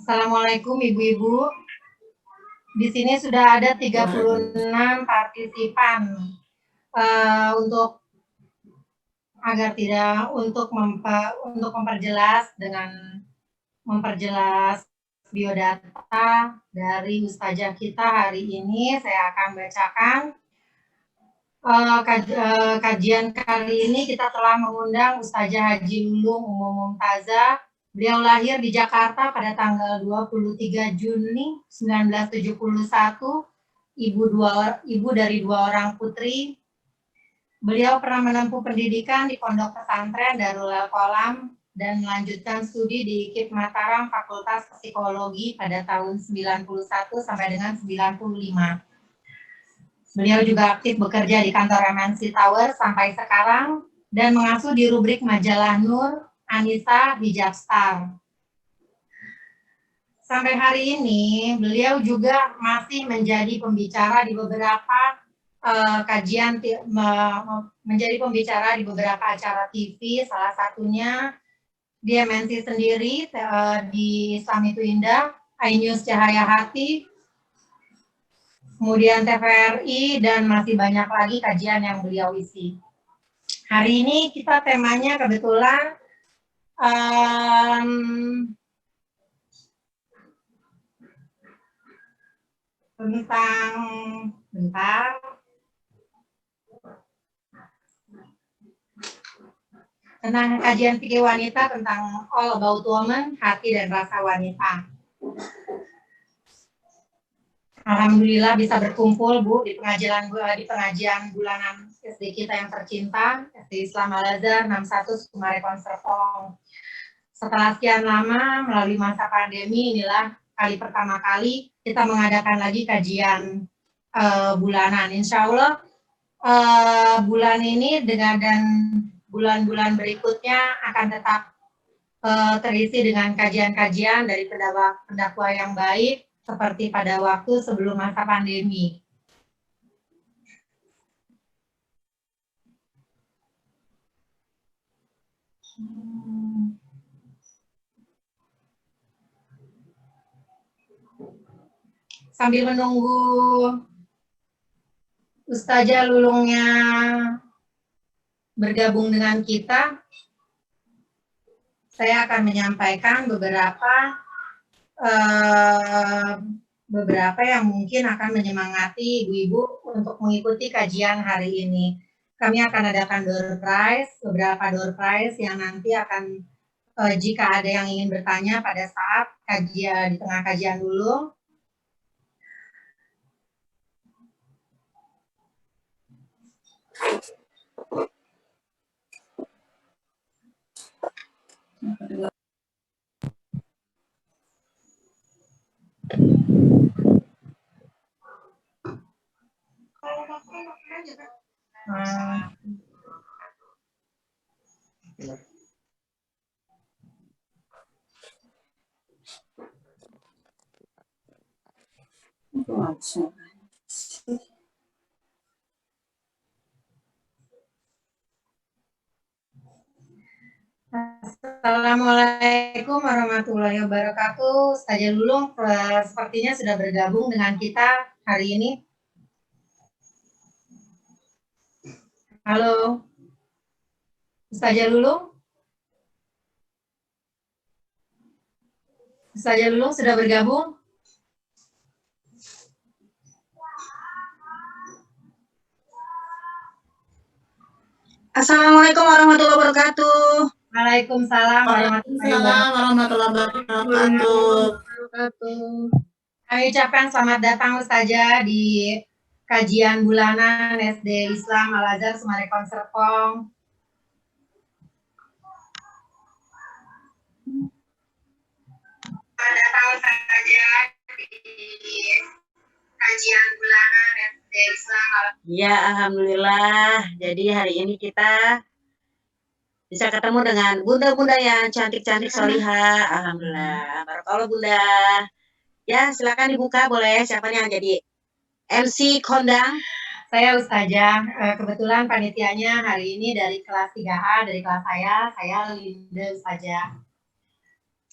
Assalamualaikum Ibu-Ibu. Di sini sudah ada 36 partisipan untuk memperjelas biodata dari Ustazah kita hari ini. Saya akan bacakan kajian kali ini. Kita telah mengundang Ustazah Haji Lulung Umum Mumtazah. Beliau lahir di Jakarta pada tanggal 23 Juni 1971, ibu dari 2 orang putri. Beliau pernah menempuh pendidikan di Pondok Pesantren Darul Qalam dan melanjutkan studi di IKIP Mataram Fakultas Psikologi pada tahun 91 sampai dengan 95. Beliau juga aktif bekerja di kantor MNC Tower sampai sekarang dan mengasuh di rubrik majalah Nur, Anissa, Hijab Star. Sampai hari ini, beliau juga masih menjadi pembicara di beberapa menjadi pembicara di beberapa acara TV, salah satunya di MNC sendiri, di Islam Itu Indah, iNews Cahaya Hati, kemudian TVRI, dan masih banyak lagi kajian yang beliau isi. Hari ini kita temanya kebetulan tentang kajian fikih wanita, tentang All About Woman, hati dan rasa wanita. Alhamdulillah bisa berkumpul Bu di pengajian bulanan SD kita yang tercinta, SD Islam Al-Azhar 61 Sumarekon Serpong. Setelah sekian lama melalui masa pandemi, inilah kali pertama kali kita mengadakan lagi kajian bulanan. Insya Allah bulan ini dan bulan-bulan berikutnya akan tetap terisi dengan kajian-kajian dari pendakwa yang baik, seperti pada waktu sebelum masa pandemi. Sambil menunggu Ustazah Lulungnya bergabung dengan kita, saya akan menyampaikan beberapa yang mungkin akan menyemangati ibu-ibu untuk mengikuti kajian hari ini. Kami akan adakan door prize, beberapa door prize yang nanti akan jika ada yang ingin bertanya pada saat kajian, di tengah kajian dulu. Assalamualaikum warahmatullahi wabarakatuh. Ustazah Lulung sepertinya sudah bergabung dengan kita hari ini. Halo, Ustazah Lulung? Ustazah Lulung sudah bergabung? Assalamualaikum warahmatullahi wabarakatuh. Waalaikumsalam warahmatullahi wabarakatuh. Kami ucapkan selamat datang Ustazah di kajian bulanan SD Islam Al-Azhar Sumarekon Serpong. Selamat datang Ustazah di kajian bulanan SD Islam Al-Azhar. Ya, alhamdulillah. Jadi hari ini kita bisa ketemu dengan bunda-bunda yang cantik-cantik solihah. Alhamdulillah. Barakallah Bunda. Ya, silakan dibuka boleh. Siapa yang jadi MC kondang? Saya Ustazah, kebetulan panitianya hari ini dari kelas 3A, dari kelas saya Linda Ustazah.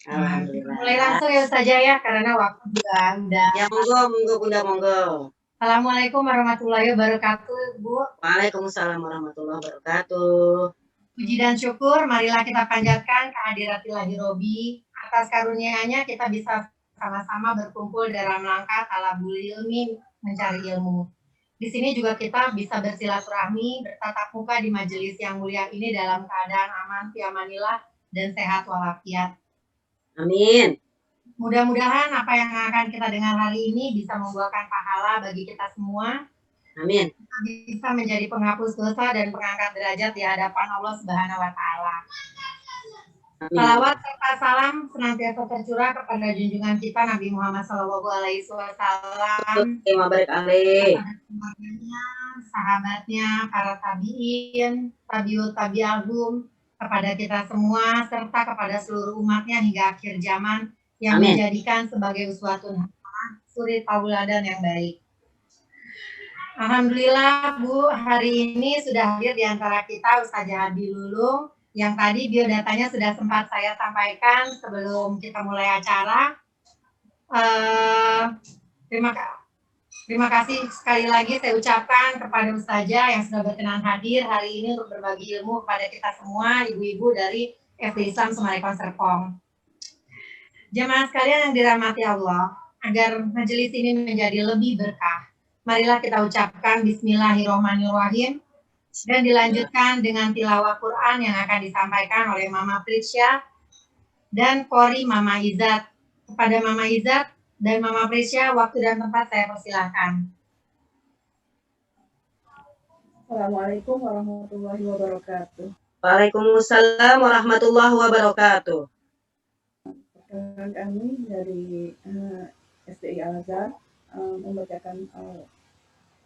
Alhamdulillah. Mulai langsung ya Ustazah ya, karena waktu juga udah. Ya monggo Bunda monggo. Assalamualaikum warahmatullahi wabarakatuh, Bu. Waalaikumsalam warahmatullahi wabarakatuh. Puji dan syukur, marilah kita panjatkan kehadirat Ilahi Robi. Atas karunia-Nya kita bisa sama-sama berkumpul dalam langkah talabul ilmi, mencari ilmu. Di sini juga kita bisa bersilaturahmi, bertatap muka di majelis yang mulia ini dalam keadaan aman, fi amanillah, dan sehat walafiat. Amin. Mudah-mudahan apa yang akan kita dengar hari ini bisa membuahkan pahala bagi kita semua. Amin. Kita bisa menjadi penghapus dosa dan pengangkat derajat di hadapan Allah Subhanahu wa Ta'ala. Salawat serta salam senantiasa tercurah kepada junjungan kita Nabi Muhammad SAW, sahabatnya, para tabiin, tabiut tabi'ahum, kepada kita semua, serta kepada seluruh umatnya hingga akhir zaman yang Amin. menjadikan sebagai uswatun hasanah, suri tauladan yang baik. Alhamdulillah Bu, hari ini sudah hadir di antara kita Ustazah Hadi Lulung, yang tadi biodatanya sudah sempat saya sampaikan sebelum kita mulai acara. Terima kasih sekali lagi saya ucapkan kepada Ustazah yang sudah berkenan hadir hari ini untuk berbagi ilmu kepada kita semua, ibu-ibu dari FD Islam Sumarekon Serpong. Jemaah sekalian yang dirahmati Allah, agar majelis ini menjadi lebih berkah, marilah kita ucapkan Bismillahirrahmanirrahim dan dilanjutkan dengan tilawah Quran yang akan disampaikan oleh Mama Prisya dan Kori Mama Izat. Kepada Mama Izat dan Mama Prisya, waktu dan tempat saya persilahkan. Assalamualaikum warahmatullahi wabarakatuh. Waalaikumsalam warahmatullahi wabarakatuh. Perkenalkan kami dari SDI Al-Azhar membacakan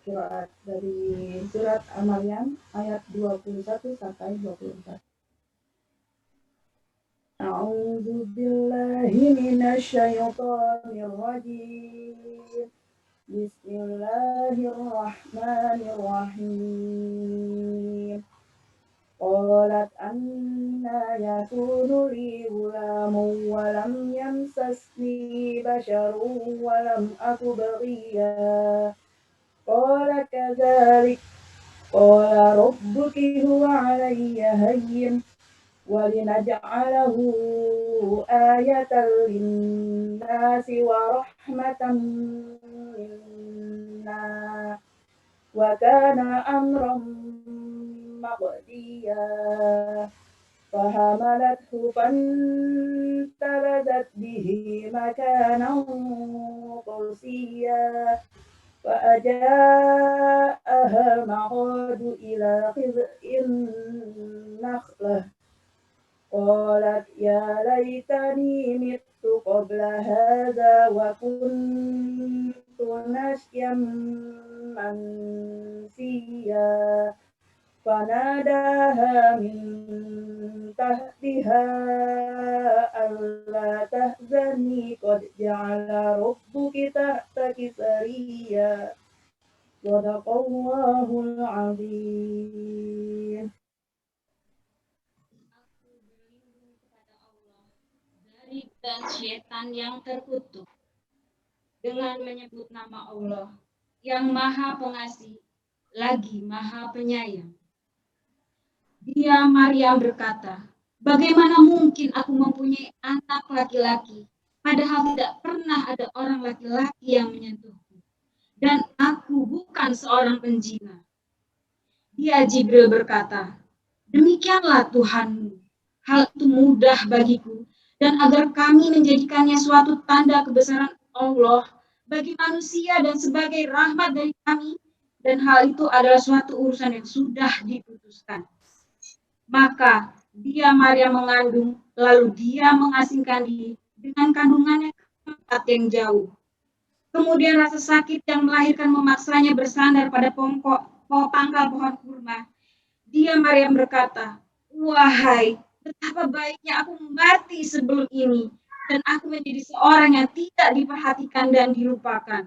surat dari surat Al-Maryam ayat 21 sampai 24. A'udzu billahi minasyaitonir rajim. Bismillahirrahmanirrahim. Qalat anna yakunu li ghulamun wa lam yamsasni basharun wa lam aku baghiya. Qala kadzalik qala rabbuki huwa 'alayya hayyin wa linaj'alahu ayatan lin-nasi wa rahmatan minna wa kana amran maqdiya. Fahamalathu fantabazat bihi makanan qasiyya فأجاءها المخاض إلى خذء النخلة قالت يا ليتني مت قبل هذا وكنت نسيا منسيا فناداها من تحتها ألا تحزني قد جعل ربك تحتك سريا صدق الله العظيم. Dari dan syaitan yang terkutuk dengan menyebut nama Allah yang Maha Pengasih lagi Maha Penyayang. Dia Maryam berkata, bagaimana mungkin aku mempunyai anak laki-laki, padahal tidak pernah ada orang laki-laki yang menyentuhku, dan aku bukan seorang penjina. Dia Jibril berkata, demikianlah Tuhanmu, hal itu mudah bagiku, dan agar kami menjadikannya suatu tanda kebesaran Allah bagi manusia dan sebagai rahmat dari kami, dan hal itu adalah suatu urusan yang sudah diputuskan. Maka dia Maryam mengandung, lalu dia mengasingkan diri dengan kandungannya ke tempat yang jauh. Kemudian rasa sakit yang melahirkan memaksanya bersandar pada pangkal pohon kurma. Dia Maryam berkata, wahai, betapa baiknya aku mati sebelum ini, dan aku menjadi seorang yang tidak diperhatikan dan dilupakan.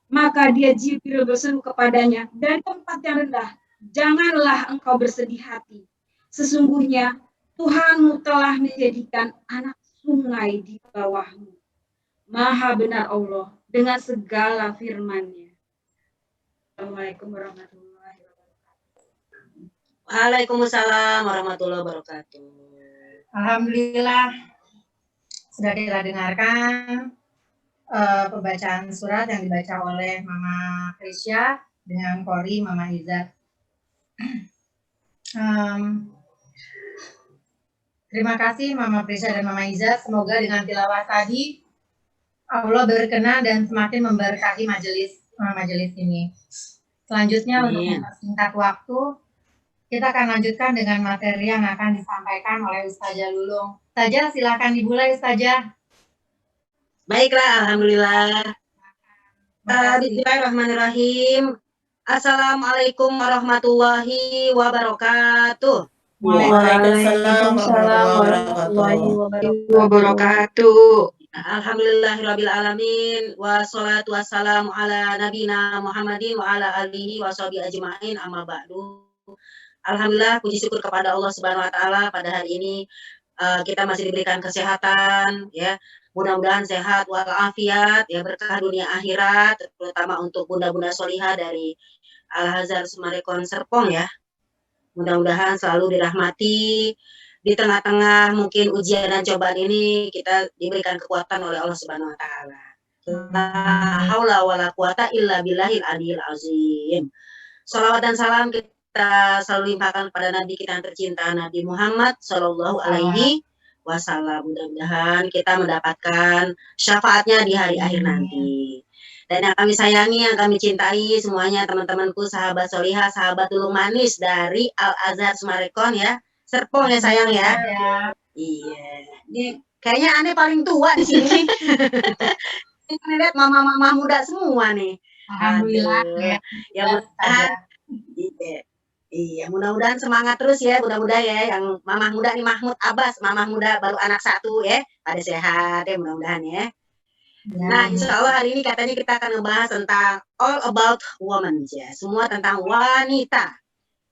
Maka dia Jibril berseru kepadanya dari tempat yang rendah, janganlah engkau bersedih hati. Sesungguhnya Tuhanmu telah menjadikan anak sungai di bawahmu. Maha benar Allah dengan segala firman-Nya. Assalamualaikum warahmatullahi wabarakatuh. Waalaikumsalam warahmatullahi wabarakatuh. Alhamdulillah sudah kita dengarkan pembacaan surat yang dibaca oleh Mama Krisya dengan Kori Mama Izzat. Terima kasih Mama Prisya dan Mama Izzat. Semoga dengan tilawah tadi Allah berkenan dan semakin memberkahi majelis ini. Selanjutnya untuk mempersingkat waktu, kita akan lanjutkan dengan materi yang akan disampaikan oleh Ustazah Lulung. Ustazah, silakan dimulai Ustazah. Baiklah, alhamdulillah. Bismillahirrahmanirrahim. Assalamualaikum warahmatullahi wabarakatuh. Waalaikumsalam warahmatullahi Wabarakatuh. Alhamdulillahirabbil alamin wassalatu wassalamu ala nabiyina Muhammadin wa ala alihi washabihi ajmain amma ba'du. Alhamdulillah, puji syukur kepada Allah Subhanahu wa taala pada hari ini kita masih diberikan kesehatan ya. Mudah-mudahan sehat walafiat ya, berkah dunia akhirat, terutama untuk bunda-bunda solihah dari Al-Azhar Sumarekon Serpong ya. Mudah-mudahan selalu dirahmati. Di tengah-tengah mungkin ujian dan cobaan ini kita diberikan kekuatan oleh Allah Subhanahu wa taala. La haula wala quwata illa billahil aliyil azim. Shalawat dan salam kita selalu limpahkan pada Nabi kita yang tercinta, Nabi Muhammad Shallallahu alaihi wasallam. Mudah-mudahan kita mendapatkan syafaatnya di hari akhir nanti. Dan yang kami sayangi, yang kami cintai semuanya, teman-temanku, sahabat solihah, sahabat tulung manis dari Al-Azhar Sumarekon ya, Serpong ya sayang ya. Iya. Ini kayaknya aneh paling tua di sini. Ini lihat mama-mama muda semua nih. Alhamdulillah. Ya mudah-mudahan. Iya, mudah-mudahan semangat terus ya, mudah-mudahan ya, yang mamah muda nih Mahmud Abbas, mamah muda baru anak 1 ya, pada sehat ya mudah-mudahan ya. Nah, insya Allah hari ini katanya kita akan ngebahas tentang all about women ya, semua tentang wanita.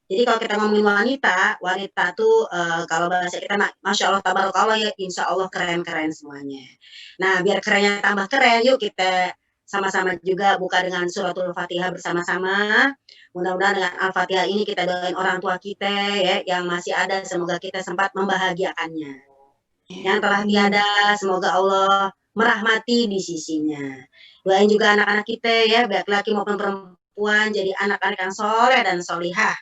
Jadi kalau kita ngomongin wanita tuh kalau bahasa kita Masya Allah tabarakallah ya, insya Allah keren-keren semuanya. Nah, biar kerennya tambah keren, yuk kita sama-sama juga buka dengan suratul Fatihah bersama-sama. Mudah-mudahan dengan Al-Fatihah ini kita doain orang tua kita ya yang masih ada, semoga kita sempat membahagiakannya. Yang telah tiada, semoga Allah merahmati di sisinya. Doain juga anak-anak kita ya, baik laki maupun perempuan, jadi anak-anak yang soleh dan solihah.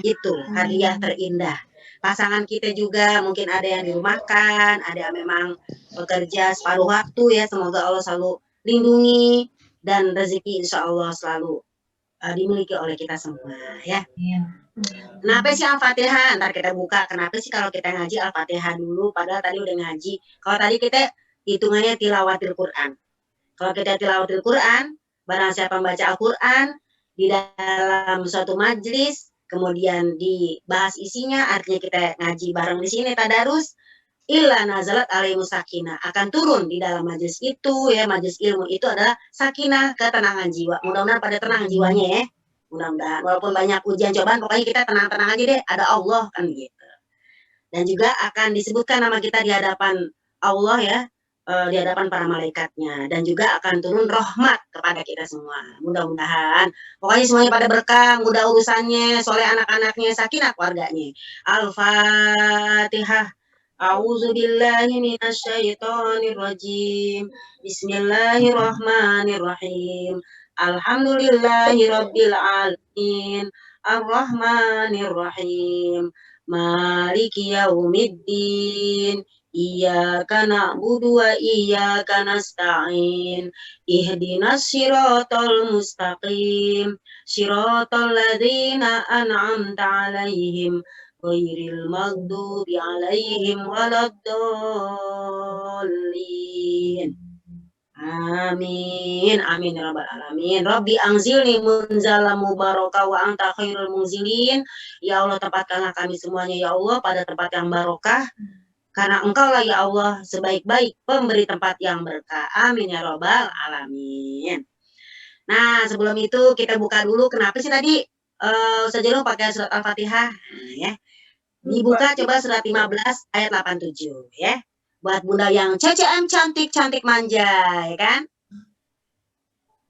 Itu hadiah terindah. Pasangan kita juga mungkin ada yang dirumahkan, ada yang memang bekerja separuh waktu ya, semoga Allah selalu lindungi dan rezeki insya Allah selalu dimiliki oleh kita semua ya. Kenapa sih Al-Fatihah? Ntar kita buka. Kenapa sih kalau kita ngaji Al-Fatihah dulu? Padahal tadi udah ngaji. Kalau tadi kita hitungannya tilawatil Quran. Kalau kita tilawatil Quran, barang siapa membaca Al-Quran di dalam suatu majlis, kemudian dibahas isinya, artinya kita ngaji bareng di sini tadarus, illa nazalat alaihimus sakinah, akan turun di dalam majlis itu ya, majlis ilmu itu adalah sakinah, ketenangan jiwa. Mudah-mudahan pada tenang jiwanya ya. Mudah-mudahan walaupun banyak ujian cobaan, pokoknya kita tenang-tenang aja deh, ada Allah kan gitu. Dan juga akan disebutkan nama kita di hadapan Allah ya, di hadapan para malaikatnya, dan juga akan turun rahmat kepada kita semua. Mudah-mudahan pokoknya semuanya pada berkah, mudah urusannya, soleh anak-anaknya, sakinah keluarganya. Al-Fatihah. A'udzubillahi minasyaitonirrajim. Bismillahirrahmanirrahim. Alhamdulillahirabbil alamin. Arrahmanirrahim. Maliki yaumiddin. Iyyaka na'budu wa iyyaka nasta'in. Ihdinas siratal mustaqim. Siratal ladzina an'amta 'alaihim ghairil maghdubi 'alaihim waladdallin. Amin. Amin ya rabbal alamin. Rabbi anzilni munzalan mubaraka wa anta khairul munzilin. Ya Allah, tempatkanlah kami semuanya ya Allah pada tempat yang barokah. Karena Engkaulah ya Allah sebaik-baik pemberi tempat yang berkah. Amin ya rabbal alamin. Nah, sebelum itu kita buka dulu. Kenapa sih tadi Ustaz Jalung pakai surat Al-Fatihah? Ya. Dibuka coba surat 15 ayat 87 ya. buat bunda yang CCM cantik-cantik manja, ya kan?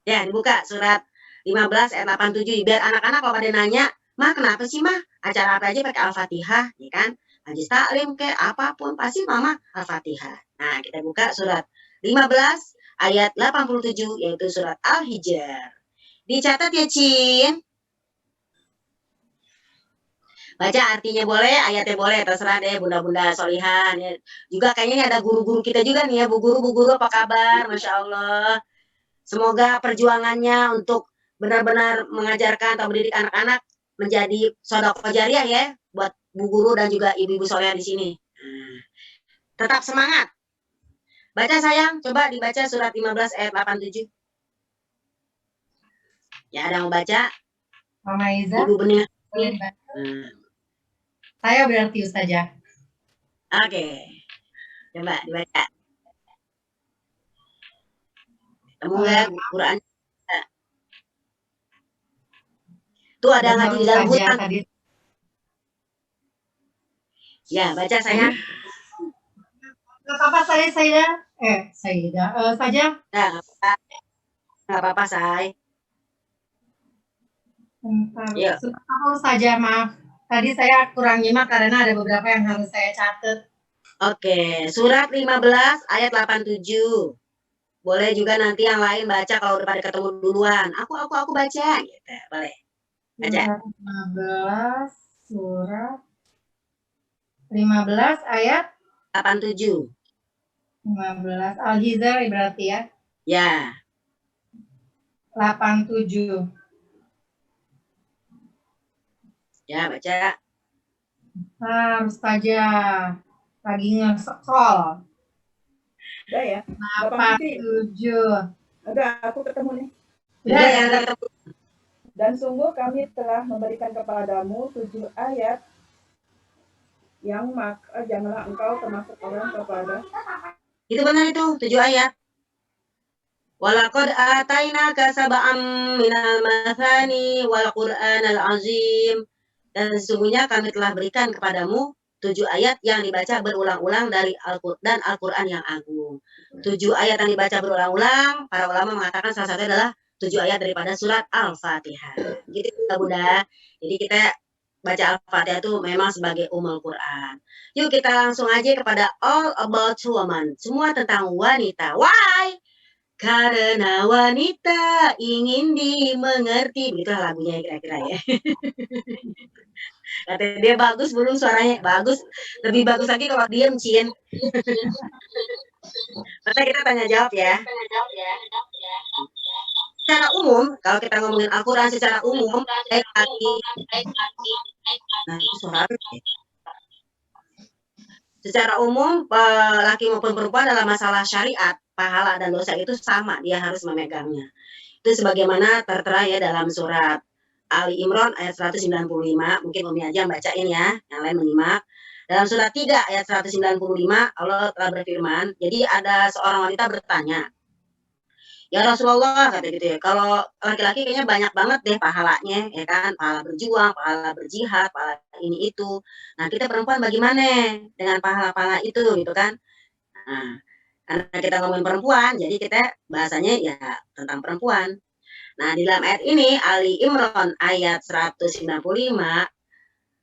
Ya, dibuka surat 15 ayat 87. Biar anak-anak kalau pada nanya, "Mah, kenapa sih, Mah? Acara apa aja pakai Al-Fatihah?" Ya kan? Majlis taklim kayak apapun pasti Mama Al-Fatihah. Nah, kita buka surat 15 ayat 87 yaitu surat Al-Hijr. Dicatat ya, Cin. Baca artinya boleh, ayatnya boleh, terserah deh bunda-bunda solihan. Ya. Juga kayaknya ini ada guru-guru kita juga nih ya, bu guru apa kabar? Masya Allah. Semoga perjuangannya untuk benar-benar mengajarkan atau mendidik anak-anak menjadi sodako jariah ya, buat bu guru dan juga ibu-ibu solihan di sini. Tetap semangat. Baca sayang, coba dibaca surat 15 ayat 87. Ya, ada yang mau baca? Mama Iza, Ibu Bening. boleh bantu? Saya berarti Ustazah. Oke. Coba dibaca. Ketemu nggak Quran? Tuh ada ngaji di dalam Ustazah hutan. tadi. Ya, baca sayang. Nggak apa-apa Sayda. Saja. Nah, nggak apa-apa, say. Yuk. Surat apa saja, maaf. Tadi saya kurang nyimak karena ada beberapa yang harus saya catat. Oke, surat 15 ayat 87. Boleh juga nanti yang lain baca kalau udah pada ketemu duluan. Aku baca gitu. Boleh. Baca. Surat 15 ayat 87. 15 Al-Hijr berarti ya. Ya. 87. Ya, baca. Ustazah lagi nge-scroll. Udah ya. 87. Udah, aku ketemu nih. Udah ya, udah ketemu. Dan sungguh kami telah memberikan kepadamu 7 ayat yang maka janganlah engkau termasuk orang kepada. Itu benar itu, 7 ayat. Walaqad atainaka sab'am minal mathani wal Qur'anal azim. Dan sesungguhnya kami telah berikan kepadamu 7 ayat yang dibaca berulang-ulang dari Al-Qur'an dan Al-Qur'an yang agung. 7 ayat yang dibaca berulang-ulang, para ulama mengatakan salah satunya adalah 7 ayat daripada surat Al-Fatihah. Gitu Bunda. Jadi kita baca Al-Fatihah itu memang sebagai Ummul Quran. Yuk kita langsung aja kepada All About Woman. Semua tentang wanita. Why? Karena wanita ingin dimengerti. Begitulah lagunya kira-kira ya. Kata dia bagus belum suaranya. Bagus. Lebih bagus lagi kalau diem, Cin. Maka kita tanya jawab ya. Secara umum, kalau kita ngomongin Al-Quran secara umum, secara umum, laki maupun perempuan dalam masalah syariat, pahala dan dosa itu sama, dia harus memegangnya. Itu sebagaimana tertera ya dalam surat Ali Imran ayat 195, mungkin Umi aja bacain ya, yang lain menyimak. Dalam surat 3 ayat 195, Allah telah berfirman, jadi ada seorang wanita bertanya, ya Rasulullah, kata gitu ya, kalau laki-laki kayaknya banyak banget deh pahalanya, ya kan, pahala berjuang, pahala berjihad, pahala ini itu. Nah, kita perempuan bagaimana dengan pahala-pahala itu, gitu kan. Nah, karena kita ngomongin perempuan, jadi kita bahasanya ya tentang perempuan. Nah, di dalam ayat ini, Ali Imran ayat 195,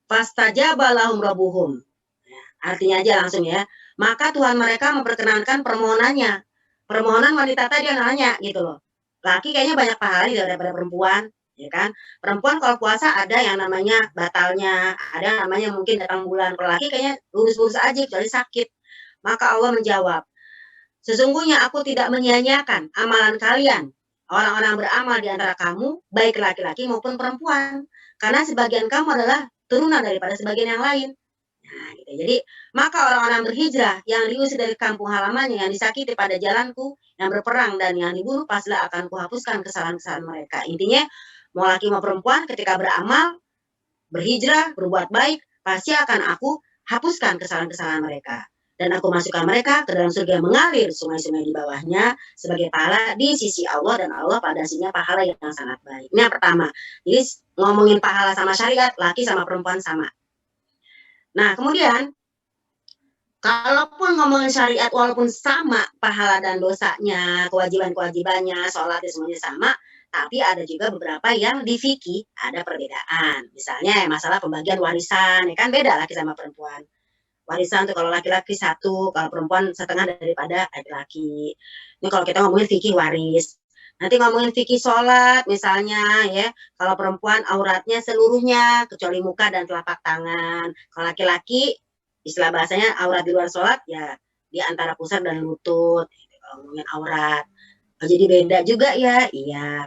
fastajaba lahum rabbuhum. Artinya aja langsung ya, maka Tuhan mereka memperkenankan permohonannya. Permohonan wanita tadi yang nanya gitu loh. Laki kayaknya banyak pahala daripada perempuan, ya kan? Perempuan kalau puasa ada yang namanya batalnya, ada yang namanya mungkin datang bulan. Kalau laki kayaknya lurus-lurus aja kecuali sakit. Maka Allah menjawab, sesungguhnya aku tidak menyia-nyiakan amalan kalian, orang-orang beramal di antara kamu, baik laki-laki maupun perempuan. Karena sebagian kamu adalah turunan daripada sebagian yang lain. Nah, gitu. Jadi, maka orang-orang berhijrah yang diusir dari kampung halamannya, yang disakiti pada jalanku, yang berperang dan yang dibunuh, pastilah akan kuhapuskan kesalahan-kesalahan mereka. Intinya, mau laki mau perempuan, ketika beramal, berhijrah, berbuat baik, pasti akan aku hapuskan kesalahan-kesalahan mereka. Dan aku masukkan mereka ke dalam surga yang mengalir sungai-sungai di bawahnya sebagai pahala di sisi Allah, dan Allah pada sisinya pahala yang sangat baik. Ini yang pertama. Jadi, ngomongin pahala sama syariat, laki sama perempuan sama. Nah, kemudian Kalaupun ngomongin syariat walaupun sama pahala dan dosanya, kewajiban-kewajibannya, sholatnya semuanya sama, tapi ada juga beberapa yang di fikih ada perbedaan. Misalnya masalah pembagian warisan, ya kan beda laki sama perempuan. Warisan tuh kalau laki-laki satu, kalau perempuan setengah daripada laki-laki. Ini kalau kita ngomongin fikih waris. Nanti ngomongin fikih sholat misalnya ya, kalau perempuan auratnya seluruhnya kecuali muka dan telapak tangan. Kalau laki-laki istilah bahasanya aurat di luar sholat ya di antara pusar dan lutut. Gitu, kalau ngomongin aurat. Oh, jadi beda juga ya, iya.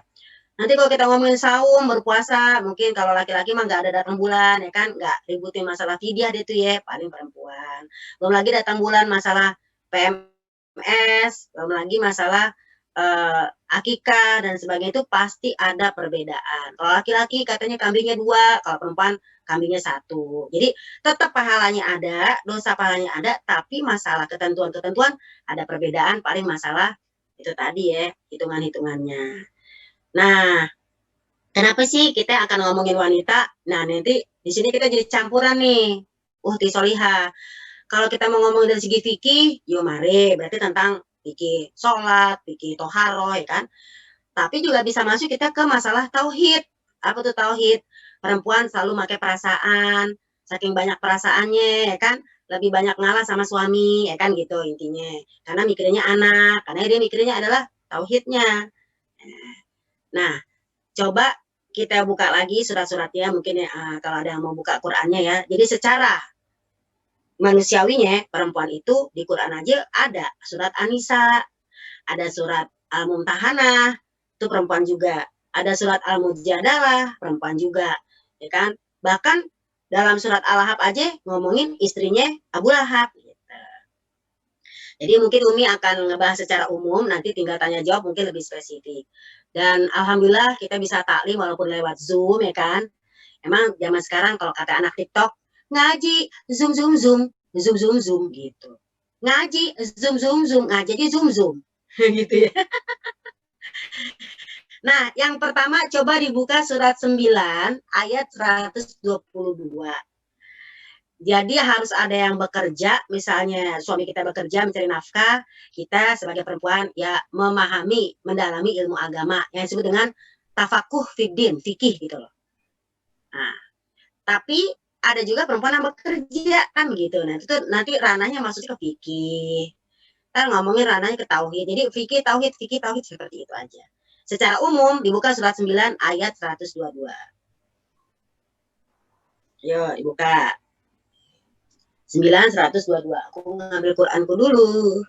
Nanti kalau kita ngomongin saum, berpuasa, mungkin kalau laki-laki mah nggak ada datang bulan, ya kan? Nggak ributin masalah fidyah deh tuh ya, paling perempuan. Belum lagi datang bulan masalah PMS, belum lagi masalah akikah dan sebagainya itu pasti ada perbedaan. Kalau laki-laki katanya kambingnya 2, kalau perempuan kambingnya 1. Jadi tetap pahalanya ada, dosa pahalanya ada, tapi masalah ketentuan-ketentuan ada perbedaan, paling masalah itu tadi ya, hitungan-hitungannya. Nah, kenapa sih kita akan ngomongin wanita? Nah, nanti di sini kita jadi campuran nih. Uhti Soliha. Kalau kita mau ngomong dari segi fikih, yo mari, berarti tentang fikih sholat, fikih toharoh, ya kan? Tapi juga bisa masuk kita ke masalah tauhid. Apa tuh tauhid? Perempuan selalu pakai perasaan, saking banyak perasaannya, ya kan? Lebih banyak ngalah sama suami, ya kan gitu intinya. Karena mikirnya anak, karena dia mikirnya adalah tauhidnya. Nah, coba kita buka lagi surat-suratnya mungkin ya, kalau ada yang mau buka Qur'annya ya. Jadi secara manusiawinya perempuan itu di Quran aja ada surat An-Nisa, ada surat Al-Mumtahanah, itu perempuan juga. Ada surat Al-Mujadalah, perempuan juga, ya kan? Bahkan dalam surat Al-Lahab aja ngomongin istrinya Abu Lahab. Gitu. Jadi mungkin Umi akan ngebahas secara umum, nanti tinggal tanya jawab mungkin lebih spesifik. Dan alhamdulillah kita bisa taklim walaupun lewat Zoom ya kan. Emang zaman sekarang kalau kata anak TikTok, ngaji Zoom Zoom Zoom, Zoom Zoom Zoom gitu. Ngaji Zoom Zoom Zoom, ngaji aja Zoom Zoom. gitu ya. Nah, yang pertama coba dibuka surat 9 ayat 122. Jadi harus ada yang bekerja, misalnya suami kita bekerja mencari nafkah, kita sebagai perempuan ya memahami, mendalami ilmu agama yang disebut dengan tafakuh fiddin, fikih gitu loh. Nah, tapi ada juga perempuan yang bekerja kan begitu. Nah, itu nanti ranahnya maksudnya ke fikih. Kan ngomongin ranahnya ke tauhid. Jadi fikih tauhid seperti itu aja. Secara umum dibuka surat 9 ayat 122. Yuk, dibuka. 9:122. Aku ngambil Quranku dulu.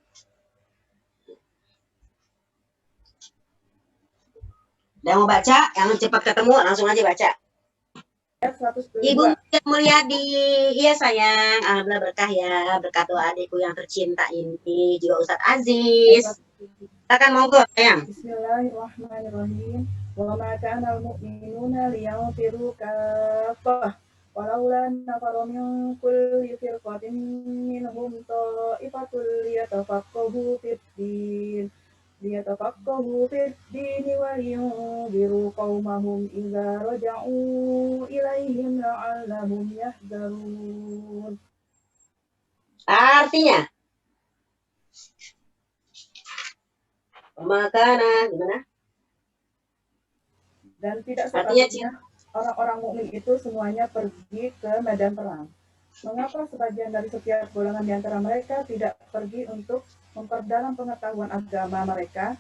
Yang mau baca, yang cepat ketemu langsung aja baca. Ibu Mulyadi, iya sayang, alhamdulillah berkah ya, berkat doa adikku yang tercinta ini, juga Ustadz Aziz. Silakan monggo sayang. Bismillahirrahmanirrahim. Wa ma kana al-mu'minuna liyanfiru kaffah. Walaula nafara min kulli firqatin minhum ta'ifatul liyatafaqahu fid-din wa liyunziru qaumahum idza raja'u ilaihim la'allahum yahdharun. Artinya Pemakana gimana? Dan tidak sepatutnya orang-orang mukmin itu semuanya pergi ke medan perang. Mengapa sebagian dari setiap golongan di antara mereka tidak pergi untuk memperdalam pengetahuan agama mereka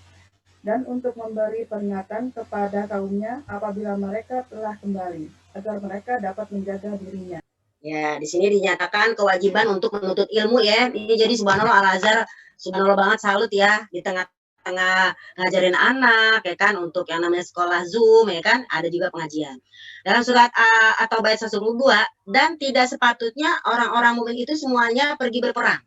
dan untuk memberi peringatan kepada kaumnya apabila mereka telah kembali, agar mereka dapat menjaga dirinya. Ya, di sini dinyatakan kewajiban untuk menuntut ilmu ya. Ini jadi subhanallah Al-Azhar, subhanallah banget salut ya di tengah ngajarin anak ya kan untuk yang namanya sekolah Zoom ya kan ada juga pengajian. Dalam surat atau bait 102 dan tidak sepatutnya orang-orang mukmin itu semuanya pergi berperang.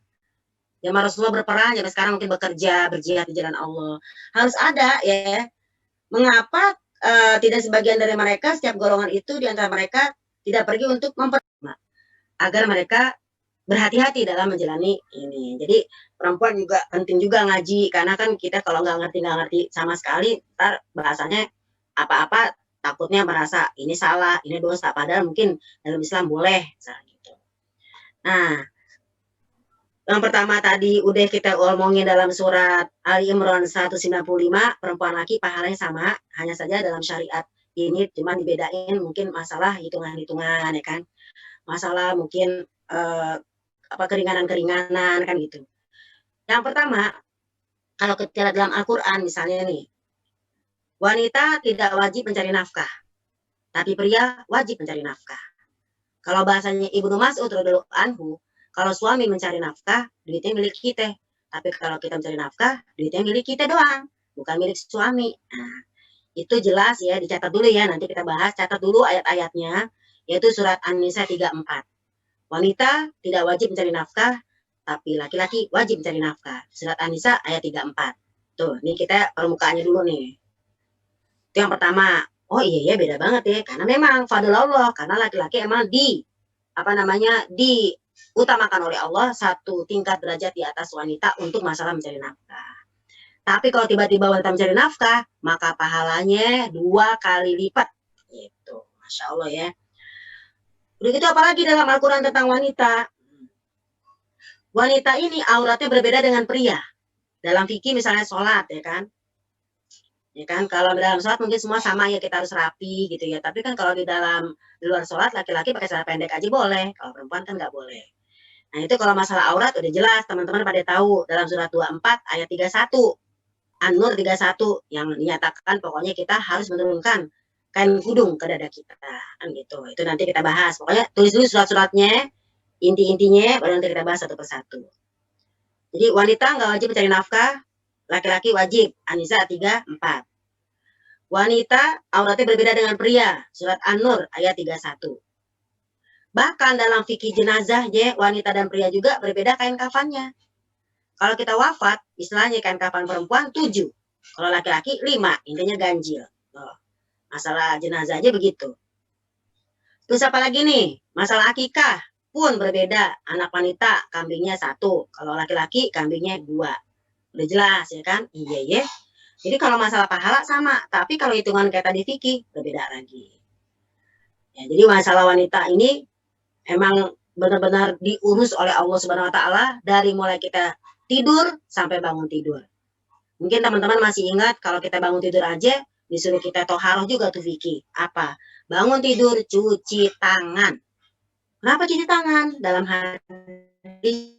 Zaman Rasulullah berperang, zaman sekarang mungkin bekerja, berjihad di jalan Allah. Harus ada ya. Mengapa tidak sebagian dari mereka setiap golongan itu di antara mereka tidak pergi untuk memperang agar mereka berhati-hati dalam menjalani ini. Jadi perempuan juga penting juga ngaji karena kan kita kalau nggak ngerti sama sekali, ntar bahasanya apa-apa takutnya merasa ini salah, ini dosa. Padahal mungkin dalam Islam boleh, gitu. Nah, Yang pertama tadi udah kita omongin dalam surat Ali Imran 195, perempuan laki pahalanya sama, hanya saja dalam syariat ini cuma dibedain mungkin masalah hitungan-hitungan ya kan. Masalah mungkin keringanan-keringanan kan gitu. Yang pertama, kalau kita lihat dalam Al-Qur'an misalnya nih, wanita tidak wajib mencari nafkah, tapi pria wajib mencari nafkah. Kalau bahasanya Ibnu Mas'ud radhiyallahu anhu, kalau suami mencari nafkah, duitnya milik kita. Tapi kalau kita mencari nafkah, duitnya milik kita doang, bukan milik suami. Nah, itu jelas ya, dicatat dulu ya, nanti kita bahas, catat dulu ayat-ayatnya, yaitu surat An-Nisa 34. Wanita tidak wajib mencari nafkah, tapi laki-laki wajib mencari nafkah. Surat An-Nisa ayat 34. Tuh, ini kita permukaannya dulu nih. Itu yang pertama. Oh iya ya, beda banget ya, karena memang fadl Allah, karena laki-laki emang diutamakan oleh Allah satu tingkat derajat di atas wanita untuk masalah mencari nafkah. Tapi kalau tiba-tiba wanita mencari nafkah, maka pahalanya 2 kali lipat. Gitu. Masya Allah ya. Udah gitu apalagi dalam Al-Quran tentang wanita. Wanita ini auratnya berbeda dengan pria. Dalam fikih misalnya sholat ya kan. Ya kan, kalau dalam sholat mungkin semua sama ya, kita harus rapi gitu ya. Tapi kan kalau di luar sholat, laki-laki pakai celana pendek aja boleh. Kalau perempuan kan nggak boleh. Nah itu kalau masalah aurat udah jelas, teman-teman pada tahu dalam surat 24 ayat 31. An-Nur 31 yang dinyatakan pokoknya kita harus menurunkan kain kudung ke dada kita. Kan gitu. Itu nanti kita bahas. Pokoknya tulis dulu surat-suratnya, inti-intinya, baru nanti kita bahas satu persatu. Jadi wanita nggak wajib mencari nafkah, laki-laki wajib. An-Nisa 34. Wanita auratnya berbeda dengan pria. Surat An-Nur ayat 31. Bahkan dalam fikih jenazah, wanita dan pria juga berbeda kain kafannya. Kalau kita wafat, istilahnya kain kafan perempuan 7. Kalau laki-laki 5, intinya ganjil. Masalah jenazah aja begitu. Terus apa lagi nih? Masalah akikah pun berbeda. Anak wanita kambingnya 1. Kalau laki-laki kambingnya 2. Udah jelas ya kan? Iya ya. Jadi kalau masalah pahala sama, tapi kalau hitungan kayak tadi fikih berbeda lagi. Ya, jadi masalah wanita ini emang benar-benar diurus oleh Allah Subhanahu wa taala dari mulai kita tidur sampai bangun tidur. Mungkin teman-teman masih ingat kalau kita bangun tidur aja disuruh kita toharoh juga tuh fikih. Apa? Bangun tidur cuci tangan. Kenapa cuci tangan? Dalam hadis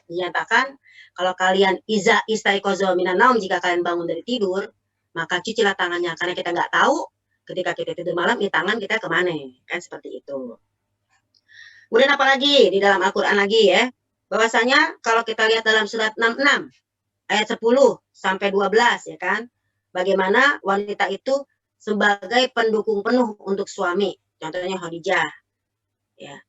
dinyatakan kalau kalian iza istaiqozo minan naum, jika kalian bangun dari tidur, maka cucilah tangannya, karena kita nggak tahu ketika kita tidur malam di tangan kita kemana, kan seperti itu. Kemudian apa lagi di dalam Al-Quran lagi ya, bahwasanya kalau kita lihat dalam surat 66 ayat 10 sampai 12 ya kan, bagaimana wanita itu sebagai pendukung penuh untuk suami. Contohnya Khadijah ya.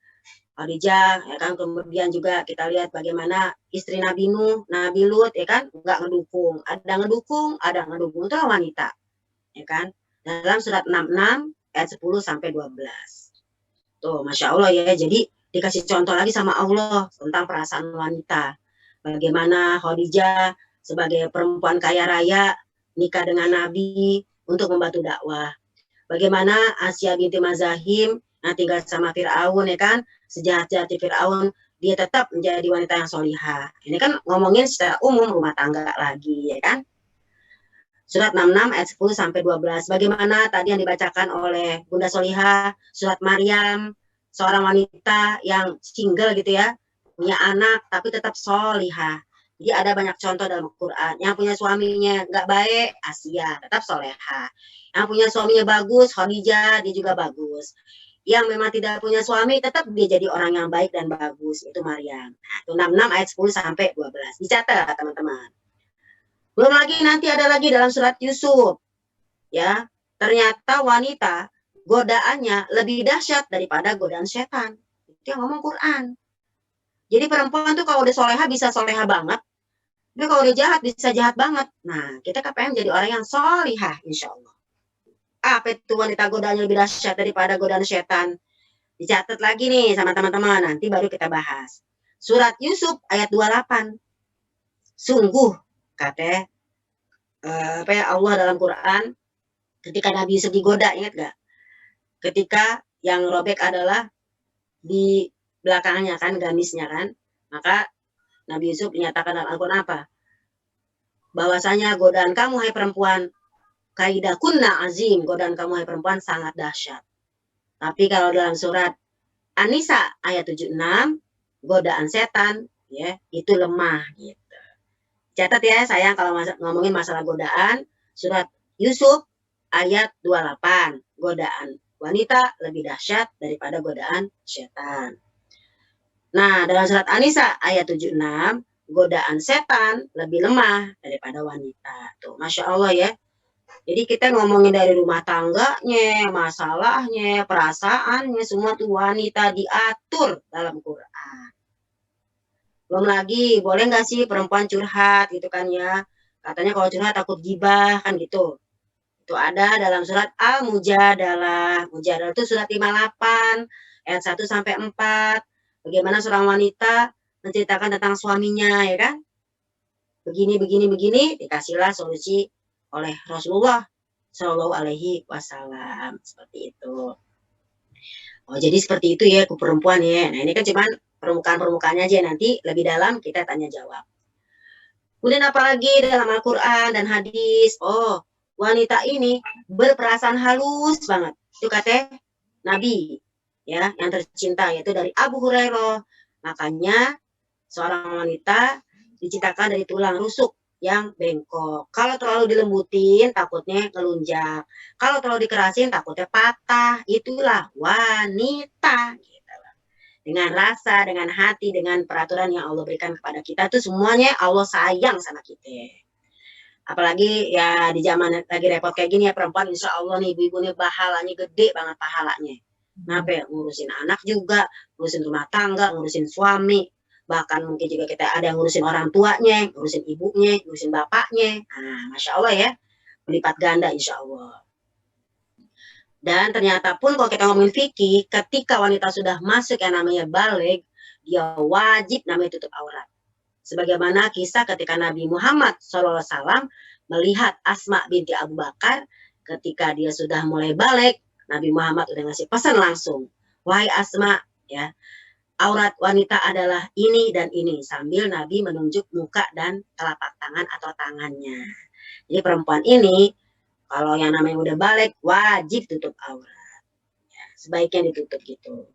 Khadijah ya kan, kemudian juga kita lihat bagaimana istri Nabi Nuh, Nabi Lut ya kan, nggak ngedukung, ada ngedukung, itu wanita ya kan, dalam surat 66 ayat 10 sampai 12. Tuh, Masya Allah ya, jadi dikasih contoh lagi sama Allah tentang perasaan wanita. Bagaimana Khadijah sebagai perempuan kaya raya nikah dengan Nabi untuk membantu dakwah. Bagaimana Asya binti Mazahim yang tinggal sama Fir'aun ya kan, sejahat-jahat Fir'aun, dia tetap menjadi wanita yang solihah. Ini kan ngomongin secara umum rumah tangga lagi ya kan. Surat 66 ayat 10 sampai 12. Bagaimana tadi yang dibacakan oleh Bunda Solihah, surat Maryam, seorang wanita yang single gitu ya, punya anak tapi tetap solihah. Jadi ada banyak contoh dalam Al-Quran. Yang punya suaminya nggak baik, Asya, tetap solehah. Yang punya suaminya bagus, Khadijah, dia juga bagus. Yang memang tidak punya suami, tetap dia jadi orang yang baik dan bagus, itu Maryam. Nah, itu 66 ayat 10 sampai 12. Dicatat teman-teman. Belum lagi nanti ada lagi dalam surat Yusuf. Ya, ternyata wanita godaannya lebih dahsyat daripada godaan setan. Itu yang ngomong Quran. Jadi perempuan tuh kalau udah soleha bisa soleha banget. Tapi kalau udah jahat bisa jahat banget. Nah, kita KPM jadi orang yang solihah insya Allah. Apa itu wanita godaannya lebih dahsyat daripada godaan setan? Dicatat lagi nih sama teman-teman, nanti baru kita bahas. Surat Yusuf ayat 28. Sungguh kata Allah dalam Quran, ketika Nabi Yusuf digoda, ingat gak? Ketika yang robek adalah di belakangnya kan, gamisnya kan. Maka Nabi Yusuf dinyatakan dalam Al-Quran apa? Bahwasanya godaan kamu hai perempuan, kaidah kunna azim, godaan kamu hai perempuan sangat dahsyat. Tapi kalau dalam surat An-Nisa ayat 76, godaan setan ya itu lemah gitu. Catat ya sayang kalau ngomongin masalah godaan, surat Yusuf ayat 28, godaan wanita lebih dahsyat daripada godaan setan. Nah, dalam surat An-Nisa ayat 76, godaan setan lebih lemah daripada wanita. Tuh, Masya Allah ya. Jadi kita ngomongin dari rumah tangganya, masalahnya, perasaannya, semua tuh wanita diatur dalam Quran. Belum lagi, boleh nggak sih perempuan curhat gitu kan ya. Katanya kalau curhat takut gibah kan gitu. Itu ada dalam surat Al-Mujadalah. Mujadalah itu surat 58 ayat 1 sampai 4. Bagaimana seorang wanita menceritakan tentang suaminya ya kan. Begini, dikasihlah solusi oleh Rasulullah Shallallahu Alaihi Wasallam seperti itu. Oh jadi seperti itu ya ke perempuan ya. Nah ini kan cuman permukaan-permukaannya aja, nanti lebih dalam kita tanya jawab. Kemudian apalagi dalam Al-Quran dan hadis, oh wanita ini berperasaan halus banget. Itu kata Nabi ya yang tercinta, yaitu dari Abu Hurairah. Makanya seorang wanita diciptakan dari tulang rusuk yang bengkok. Kalau terlalu dilembutin takutnya ngelunjak. Kalau terlalu dikerasin takutnya patah. Itulah wanita. Dengan rasa, dengan hati, dengan peraturan yang Allah berikan kepada kita, itu semuanya Allah sayang sama kita. Apalagi ya di zaman lagi repot kayak gini ya perempuan, insya Allah nih ibu-ibu nih pahalanya gede banget pahalanya. Kenapa ya? Ngurusin anak juga, ngurusin rumah tangga, ngurusin suami, bahkan mungkin juga kita ada yang ngurusin orang tuanya, ngurusin ibunya, ngurusin bapaknya. Nah, Masya Allah ya, melipat ganda insya Allah. Dan ternyata pun kalau kita ngomongin fikih, ketika wanita sudah masuk yang namanya balik, dia wajib namanya tutup aurat. Sebagaimana kisah ketika Nabi Muhammad SAW melihat Asma binti Abu Bakar, ketika dia sudah mulai balik, Nabi Muhammad udah ngasih pesan langsung, wahai Asma, ya, aurat wanita adalah ini dan ini, sambil Nabi menunjuk muka dan telapak tangan atau tangannya. Jadi perempuan ini kalau yang namanya udah balik, wajib tutup aurat. Ya, sebaiknya ditutup gitu.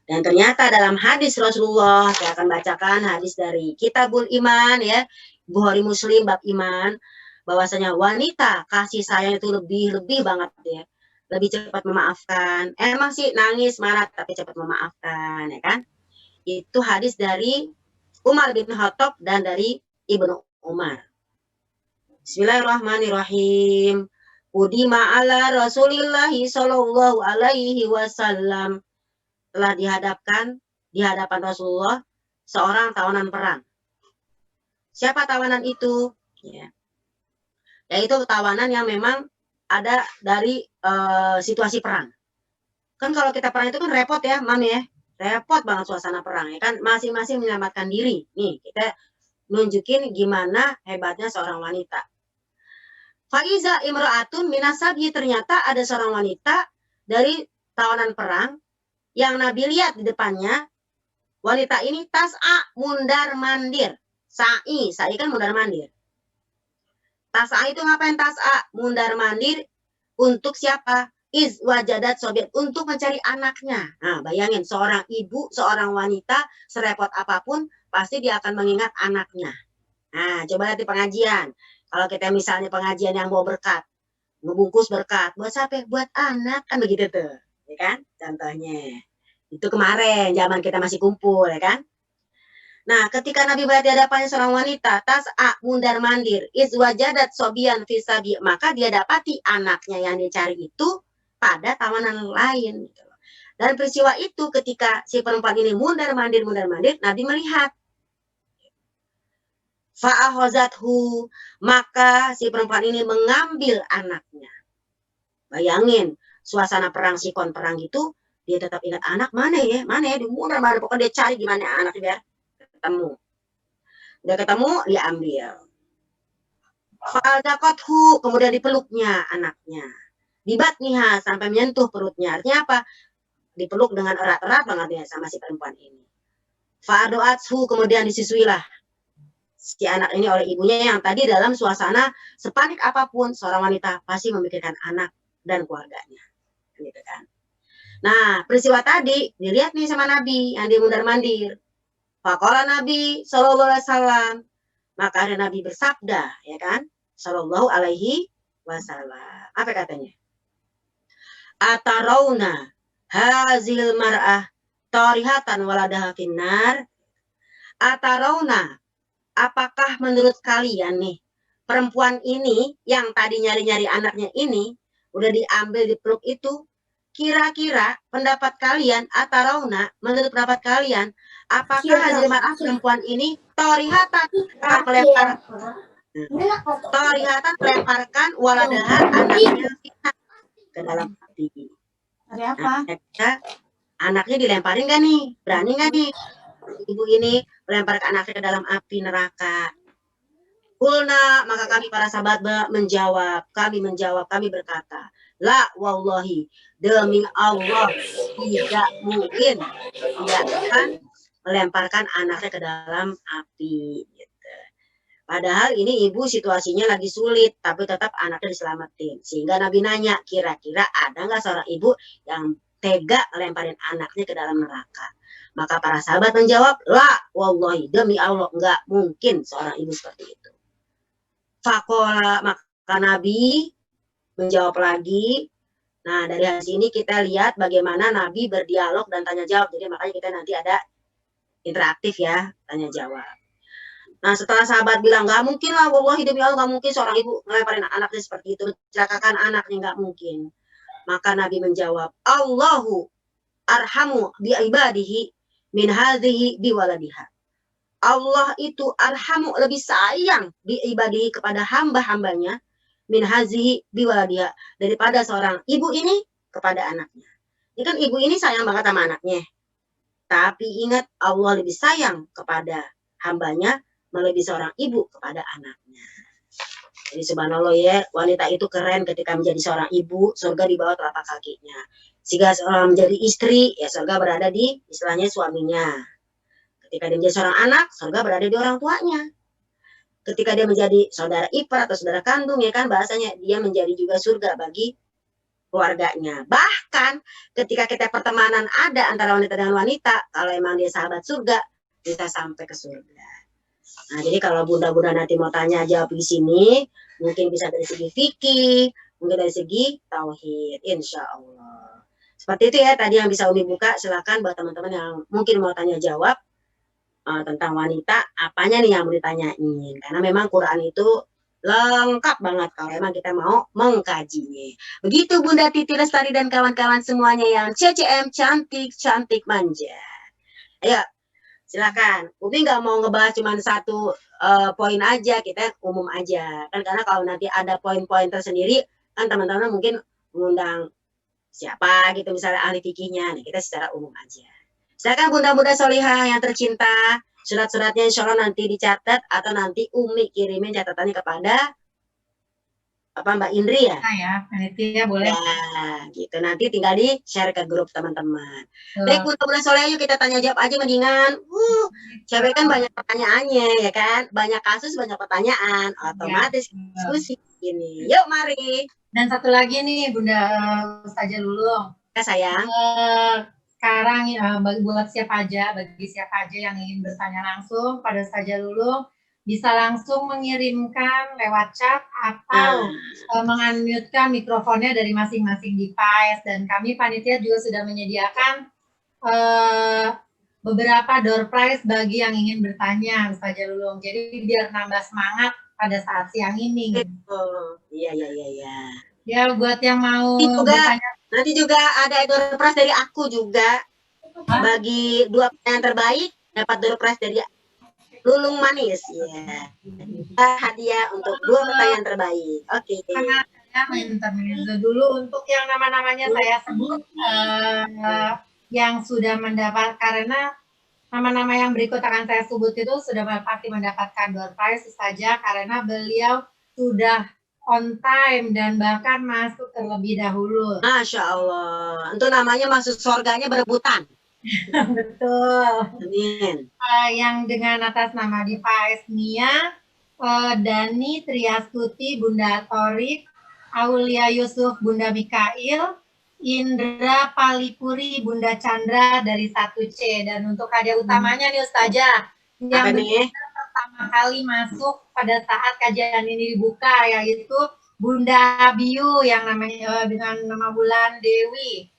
Dan ternyata dalam hadis Rasulullah, saya akan bacakan hadis dari Kitabul Iman ya, Bukhari Muslim bab iman, bahwasanya wanita kasih sayang itu lebih banget ya. Lebih cepat memaafkan. Emang sih nangis, marah, tapi cepat memaafkan ya kan. Itu hadis dari Umar bin Khattab dan dari Ibnu Umar. Bismillahirrahmanirrahim. Udima ala Rasulillahi Shallallahu Alaihi Wasallam, telah dihadapkan di hadapan Rasulullah seorang tawanan perang. Siapa tawanan itu? Ya. Yaitu tawanan yang memang ada dari situasi perang. Kan kalau kita perang itu kan repot ya, Mami ya. Repot banget suasana perang ya kan, masing-masing menyelamatkan diri. Nih, kita nunjukin gimana hebatnya seorang wanita. Faiza imra'atun minasabi, ternyata ada seorang wanita dari tawanan perang yang Nabi lihat di depannya. Wanita ini tas'a mundar mandir. Sa'i kan mundar mandir. Tas'a itu ngapain tas'a mundar mandir? Untuk siapa? Iz wajadat sobiat, untuk mencari anaknya. Nah, bayangin seorang ibu, seorang wanita serepot apapun pasti dia akan mengingat anaknya. Nah, coba lihat di pengajian. Kalau kita misalnya pengajian yang bawa berkat, ngebungkus berkat, buat siapa? Buat anak, kan begitu tuh, ya kan? Contohnya. Itu kemarin, zaman kita masih kumpul, ya kan? Nah, ketika Nabi berada di hadapannya seorang wanita, tas'a mundar mandir, izwajadat sobian fisabi, maka dia dapati anaknya yang dicari itu pada tawanan lain. Dan peristiwa itu ketika si perempuan ini mundar mandir, Nabi melihat. Fa'ahozathu, maka si perempuan ini mengambil anaknya. Bayangin, suasana perang, sikon perang gitu, dia tetap ingat anak, mana ya, di mana, pokoknya dia cari gimana anaknya biar ketemu. Udah ketemu, dia ambil. Fa'aldaqathu, kemudian dipeluknya anaknya. Dibatniha, sampai menyentuh perutnya. Artinya apa? Dipeluk dengan erat-erat banget ya sama si perempuan ini. Fa'adoathu, kemudian disusuilah si anak ini oleh ibunya yang tadi dalam suasana sepanik apapun seorang wanita pasti memikirkan anak dan keluarganya, gitu kan. Nah, peristiwa tadi dilihat nih sama Nabi yang dia mundar-mandir. Faqala Nabi sallallahu alaihi wasallam, maka ada Nabi bersabda, ya kan? Sallallahu alaihi wasallam. Apa katanya? Atarawna hazil mar'ah tarihatan waladaha finnar. Atarawna, apakah menurut kalian nih, perempuan ini yang tadi nyari-nyari anaknya ini, udah diambil di peluk itu, kira-kira pendapat kalian, Atarawna, menurut pendapat kalian, apakah hasil mar'ah perempuan ini torihatan melemparkan waladaha anaknya ke dalam api. Ada apa? Nah, anaknya dilemparin gak nih? Berani gak nih ibu ini melempar ke anaknya ke dalam api neraka? Kulna, maka kami para sahabat menjawab, kami berkata, la wallahi, demi Allah tidak mungkin dia akan melemparkan anaknya ke dalam api. Gitu. Padahal ini ibu situasinya lagi sulit, tapi tetap anaknya diselamatin. Sehingga Nabi nanya, kira-kira ada nggak seorang ibu yang tega lemparin anaknya ke dalam neraka? Maka para sahabat menjawab, la wallahi, demi Allah, nggak mungkin seorang ibu seperti itu. Fakola, maka Nabi menjawab lagi. Nah, dari hadis ini kita lihat bagaimana Nabi berdialog dan tanya jawab. Jadi makanya kita nanti ada interaktif ya, tanya jawab. Nah, setelah sahabat bilang, nggak mungkin lah, wallahi demi Allah, nggak mungkin seorang ibu ngelemparin anaknya seperti itu, mencelakakan anaknya, nggak mungkin. Maka Nabi menjawab, Allahu arhamu bi ibadihi min hadhihi bi waladiha. Allah itu arhamu, lebih sayang bi ibadihi kepada hamba-hambanya min hazihi bi waladiha, daripada seorang ibu ini kepada anaknya. Ini kan ibu ini sayang banget sama anaknya. Tapi ingat, Allah lebih sayang kepada hambanya melebihi seorang ibu kepada anaknya. Jadi subhanallah ya, wanita itu keren ketika menjadi seorang ibu, surga di bawah telapak kakinya. Jika seorang menjadi istri, ya surga berada di istilahnya suaminya. Ketika dia menjadi seorang anak, surga berada di orang tuanya. Ketika dia menjadi saudara ipar atau saudara kandung, ya kan bahasanya, dia menjadi juga surga bagi keluarganya. Bahkan ketika kita pertemanan ada antara wanita dengan wanita, kalau emang dia sahabat surga, bisa sampai ke surga. Nah, jadi kalau bunda-bunda nanti mau tanya jawab di sini, mungkin bisa dari segi fikih, mungkin dari segi tauhid, insya Allah. Seperti itu ya tadi yang bisa Umi buka. Silakan buat teman-teman yang mungkin mau tanya jawab tentang wanita, apanya nih yang mau ditanyain. Karena memang Quran itu lengkap banget kalau memang kita mau mengkajinya. Begitu Bunda Titi Lestari dan kawan-kawan semuanya yang CCM cantik manja. Ayo, silakan. Umi nggak mau ngebahas cuma satu poin aja, kita umum aja. Kan karena kalau nanti ada poin-poin tersendiri, kan teman-teman mungkin mengundang siapa gitu misalnya ahli fikihnya. Nah, kita secara umum aja. Silakan bunda-bunda solihah yang tercinta, surat-suratnya insya Allah nanti dicatat atau nanti Umi kirimin catatannya kepada Mbak Indri ya? Ya, panitia boleh. Ya, gitu. Nanti tinggal di share ke grup teman-teman. Baik, bunda-bunda solihah, yuk kita tanya jawab aja mendingan. Cewek kan banyak pertanyaannya ya kan? Banyak kasus, banyak pertanyaan. Otomatis diskusi ini. Yuk, mari. Dan satu lagi nih Bunda Ustazah Lulung. Ya, sayang. Sekarang buat siapa aja, bagi siapa aja yang ingin bertanya langsung pada Ustazah Lulung, bisa langsung mengirimkan lewat chat atau mengunmute-kan mikrofonnya dari masing-masing device. Dan kami panitia juga sudah menyediakan beberapa door prize bagi yang ingin bertanya Ustazah Lulung. Jadi biar nambah semangat pada saat siang ini. Iya. Ya, buat yang mau bertanya. Nanti juga ada door prize dari aku juga. Bagi 2 pertanyaan terbaik dapat door prize dari Lulung Manis. Ya. Hadiah untuk 2 pertanyaan terbaik. Oke. Saya dulu untuk yang nama-namanya saya sebut yang sudah mendapat, karena nama-nama yang berikut akan saya sebut itu sudah pasti mendapatkan door prize saja karena beliau sudah on time dan bahkan masuk terlebih dahulu. Masya Allah. Untuk namanya masuk surganya berebutan. Betul. Amin. Yang dengan atas nama Diva Esnia, Dani Triastuti Bunda Torik, Aulia Yusuf Bunda Mikail, Indra Palipuri Bunda Chandra dari 1C. Dan untuk hadiah utamanya nih Ustazah, Apa yang nih? pertama kali masuk pada saat kajian ini dibuka, yaitu Bunda Biu yang namanya dengan nama bulan Dewi,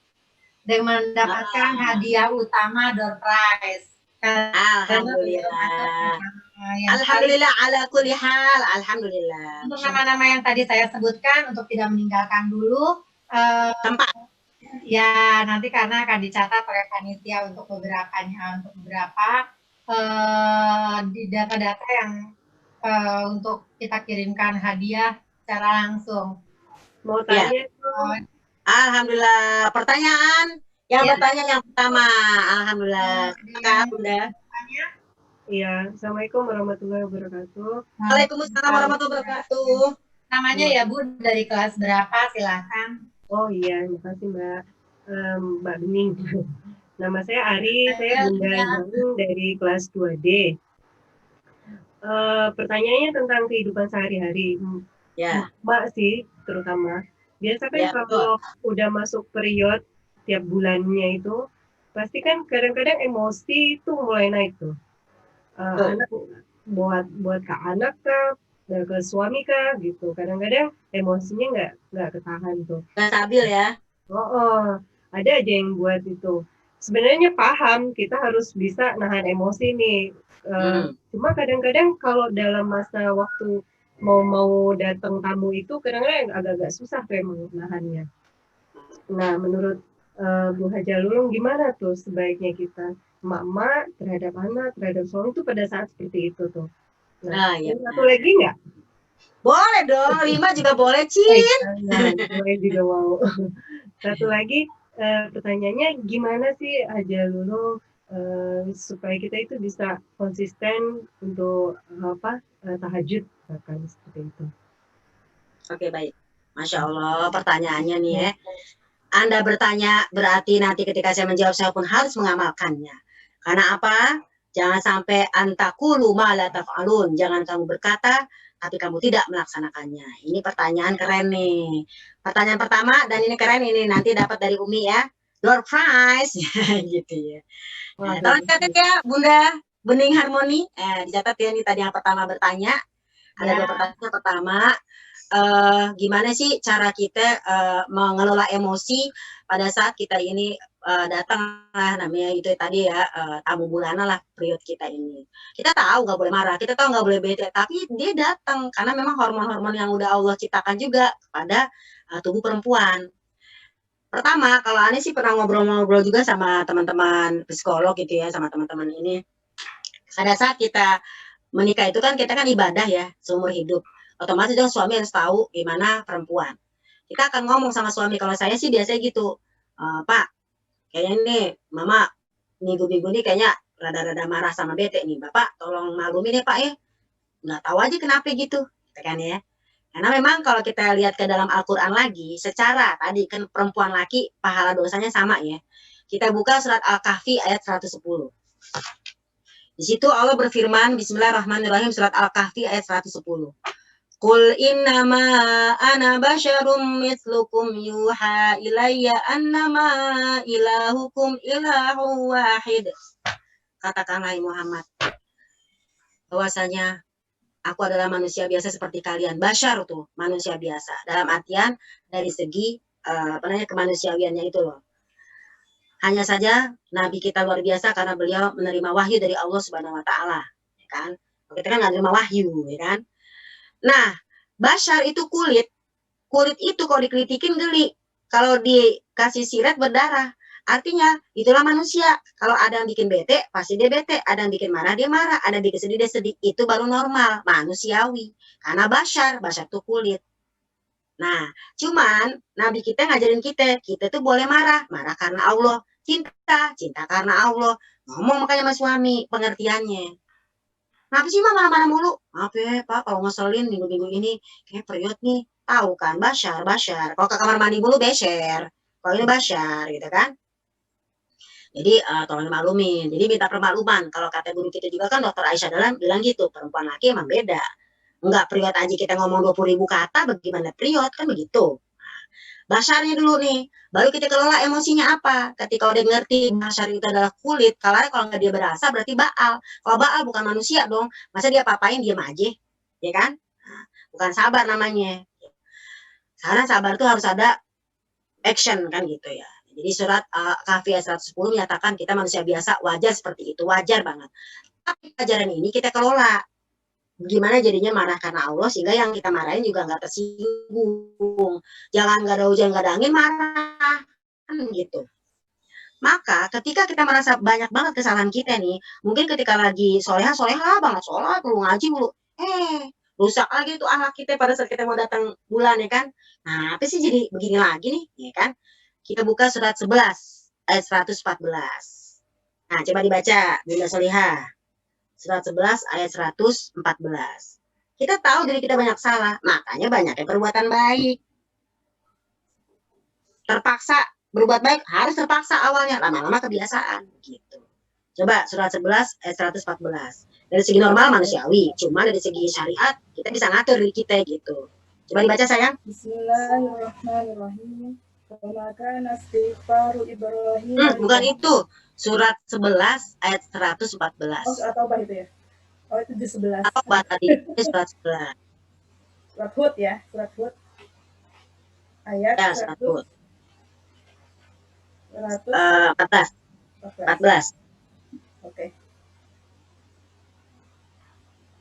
dan mendapatkan hadiah utama door prize. Karena beliau masuk Alhamdulillah. yang Alhamdulillah ala kulli hal. Alhamdulillah. untuk nama-nama yang tadi saya sebutkan, untuk tidak meninggalkan dulu, Tempat. ya nanti karena akan dicatat oleh panitia untuk beberapa di data-data yang untuk kita kirimkan hadiah secara langsung. Mau Ya. tanya Alhamdulillah. Pertanyaan yang Ya. bertanya yang pertama. Alhamdulillah. Kak Bunda. Iya, Assalamualaikum warahmatullahi wabarakatuh. Waalaikumsalam warahmatullahi wabarakatuh. Namanya ya Bu, dari kelas berapa? Silakan. Oh iya, makasih Mbak. Mbak Bening. Nama saya Ari, saya Bunda Zahung dari kelas 2D. Pertanyaannya tentang kehidupan sehari-hari. Ya. Mbak sih, terutama. Biasa kan Ya, kalau udah masuk period tiap bulannya itu, pasti kan kadang-kadang emosi itu mulai naik tuh. Anak buat ke anak kah, ke suami kah gitu. Kadang-kadang emosinya nggak ketahan tuh. Nggak stabil ya. Ada aja yang buat itu. Sebenarnya paham kita harus bisa nahan emosi nih. Cuma kadang-kadang kalau dalam masa waktu mau datang tamu itu kadang-kadang agak-agak susah tuh emang nahannya. Nah, menurut Bu Haja Lulung gimana tuh sebaiknya kita emak-emak terhadap anak, terhadap suami itu pada saat seperti itu tuh. Nah, ya. satu lagi nggak? Boleh dong, 5 juga boleh, Cin. Nah, boleh juga mau. Satu lagi pertanyaannya gimana sih Haja Lulung supaya kita itu bisa konsisten untuk tahajud bahkan seperti itu. Oke, baik. Masya Allah, pertanyaannya nih ya. Anda bertanya berarti nanti ketika saya menjawab saya pun harus mengamalkannya. Karena apa? Jangan sampai antakulu ma la taf'alun. Jangan kamu berkata tapi kamu tidak melaksanakannya. Ini pertanyaan keren nih. Pertanyaan pertama dan ini keren ini nanti dapat dari Umi ya. Door prize gitu ya. Nah, tolong catat ya Bunda Bening Harmoni. Dicatat ya, ini tadi yang pertama bertanya. Ada dua pertanyaan. Pertama, gimana sih cara kita mengelola emosi pada saat kita ini datang lah namanya itu tadi ya tamu bulanan lah period kita ini. Kita tahu nggak boleh marah, kita tahu nggak boleh bete, tapi dia datang karena memang hormon-hormon yang udah Allah ciptakan juga pada tubuh perempuan. Pertama, kalau Ani sih pernah ngobrol-ngobrol juga sama teman-teman psikolog gitu ya, sama teman-teman ini. Pada saat kita menikah itu kan kita kan ibadah ya seumur hidup. Otomatis dong suami harus tahu gimana perempuan. Kita akan ngomong sama suami, kalau saya sih biasanya gitu, Pak, kayaknya nih Mama minggu-minggu ini kayaknya rada-rada marah sama bete nih, Bapak tolong maklumi nih Pak ya, nggak tahu aja kenapa gitu, kan ya. Karena memang kalau kita lihat ke dalam Al-Quran lagi, secara tadi kan perempuan laki pahala dosanya sama ya. Kita buka surat Al-Kahfi ayat 110. Di situ Allah berfirman, Bismillahirrahmanirrahim, surat Al-Kahfi ayat 110. Qul innama ana basyarum mithlukum yuha ilayya annama ilahukum ilahu wahid. Katakanlah Muhammad, bahwasanya aku adalah manusia biasa seperti kalian. Basyar tuh manusia biasa. Dalam artian dari segi kemanusiawiannya itu loh. Hanya saja Nabi kita luar biasa karena beliau menerima wahyu dari Allah Subhanahu Wa Taala, ya kan? Kita kan nggak menerima wahyu, ya kan? Nah, basyar itu kulit. Kulit itu kalau dikritikin geli. Kalau dikasih sirat berdarah. Artinya itulah manusia. Kalau ada yang bikin bete, pasti dia bete. Ada yang bikin marah, dia marah. Ada yang bikin sedih, dia sedih. Itu baru normal, manusiawi. Karena basyar itu kulit. Nah, cuman Nabi kita ngajarin kita tuh boleh marah. Marah karena Allah. Cinta karena Allah. Ngomong makanya sama suami, pengertiannya. Kenapa sih Mama marah-marah mulu? Maaf ya Pak, kalau ngeselin minggu-minggu ini, kayak period nih. Tahu kan, basyar. Kalau ke kamar mandi mulu beser. Kalau ini basyar, gitu kan. Jadi tolong maklumin. Jadi minta permakluman. Kalau kata guru kita juga kan Dokter Aisyah Dahlan bilang gitu, perempuan laki emang beda. Enggak priot aja kita ngomong 20.000 kata, bagaimana priot kan begitu. Basarnya dulu nih, baru kita kelola emosinya apa. Ketika udah ngerti basar itu adalah kulit, kalau nggak dia berasa berarti baal. Kalau baal bukan manusia dong, masa dia papain diam aja, ya kan? Bukan sabar namanya. Karena sabar itu harus ada action kan gitu ya. Jadi surat Kahfi ayat 110 menyatakan kita manusia biasa, wajar seperti itu, wajar banget. Tapi pelajaran ini kita kelola. Gimana jadinya marah karena Allah sehingga yang kita marahin juga nggak tersinggung. Jangan nggak ada hujan nggak ada angin marah kan gitu. Maka ketika kita merasa banyak banget kesalahan kita nih, mungkin ketika lagi soleha banget, sholat lu ngaji mulu, rusak lagi tuh akhlak kita pada saat kita mau datang bulan ya kan. Nah, apa sih jadi begini lagi nih, ya kan? Kita buka surat 11 ayat 114. Nah, coba dibaca Bunda Solihah. Surat 11 ayat 114. Kita tahu diri kita banyak salah, makanya banyaknya perbuatan baik. Terpaksa berbuat baik harus terpaksa awalnya, lama-lama kebiasaan gitu. Coba surat 11 ayat 114. Dari segi normal manusiawi, cuma dari segi syariat kita bisa ngatur diri kita gitu. Coba dibaca sayang. Bismillahirrahmanirrahim. Bukan itu. Surat 11 ayat 114. Atau apa itu ya? Oh, itu di 11. Apa tadi? Surat 11. Surat Hud ya, surat Hud. Ayat Ya, surat Hud. 14. 14. Oke.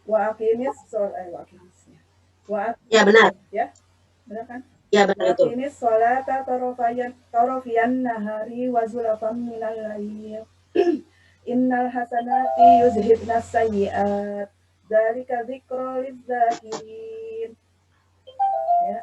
Wa aqimis sholat. Ya, benar. Ya, benar kan? Ya, benar itu. Ini sholata torofian nahari wa zulafan minal lail. Innal hasanati yuzhibnas sayyi'at. Dzalika dzikra lidzakirin. Ya.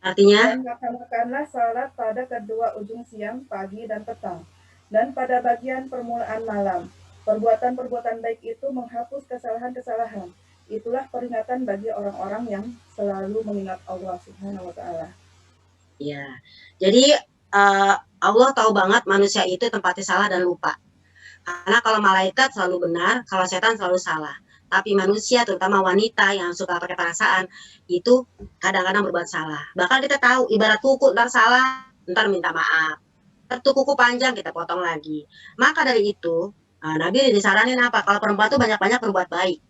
Artinya? Dan laksanakanlah salat pada kedua ujung siang, pagi, dan petang. Dan pada bagian permulaan malam. Perbuatan-perbuatan baik itu menghapus kesalahan-kesalahan. Itulah peringatan bagi orang-orang yang selalu mengingat Allah Subhanahu wa Ta'ala. Ya, jadi Allah tahu banget manusia itu tempatnya salah dan lupa. Karena kalau malaikat selalu benar, kalau setan selalu salah. Tapi manusia, terutama wanita yang suka pakai perasaan, itu kadang-kadang berbuat salah. Bahkan kita tahu, ibarat kuku, ntar salah, ntar minta maaf. Ntar kuku panjang, kita potong lagi. Maka dari itu, Nabi disaranin apa? Kalau perempuan tuh banyak-banyak berbuat baik.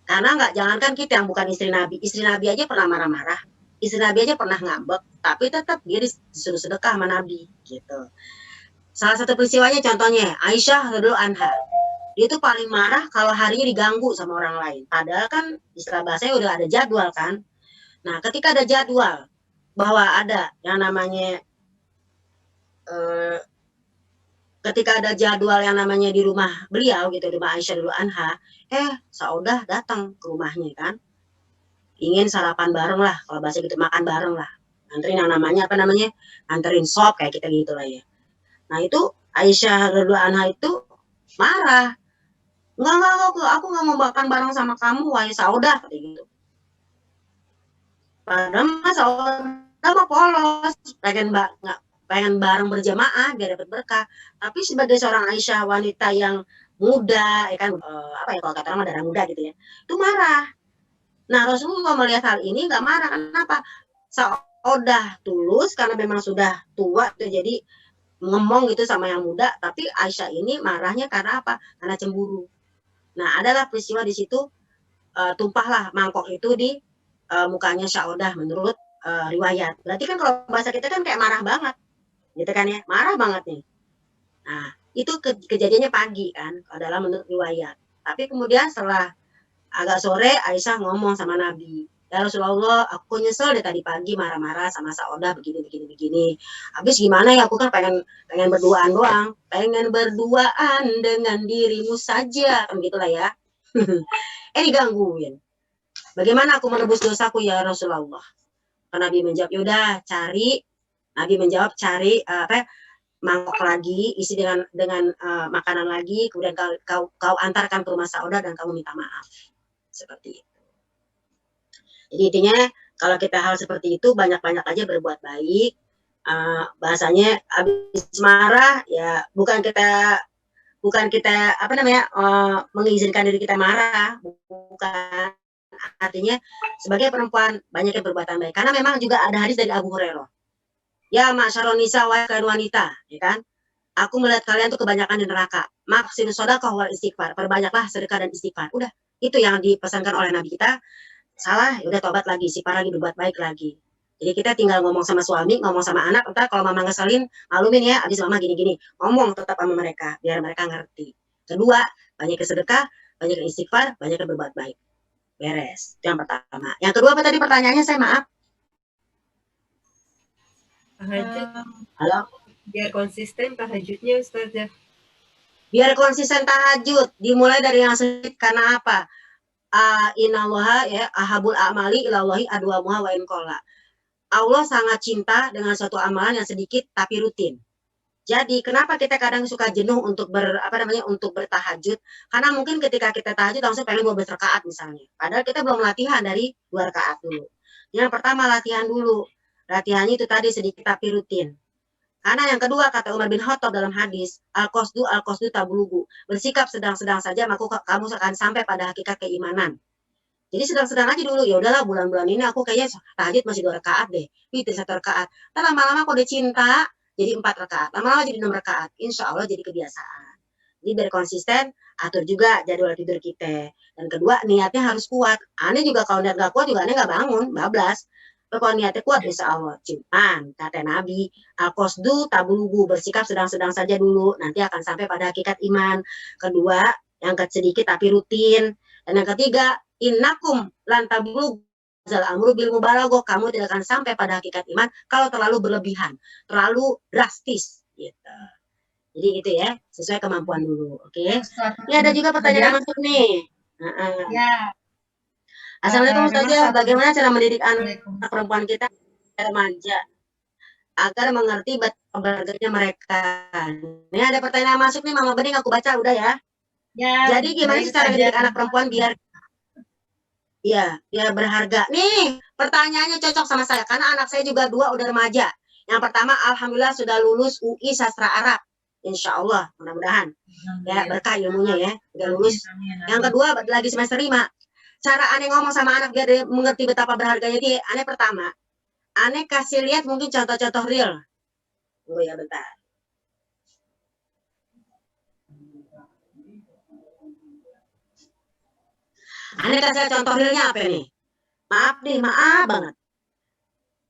Karena jangankan kita yang bukan istri Nabi aja pernah marah-marah, istri Nabi aja pernah ngambek, tapi tetap dia disuruh sedekah sama Nabi, gitu. Salah satu peristiwanya contohnya, Aisyah radhiyallahu anha, dia tuh paling marah kalau harinya diganggu sama orang lain. Padahal kan istilah bahasanya udah ada jadwal kan. Nah, ketika ada jadwal, bahwa ada yang namanya, ketika ada jadwal yang namanya di rumah beliau gitu, di rumah Aisyah radhiyallahu anha, Saudah datang ke rumahnya kan, ingin sarapan bareng lah, kalau bahasa gitu makan bareng lah, nganterin yang namanya apa namanya, nganterin sop kayak kita gitu lah ya. Nah itu Aisyah radhiyallahu anha itu marah, enggak, aku nggak mau makan bareng sama kamu, wahai Saudah, kayak gitu. Padahal mas Saudah mau polos, pengen bareng berjamaah biar dapat berkah. Tapi sebagai seorang Aisyah, wanita yang muda, ya kan, kalau kata orang darah muda gitu ya, itu marah. Nah Rasulullah melihat hal ini nggak marah, kenapa? Saudah tulus karena memang sudah tua, jadi ngomong gitu sama yang muda. Tapi Aisyah ini marahnya karena apa? Karena cemburu. Nah adalah peristiwa di situ, tumpahlah mangkok itu di mukanya Saudah menurut riwayat. Berarti kan kalau bahasa kita kan kayak marah banget, gitu kan ya, marah banget nih. Nah itu kejadiannya pagi kan, adalah menurut riwayat. Tapi kemudian setelah agak sore, Aisyah ngomong sama Nabi, ya Rasulullah, aku nyesel deh tadi pagi marah-marah sama Saudah begini. Habis gimana ya, aku kan pengen berduaan doang, pengen berduaan dengan dirimu saja, kan gitulah ya. Digangguin. Bagaimana aku menebus dosaku ya Rasulullah? Karena Nabi menjawab, yaudah cari. Nabi menjawab cari mangkok lagi, isi dengan makanan lagi, kemudian kau antarkan ke rumah Saudah dan kamu minta maaf. Seperti itu. Jadi intinya kalau kita hal seperti itu banyak-banyak aja berbuat baik, bahasanya habis marah ya bukan kita apa namanya mengizinkan diri kita marah, bukan, artinya sebagai perempuan banyak yang berbuatan baik karena memang juga ada hadis dari Abu Hurairah, ya ma'syaron nisa wahai kalian wanita, ya kan, aku melihat kalian tuh kebanyakan di neraka, maksudnya sedekah wal istighfar, perbanyaklah sedekah dan istighfar, udah itu yang dipesankan oleh Nabi kita. Salah ya udah tobat lagi, istighfar lagi, berbuat baik lagi. Jadi kita tinggal ngomong sama suami, ngomong sama anak, entar kalau mama ngeselin, maklumin ya, abis mama gini-gini. Ngomong tetap sama mereka, biar mereka ngerti. Kedua, banyak sedekah, banyak istighfar, banyak berbuat baik. Beres. Itu yang pertama. Yang kedua apa tadi pertanyaannya, saya maaf? Tahajud, Halo? biar konsisten tahajudnya Ustazah. Biar konsisten tahajud, dimulai dari yang sedikit, karena apa? Innallaha ya ahabul amali ilallahi adwamuha wa in qalla. Allah sangat cinta dengan suatu amalan yang sedikit tapi rutin. Jadi kenapa kita kadang suka jenuh untuk untuk bertahajud? Karena mungkin ketika kita tahajud langsung pengen 12 rakaat misalnya. Padahal kita belum latihan dari 2 rakaat dulu. Yang pertama latihan dulu. Latihannya itu tadi sedikit tapi rutin. Karena yang kedua kata Umar bin Khattab dalam hadis, al-qasdu tablugu. Bersikap sedang-sedang saja maka kamu akan sampai pada hakikat keimanan. Jadi sedang-sedang aja dulu, ya udahlah bulan-bulan ini aku kayaknya tahajud masih 2 rakaat deh, itu 1 rakaat. Tapi lama-lama kok udah cinta, jadi 4 rakaat, lama-lama jadi 6 rakaat, insya Allah jadi kebiasaan. Jadi biar konsisten, atur juga jadwal tidur kita. Dan kedua, niatnya harus kuat. Aneh juga kalau niat gak kuat juga aneh gak bangun, bablas. Tapi kalau niatnya kuat, insya Allah. Cuman, kata Nabi, al-qasdu tablugu, bersikap sedang-sedang saja dulu, nanti akan sampai pada hakikat iman. Kedua, yang sedikit tapi rutin. Dan yang ketiga, innakum lan tablughu zal amru bil mubalaghah, kamu tidak akan sampai pada hakikat iman kalau terlalu berlebihan, terlalu drastis gitu. Jadi gitu ya, sesuai kemampuan dulu. Oke. Ini ada juga pertanyaan masuk nih. Ya. Assalamualaikum Ustazah, bagaimana cara mendidik anak perempuan kita remaja agar mengerti betapa berharganya mereka? Ini ada pertanyaan masuk nih Mama Bening, aku baca udah ya. Ya. Jadi gimana sih cara mendidik anak perempuan biar ya berharga. Nih, pertanyaannya cocok sama saya karena anak saya juga 2 udah remaja. Yang pertama alhamdulillah sudah lulus UI Sastra Arab. Insya Allah, mudah-mudahan. Ya, berkah ilmunya ya, udah lulus. Yang kedua lagi semester 5. Cara aneh ngomong sama anak biar dia mengerti betapa berharganya dia. Aneh pertama, aneh kasih lihat mungkin contoh-contoh real. Oh ya bentar. Aneh kasih contoh realnya apa nih? Maaf nih, maaf banget.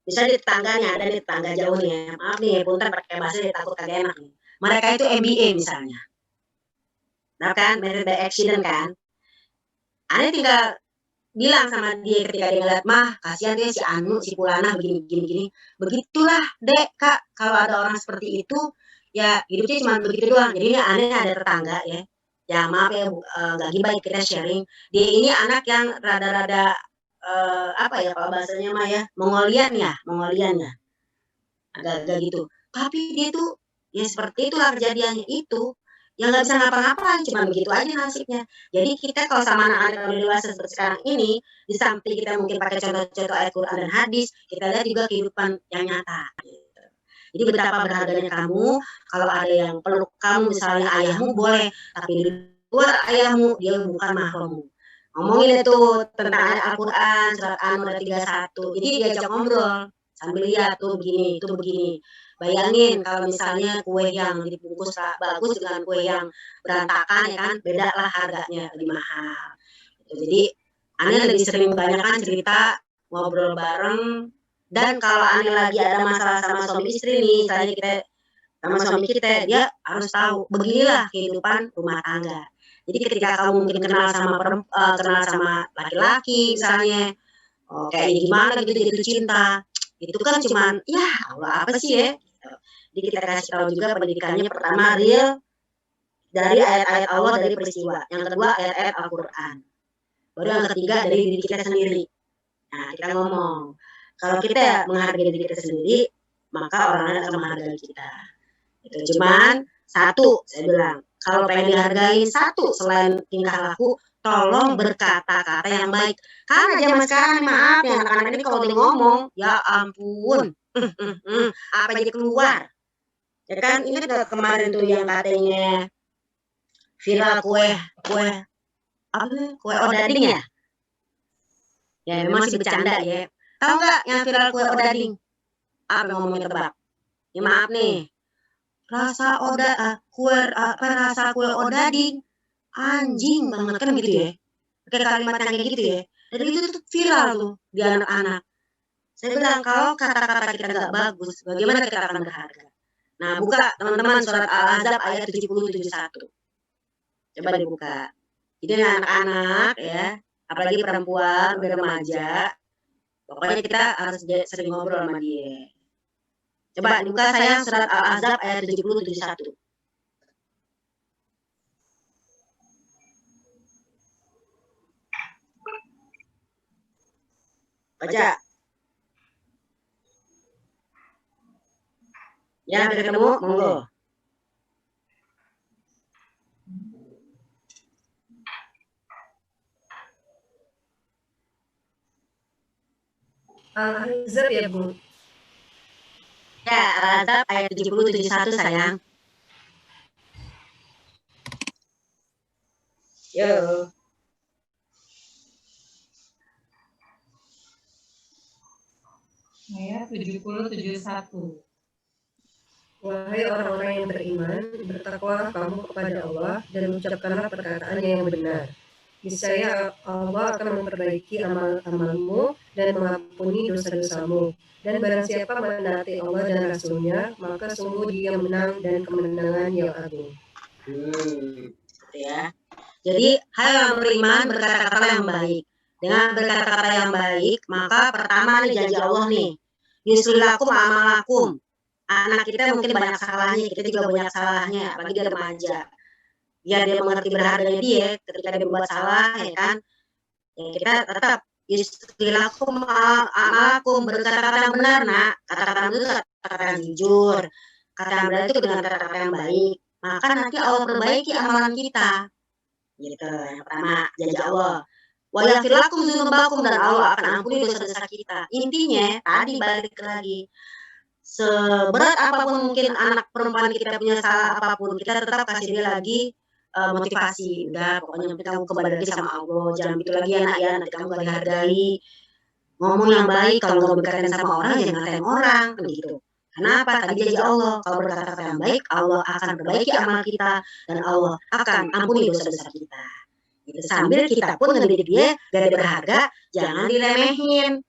Misalnya di tetangganya, ada di tetangga jauh nih ya. Maaf nih, punten pakai bahasa dia takut kagak enak nih. Mereka itu MBA misalnya. Nah kan, married by accident kan. Aneh tinggal bilang sama dia ketika dia ngeliat, mah kasihan dia si Anu, si Pulana begini. Begitulah dek, kak. Kalau ada orang seperti itu, ya hidupnya cuma begitu doang. Jadi ini aneh ada tetangga ya. Ya maaf ya, gak gibah kita sharing. Dia ini anak yang rada-rada apa ya kalau bahasanya mah ya, Mongolian ya. Agak-agak gitu. Tapi dia tuh ya seperti itulah kejadiannya itu. Yang nggak bisa ngapa-ngapain, cuma begitu aja nasibnya. Jadi kita kalau sama anak-anak yang udah dewasa seperti sekarang ini, di samping kita mungkin pakai contoh-contoh ayat Quran dan hadis, kita lihat juga kehidupan yang nyata. Gitu. Jadi betapa berharganya kamu, kalau ada yang peluk kamu, misalnya ayahmu boleh, tapi di luar ayahmu, dia bukan mahrammu. Ngomongin itu tentang ayat Al-Quran, surat An-Nur 31. Jadi diajak ngobrol, sambil lihat tuh begini, itu begini. Bayangin kalau misalnya kue yang dibungkus bagus dengan kue yang berantakan ya kan, beda lah harganya, lebih mahal. Jadi Ane lebih sering banyakkan cerita, ngobrol bareng, dan kalau Ane lagi ada masalah sama suami istri nih, misalnya kita sama suami kita, dia harus tahu beginilah kehidupan rumah tangga. Jadi ketika kamu mungkin kenal sama laki-laki misalnya, kayak gimana gitu jatuh cinta, itu kan cuman ya Allah apa sih ya. Jadi kita kasih tahu juga pendidikannya pertama real dari ayat-ayat Allah dari peristiwa. Yang kedua ayat-ayat Al-Quran. Baru yang ketiga dari diri kita sendiri. Nah kita ngomong. Kalau kita menghargai diri kita sendiri, maka orang lain akan menghargai kita. Itu cuman satu saya bilang. Kalau pengen dihargain satu selain tingkah laku, tolong berkata-kata yang baik. Karena zaman sekarang maaf ya anak-anak ini kalau dia ngomong, ya ampun. Apa jadi keluar? Ya kan ingat nggak kemarin tuh yang katanya viral kue odading ya? Ya memang sih bercanda ya. Tahu nggak yang viral kue odading? Apa yang ngomongnya tebak? Ya maaf nih, rasa kue odading anjing banget kan gitu ya. Pakai kalimat yang kayak gitu ya. Dan itu tuh viral tuh di anak-anak. Saya bilang kalau kata-kata kita nggak bagus, bagaimana kita akan berharga? Nah, buka teman-teman surat Al-Ahzab ayat 70-71. Coba dibuka. Jadi anak-anak ya, apalagi perempuan, udah remaja, pokoknya kita harus sering ngobrol sama dia. Coba dibuka sayang surat Al-Ahzab ayat 70-71. Baca. Ya, udah ketemu, monggo. Al-Ahzab ya, Bu. Ya, Al-Ahzab ayat 70-71 sayang. Yo. Ayat 70-71. Wahai orang-orang yang beriman, bertakwalah kamu kepada Allah dan ucapkanlah perkataan yang benar. Niscaya Allah akan memperbaiki amal-amalmu dan mengampuni dosa-dosamu. Dan barang siapa menaati Allah dan Rasul-Nya, maka sungguh dia menang dan kemenangan yang agung. Ya. Jadi, hai orang beriman, berkata-kata yang baik. Dengan berkata-kata yang baik, maka pertama nih janji Allah nih. Yuslilakum amalakum. Anak kita mungkin banyak salahnya, kita juga banyak salahnya, apalagi dia remaja. Biar dia mengerti berharganya dia ketika dia berbuat salah, ya kan? Ya, kita tetap yuslilakum amalakum, berkata-kata yang benar, nak. Kata-kata yang benar itu kata-kata yang jujur. Kata yang benar itu dengan kata-kata yang baik. Maka nanti Allah perbaiki amalan kita. Gitu, yang pertama janji Allah. Wa yaghfir lakum dzunubakum, dan Allah akan ampuni dosa-dosa kita. Intinya tadi balik lagi, seberat apapun mungkin anak perempuan kita punya salah apapun, kita tetap kasih dia lagi motivasi. Udah, pokoknya kamu kembali lagi sama Allah, jangan gitu lagi ya nak ya, nanti kamu gak dihargai. Ngomong yang baik, kalau gak berkaitan sama orang jangan ngatain orang, kan gitu. Kenapa? Tadi janji Allah, kalau berkata-kata yang baik, Allah akan perbaiki amal kita dan Allah akan ampuni dosa-dosa kita. Gitu. Sambil kita pun ngedidik dia, gak ada berharga, jangan diremehin.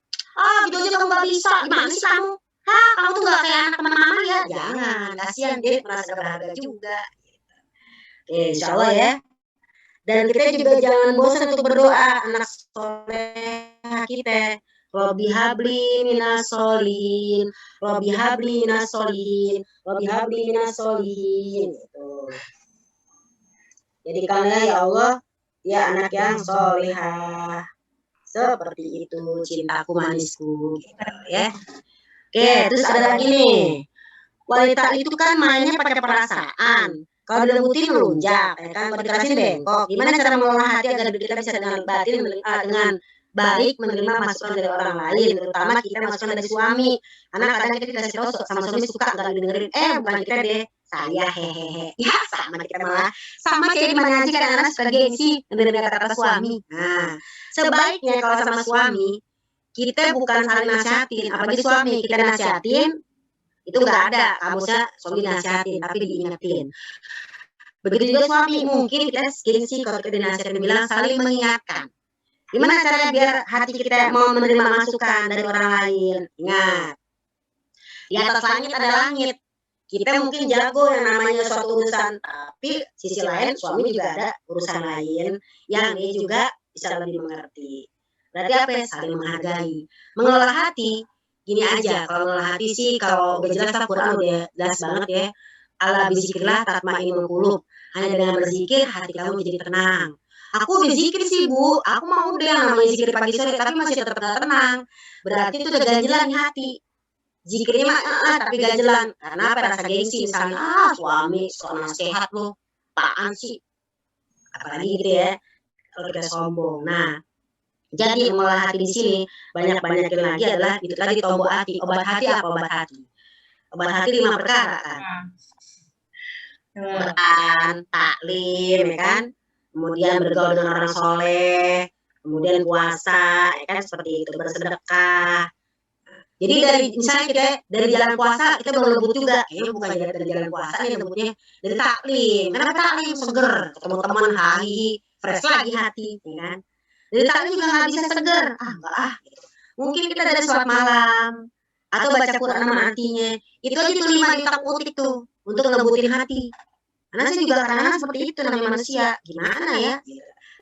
Gitu aja kamu gak bisa, gimana sih kamu? Kamu tuh gak kayak anak teman mama ya? Jangan, kasihan dia merasa berharga juga. Oke, insya Allah ya. Dan kita juga jangan bosan untuk berdoa, anak soleh kita. Robbi habli minas solihin, Robbi habli minas solihin, Robbi habli minas solihin. Gitu. Jadikanlah ya Allah, ya anak yang solehah. Seperti itu cintaku manisku, gitu ya. Oke, terus ada lagi nih. Wanita itu kan mainnya pakai perasaan. Kalau dilembutin melunjak, ya kan? Kalau dikasih bengkok. Gimana cara mengolah hati agar kita bisa dengan batin, dengan baik menerima masukan dari orang lain, terutama kita masukan dari suami. Karena kadang kita dikasih tahu sama suami suka nggak dengerin, bukan kita deh, saya hehehe. Ya sama kita malah, sama kayak di mana aja kadang-kadang suka gengsi dengerin kata-kata suami. Nah, sebaiknya kalau sama suami kita bukan saling nasihatin, apalagi suami kita nasihatin itu nggak ada kamusnya suami nasihatin, tapi diingetin. Begitu juga suami, mungkin kita gengsi kalau kita dinasihatin, bilang saling mengingatkan. Gimana caranya biar hati kita mau menerima masukan dari orang lain? Ingat, di atas langit ada langit. Kita mungkin jago yang namanya suatu urusan, tapi sisi lain suami juga ada urusan lain yang dia juga bisa lebih mengerti. Berarti apa ya? Saling menghargai. Mengelola hati, gini aja, kalau mengelola hati sih, kalau udah jelas Al-Quran udah jelas banget ya. Ala bizikrillah tatmainnul qulub. Hanya dengan berzikir hati kamu jadi tenang. Aku udah zikir sih Bu, aku mau udah yang namanya zikir pagi sore, tapi masih tetap gak tenang. Berarti itu udah ganjelan di hati. Zikirnya mah tapi ganjelan. Karena apa? Rasa gengsi misalnya, suami soal sehat loh, apaan sih? Apalagi gitu ya, kalau kita sombong. Nah, Jadi mengolah hati di sini banyak-banyakin lagi adalah itu tadi tombok hati. Obat hati apa obat hati? Obat hati 5 perkara kan. Quran, taklim, ya kan? Kemudian bergaul dengan orang soleh, kemudian puasa, ya kan seperti itu, bersedekah. Jadi dari misalnya kita dari jalan puasa kita belum lembut juga, kayaknya bukan dari jalan puasa nih lembutnya, dari taklim. Kenapa taklim? Seger, ketemu teman hari, fresh lagi hati, ya kan? Dari taklim juga nggak bisa seger, enggak ah. Gitu. Mungkin kita dari sholat malam atau baca Quran sama artinya, itu aja tuh 5 juta kutip tuh untuk ngelembutin hati. Karena saya juga kadang-kadang seperti itu namanya manusia, gimana ya?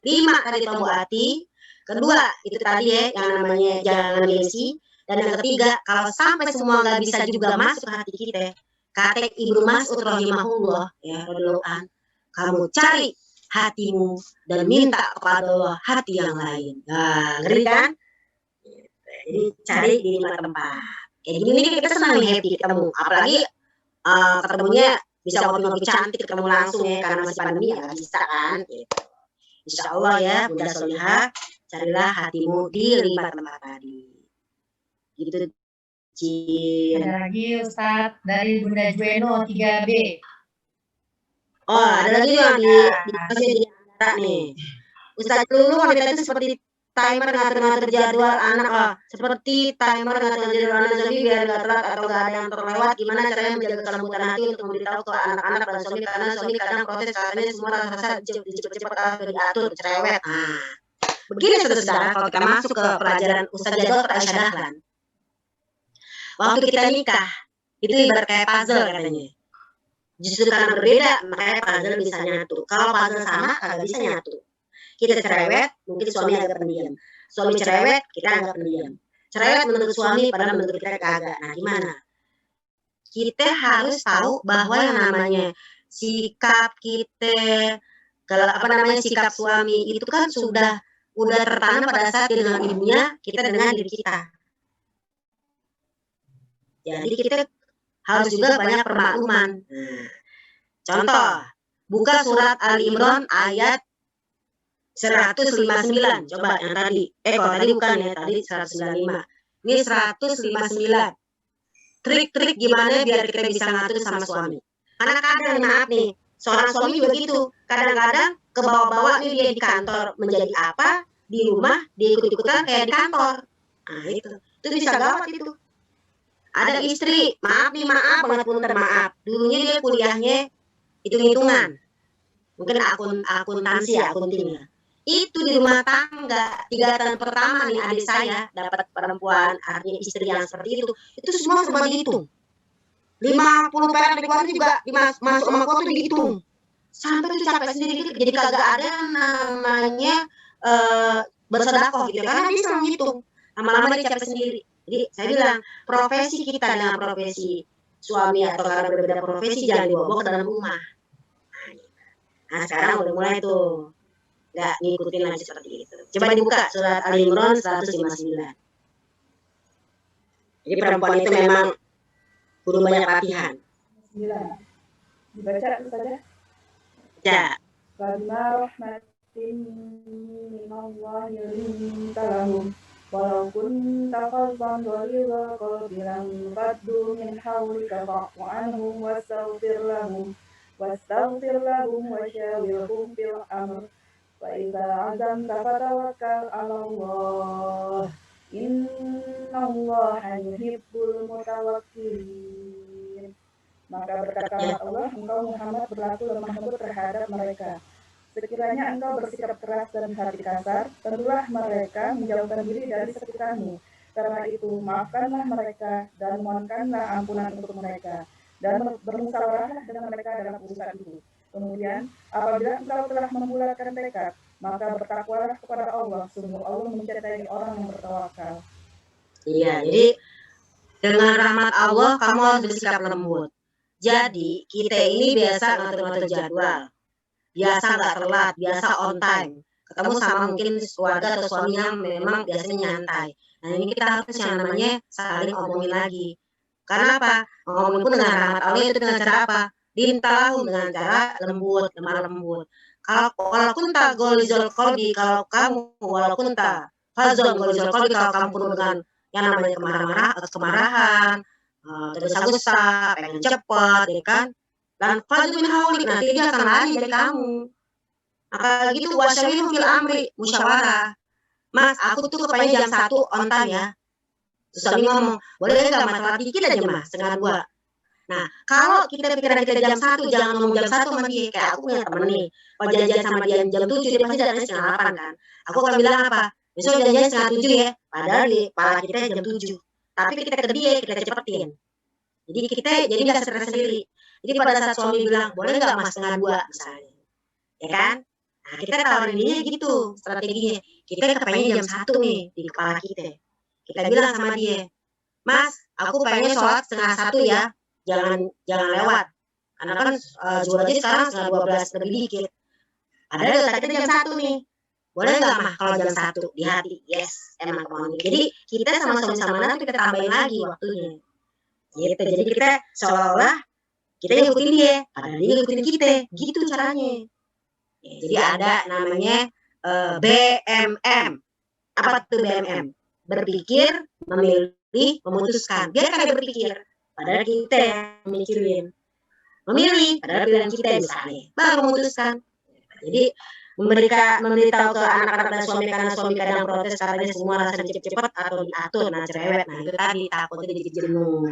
5 tadi tombok hati, kedua itu tadi ya yang namanya jangan gengsi. Dan yang ketiga, kalau sampai semua nggak bisa juga masuk ke hati kita, kata Ibnu Mas'ud rahimahullah, ya, radhiyallahu, kamu cari hatimu dan minta kepada Allah hati yang lain. Nah, ngeri kan? Jadi cari di 5 tempat. Kayak gini nih kita senang nih happy ketemu, apalagi ketemunya bisa ngopi-ngopi cantik ketemu langsung ya karena masih pandemi ya nggak bisa kan? Gitu. Insya Allah ya Bunda Solihah, carilah hatimu di 5 tempat tadi. Gitu, Cin. Ada lagi Ustadz dari Bunda Jueno 3B. Oh, ada lagi yang di antara nih. Ustadz dulu wanita itu seperti timer ngatur-ngatur jadwal anak, seperti timer ngatur jadwal anak suami biar nggak telat atau nggak ada yang terlewat. Gimana caranya menjaga kelembutan hati untuk memberitahu ke anak-anak dan suami karena suami kadang protes katanya semua rasa cepet-cepet harus diatur, cerewet. Begini saudara-saudara, kalau kita masuk ke pelajaran Ustadz Dr. Aisyah Dahlan. Waktu kita nikah, itu ibarat kayak puzzle katanya. Justru karena berbeda, makanya puzzle bisa nyatu. Kalau puzzle sama, kagak bisa nyatu. Kita cerewet, mungkin suami agak pendiam. Suami cerewet, kita agak pendiam. Cerewet menurut suami, padahal menurut kita kagak. Nah, gimana? Kita harus tahu bahwa yang namanya sikap kita, kalau sikap suami itu kan sudah tertanam pada saat dia dengan ibunya, kita dengan diri kita. Jadi kita harus juga banyak permakluman. Contoh, buka surat Ali Imran ayat 159. Coba yang tadi. Kalau tadi bukan ya, tadi 195. Ini 159. Trik-trik gimana biar kita bisa ngatur sama suami. Karena kadang, maaf nih, seorang suami juga gitu. Kadang-kadang ke bawah-bawah nih dia di kantor menjadi apa, di rumah dia ikut-ikutan kayak di kantor. Nah itu bisa gawat itu. Ada istri, maaf banget punten maaf. Dulunya dia kuliahnya hitung-hitungan. Mungkin akuntansi ya, akuntingnya. Itu di rumah tangga, 3 tahun pertama nih adik saya dapat perempuan, artinya istri yang seperti itu semua serba dihitung. 50 perak dikeluarin juga masuk sama kau tuh dihitung. Sampai tuh capek sendiri, jadi kagak ada namanya bersedekah gitu, karena bisa menghitung. Lama-lama dia capek sendiri. Jadi saya bilang, profesi kita dengan profesi suami atau karena berbeda profesi jangan dibawa ke dalam rumah. Nah sekarang udah mulai tuh nggak ngikutin lagi seperti itu. Coba dibuka surat Ali Imran 159. Jadi perempuan itu memang kudu banyak latihan. 9. Dibaca saja. Ya. Karena rahmatin minallahi linta lahum walau kunta qalban ghalidha qalbi lam qaddu min hawlika fa'fu anhum wastaghfir lahum wa syawirhum fil amr wa idza azamta fatawakkal 'ala Allah innallaha yuhibbul mutawakkilin. Maka berkatalah Allah, engkau Muhammad berlaku lemah lembut terhadap mereka. Sekiranya engkau bersikap keras dan hati kasar, tentulah mereka menjauhkan diri dari sekitarmu. Karena itu, maafkanlah mereka dan mohonkanlah ampunan untuk mereka. Dan bermusyawarahlah dengan mereka dalam urusan itu. Kemudian, apabila engkau telah membulatkan tekad, maka bertakwalah kepada Allah. Sungguh Allah mencintai orang yang bertawakal. Iya, jadi dengan rahmat Allah kamu harus bersikap lembut. Jadi kita ini biasa ngatur-ngatur jadwal, biasa nggak telat, biasa on time. Ketemu sama mungkin keluarga atau suami yang memang biasanya nyantai. Nah ini kita harus yang namanya saling omongin lagi. Karena apa? Ngomongin pun dengan rahmat Allah itu dengan cara apa? Dintahu dengan cara lemah lembut. Kalau kunta golizol kolbi, kalau kamu walaupun fazon kalau kamu penuh dengan yang namanya kemarahan, tergesa-gesa, pengen cepet, ya kan? Dan fazon min haulik, nanti dia akan lari dari kamu. Maka gitu wasyawirhum fil amri, musyawarah. Mas, aku tuh kepengen jam 1 on time ya. Terus suami ngomong, boleh nggak masalah dikit aja mas, setengah 2. Nah, kalau kita pikiran kita jam 1, jangan ngomong jam 1 sama dia. Kayak aku punya temen nih, kalau janjian sama dia jam 7, dia pasti datangnya setengah 8 kan. Aku akan bilang apa? Besok janjian setengah 7 ya. Padahal di kepala kita jam 7. Tapi kita ke dia, kita cepetin. Jadi kita jadi nggak stres sendiri. Jadi pada saat suami bilang, boleh nggak mas setengah 2 misalnya. Ya kan? Nah, kita tawarin dia gitu strateginya. Kita kepengen jam 1 nih di kepala kita. Kita bilang sama dia, mas, aku pengen sholat setengah 1 ya. Jangan lewat. Karena kan zuhur aja sekarang setengah 12 lebih dikit. Padahal kita jam 1 nih. Boleh nggak mah kalau jam 1 di hati? Yes, emang mau. Jadi kita sama suami nanti kita tambahin lagi waktunya. Gitu. Jadi kita seolah-olah kita ngikutin dia, padahal dia ngikutin kita. Gitu caranya. Ya, jadi ada namanya BMM. Apa tuh BMM? Berpikir, memilih, memutuskan. Dia kan berpikir, padahal kita yang mikirin. Memilih, padahal pilihan kita misalnya. Baru memutuskan. Jadi memberitahu ke anak-anak dan suami, karena suami kadang protes katanya semua rasa cepet-cepet atau diatur, nah cerewet. Nah itu tadi takutnya jadi jenuh.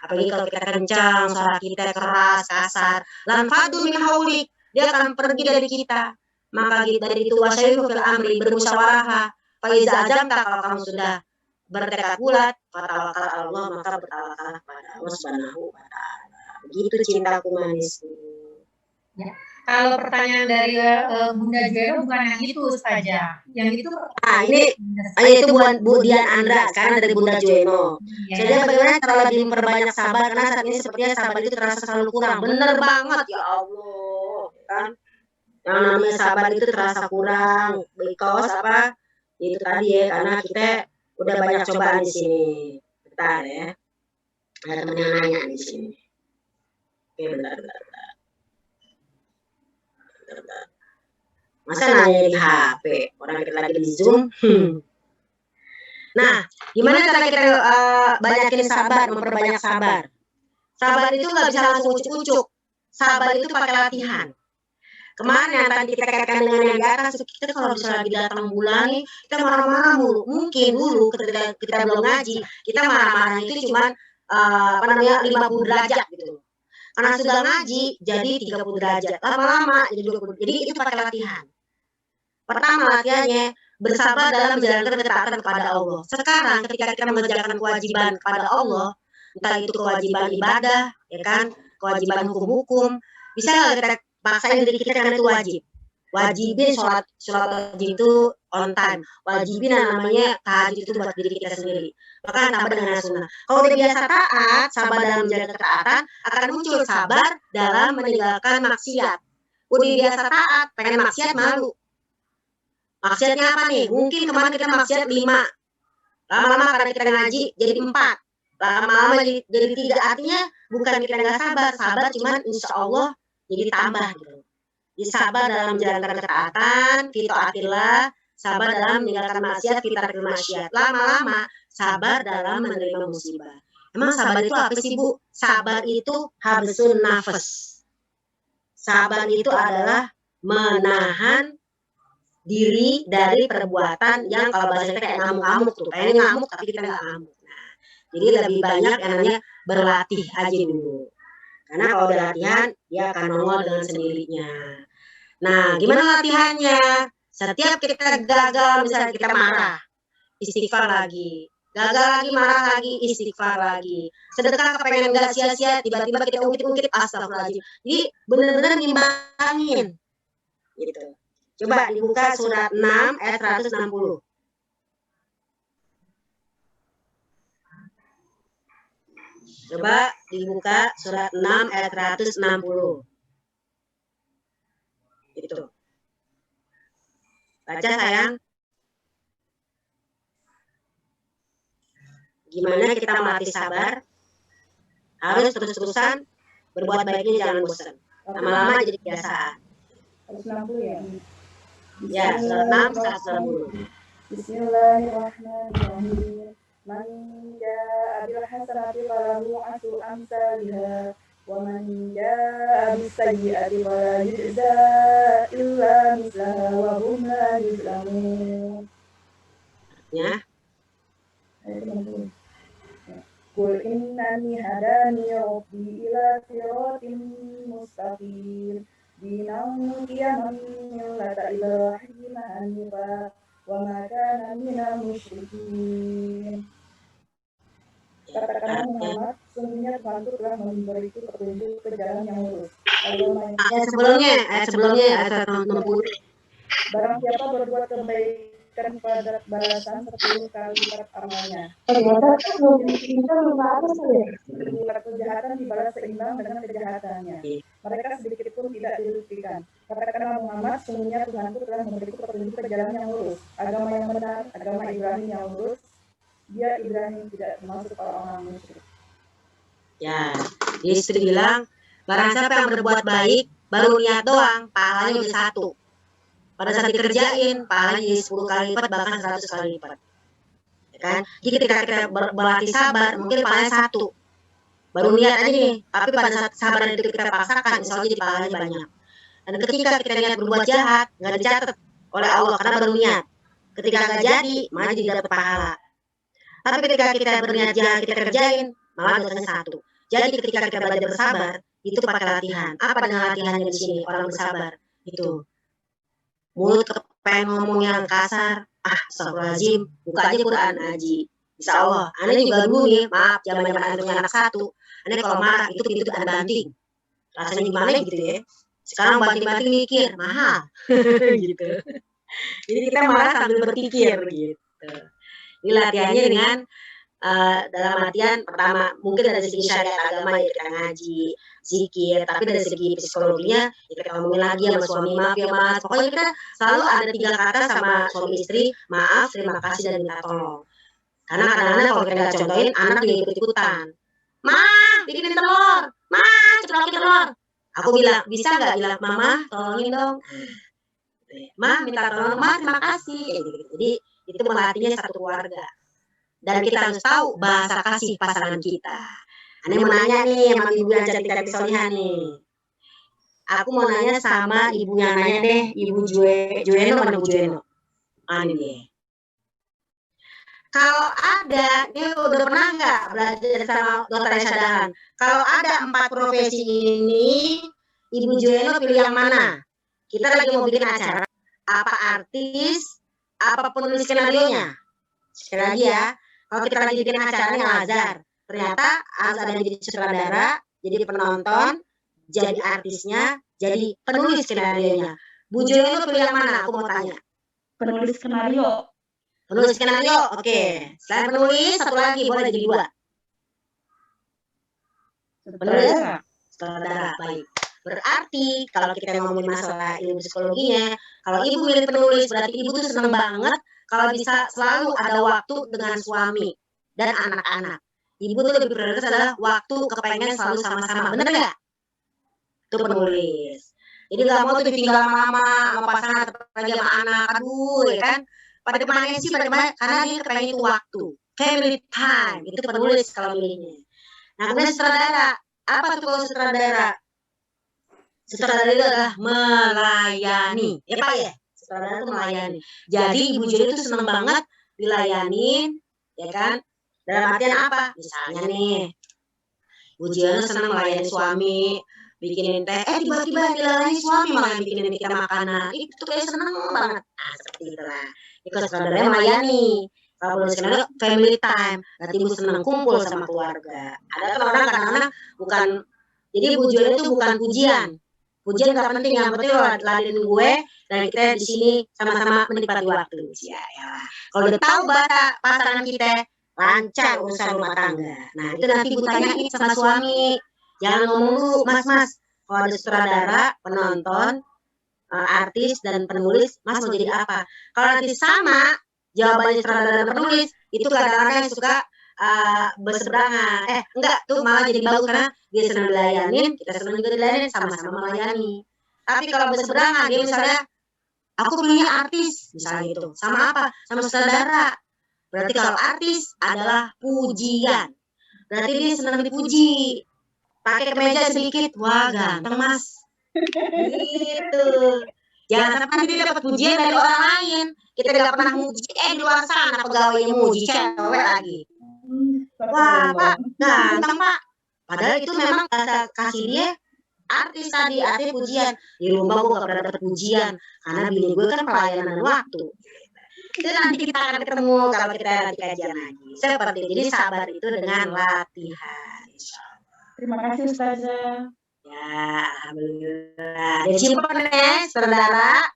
Apalagi kalau kita kencang, suara kita keras, kasar. Lan fadu min haulik, dia akan pergi dari kita. Maka dari itu wasyawirhum fil amri, bermusyawarah. Faiza azamta, kalau kamu sudah bertekad bulat, fatawakal Allah, maka bertawakal pada Allah Subhanahu wa taala. Begitu cintaku manisku. Ya. Kalau pertanyaan dari Bunda Juwero bukan yang itu saja. Yang itu itu Bu Dian Andra, sekarang dari Bunda Juweno. Jadi bagaimana cara lagi memperbanyak sabar, karena saat ini sepertinya sabar itu terasa selalu kurang. Bener banget ya Allah, kan? Yang namanya sabar itu terasa kurang, because apa? Itu tadi ya, karena kita udah banyak cobaan di sini. Bentar ya. Ada teman yang nanya di sini. Oke, bentar. Masa nanya di HP? Orang kita lagi di Zoom. Nah, gimana cara kita banyakin sabar, memperbanyak sabar? Sabar itu nggak bisa langsung ucuk-ucuk. Sabar itu pakai latihan. Kemarin yang tadi kita kaitkan dengan yang di atas, kita kalau misalnya lagi datang bulan nih, kita marah-marah mulu. Mungkin dulu ketika kita belum ngaji, kita marah-marahnya itu cuma 50 derajat gitu. Karena sudah ngaji, jadi 30 derajat. Lama-lama jadi 20. Jadi itu pakai latihan. Pertama latihannya, bersabar dalam menjalankan ketaatan kepada Allah. Sekarang ketika kita mengerjakan kewajiban kepada Allah, entah itu kewajiban ibadah, ya kan, kewajiban hukum-hukum, bisa nggak kita paksain diri kita karena itu wajib. Wajibin sholat wajib itu on time. Wajibin namanya tahajud itu buat diri kita sendiri. Maka tambah dengan sunnah. Kalau udah biasa taat, sabar dalam menjaga ketaatan, akan muncul sabar dalam meninggalkan maksiat. Udah biasa taat, pengen maksiat malu. Maksiatnya apa nih? Mungkin kemarin kita maksiat 5. Lama-lama karena kita ngaji jadi 4. Lama-lama jadi 3. Artinya bukan kita nggak sabar cuman insya Allah jadi tambah gitu. Jadi sabar dalam menjalankan ketaatan, fitaatillah, sabar dalam meninggalkan maksiat, fitaril maksiat. Lama-lama sabar dalam menerima musibah. Emang sabar itu apa sih, Bu? Sabar itu habsun nafas. Sabar itu adalah menahan diri dari perbuatan yang kalau bahasa kita kayak ngamuk-ngamuk tuh. Kayaknya ngamuk tapi kita nggak ngamuk. Nah, jadi lebih banyak yang namanya berlatih aja dulu. Karena kalau udah latihan, dia akan nongol dengan sendirinya. Nah, gimana latihannya? Setiap kita gagal, misalnya kita marah, istighfar lagi. Gagal lagi, marah lagi, istighfar lagi. Sedekah kepengen nggak sia-sia, tiba-tiba kita ungkit-ungkit, astagfirullahaladzim. Jadi benar-benar nimbangin. Gitu. Coba dibuka surat 6 ayat 160. Coba dibuka surat 6 ayat 160. Itu. Baca sayang. Gimana kita melatih sabar? Harus terus-terusan berbuat baiknya, jangan bosan. Lama-lama jadi kebiasaan. 160 ya? Ya, surat 6 160. Bismillahirrahmanirrahim. Man jaa bil hasanati falahu asyru amsalha wa man jaa bis sayyi'ati fala yujza illa mislaha wa hum la yuzlamun. Ya. Qul innani hadani rabbi ila siratin mustaqim dinan qiyaman millata Ibrahim hanifa wa ma kana minal musyrikin. Katakanlah Muhammad, sungguhnya Tuhanku telah memberiku petunjuk ke jalan yang lurus. Ayat sebelumnya, ayat 60. Barang siapa berbuat kebaikan pada balasan 10 kali lipat amalnya. Kejahatan dibalas seimbang dengan kejahatannya. Mereka sedikit pun tidak dirugikan. Katakanlah Muhammad, sungguhnya Tuhanku telah memberiku petunjuk ke jalan yang lurus. Agama yang benar, agama Ibrahim yang lurus. Dia Ibrahim tidak termasuk orang-orang musyrik. Ya, istri bilang, barang siapa yang berbuat baik, baru niat doang, pahalanya udah 1. Pada saat dikerjain, pahalanya jadi 10 kali lipat, bahkan 100 kali lipat. Ya kan? Jadi ketika kita berlatih sabar, mungkin pahalanya 1. Baru niat aja nih, tapi pada saat sabar itu kita paksakan, insya Allah jadi pahalanya banyak. Dan ketika kita niat berbuat jahat, nggak dicatat oleh Allah, karena baru niat. Ketika nggak jadi, malah jadi dapat pahala. Tapi ketika kita berniat jahat, kita kerjain, malah dosanya 1. Jadi ketika kita belajar bersabar, itu pakai latihan. Apa dengan latihannya di sini? Orang bersabar itu mulut kepengen ngomong yang kasar, astagfirullahaladzim, buka aja Quran Haji. Insya Allah, Anda juga dulu nih, maaf, zaman-zaman Anda punya anak 1, Anda kalau marah itu pintu Anda banting. Rasanya gimana gitu ya? Sekarang banting-banting mikir, mahal, gitu. Jadi kita marah sambil berpikir gitu. Ini latihannya dengan dalam artian pertama mungkin dari segi syariat agama ya kita ngaji, zikir, tapi dari segi psikologinya ya kita ngomongin lagi sama suami, maaf ya mas, pokoknya kita selalu ada 3 kata sama suami istri, maaf, terima kasih, dan minta tolong. Karena kadang-kadang kalau kita nggak contohin, anak juga ikut-ikutan. Ma, bikinin telur, ma, ceplakin telur. Aku bilang, bisa nggak? Bilang, mama, tolongin dong. Ma, minta tolong, ma, terima kasih. Jadi itu melatihnya satu keluarga. Dan kita harus tahu bahasa kasih pasangan kita. Ane mau nanya nih sama ibu yang cantik-cantik solihah nih. Aku mau nanya sama ibunya, nanya deh, Ibu Jueno mana Bu Jueno? Ini deh. Kalau ada, ini udah pernah nggak belajar sama Dokter Aisyah Dahlan? Kalau ada 4 profesi ini, Ibu Jueno pilih yang mana? Kita lagi mau bikin acara. Apa artis, apa penulis skenario-nya? Sekali lagi ya. Kalau kita lagi bikin acaranya Al-Azhar, ternyata harus ada yang jadi sutradara, jadi penonton, jadi artisnya, jadi penulis skenario-nya. Bu Jueno pilih yang mana? Aku mau tanya. Penulis skenario. Penulis skenario, oke. Selain penulis, satu lagi boleh jadi 2. Penulis sutradara, baik. Berarti kalau kita ngomongin masalah ilmu psikologinya, kalau ibu milih penulis, berarti ibu tuh seneng banget kalau bisa selalu ada waktu dengan suami dan anak-anak. Ibu tuh lebih prioritas adalah waktu kepengen selalu sama-sama, bener nggak? Itu penulis. Jadi nggak mau tuh ditinggal mama, sama pasangan, apalagi sama anak, aduh ya kan. Pada kemana sih, pada kemana? Karena dia kepengen itu waktu. Family time, itu penulis kalau milihnya. Nah kemudian sutradara, apa tuh kalau sutradara? Sutradara itu adalah melayani. Ya Pak ya? Sutradara itu melayani. Jadi Ibu Jueno itu seneng banget dilayanin, ya kan? Dalam artian apa? Misalnya nih, Bu Jueno seneng melayani suami, bikinin teh, tiba-tiba dilayani suami malah bikinin kita makanan. Itu kayak seneng banget. Nah, seperti itulah. Itu sutradaranya melayani. Kalau boleh skenario, family time. Berarti Ibu seneng kumpul sama keluarga. Ada kan orang kadang-kadang bukan, jadi Bu Jueno itu bukan pujian. Pujian gak penting, yang penting lo ladenin gue dan kita di sini sama-sama menikmati waktu. Ya. Kalau udah tahu bahasa pasangan kita, lancar urusan rumah tangga. Nah itu nanti Ibu tanyain sama suami. Jangan ngomong dulu, mas. Kalau ada sutradara, penonton, artis dan penulis, mas mau jadi apa? Kalau nanti sama jawabannya sutradara dan penulis, itu kadang-kadang suka berseberangan. Enggak, tuh malah jadi bagus karena dia senang dilayanin, kita senang juga dilayanin, sama-sama melayani. Tapi kalau berseberangan, dia misalnya Aku pilihnya artis, misalnya gitu. Sama apa? Sama sutradara. Berarti kalau artis adalah pujian. Berarti dia senang dipuji. Pakai kemeja sedikit, wah ganteng mas. Gitu. Jangan sampai dia dapat pujian dari orang lain. Kita nggak pernah muji, di luar sana pegawainya muji cewek lagi. Wah pak, ganteng pak. Padahal itu memang kasih dia artis tadi, artis pujian. Di rumah gue gak pernah dapet pujian karena bini gue kan pelayanan waktu. Itu nanti kita akan ketemu kalau kita nanti kajian lagi. Seperti itu. Jadi sabar itu dengan latihan. Terima kasih Ustazah. Ya, alhamdulillah. Jadi simpen ya, saudara,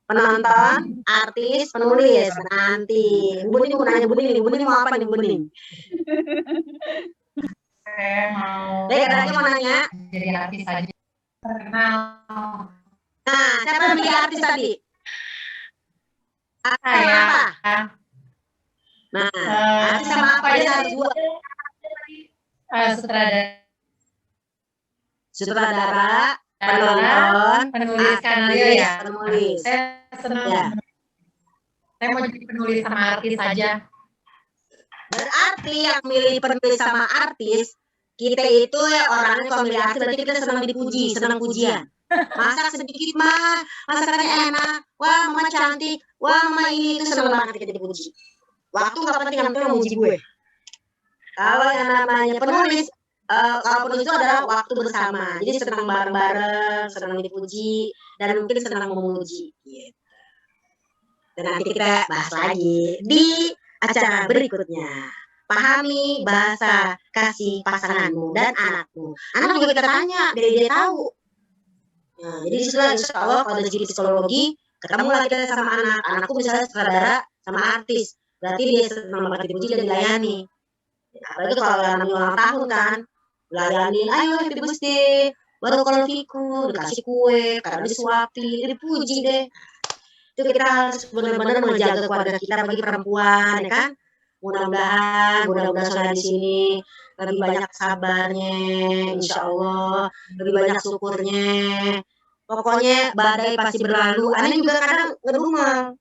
penonton, artis, penulis. Nanti, Bu Bening mau nanya Bu Bening mau apa nih Bu Bening? Saya mau Lagi mau nanya. jadi artis aja. Terkenal. Nah, siapa yang jadi artis tadi? Saya. Apa? Nah, artis sama apa dia harus buat? Sutradara, penonton, penulis skenario ya. Penulis. Saya senang. Ya. Saya mau jadi penulis sama artis aja. Berarti yang milih penulis sama artis, kita itu ya orangnya kalau milih artis berarti kita senang dipuji, senang pujian. Masak sedikit mah, masakannya enak, wah mama cantik, wah mama ini itu senang banget kita dipuji. Waktu nggak penting, yang penting memuji gue. Kalau yang namanya penulis, kalau penulis itu adalah waktu bersama, jadi senang bareng-bareng, senang dipuji, dan mungkin senang memuji. Gitu. Dan nanti kita bahas lagi di acara berikutnya. Pahami bahasa kasih pasanganmu dan anakmu. Anak juga kita tanya, biar dia tahu. Nah, jadi insya Allah kalau ada jadi psikologi, ketemu lagi kita sama anak. Anakku misalnya sutradara sama artis, berarti dia senang banget dipuji dan dilayani. Apalagi kalau yang namanya ulang tahun kan, layanin, ayo happy birthday, baru kalau fiku, dikasih kue, kadang disuapi, dipuji deh. Itu kita harus benar-benar menjaga keluarga kita bagi perempuan, ya kan? Mudah-mudahan saudara di sini lebih banyak sabarnya, insya Allah, lebih banyak syukurnya. Pokoknya badai pasti berlalu. Aneh juga kadang ngedumel.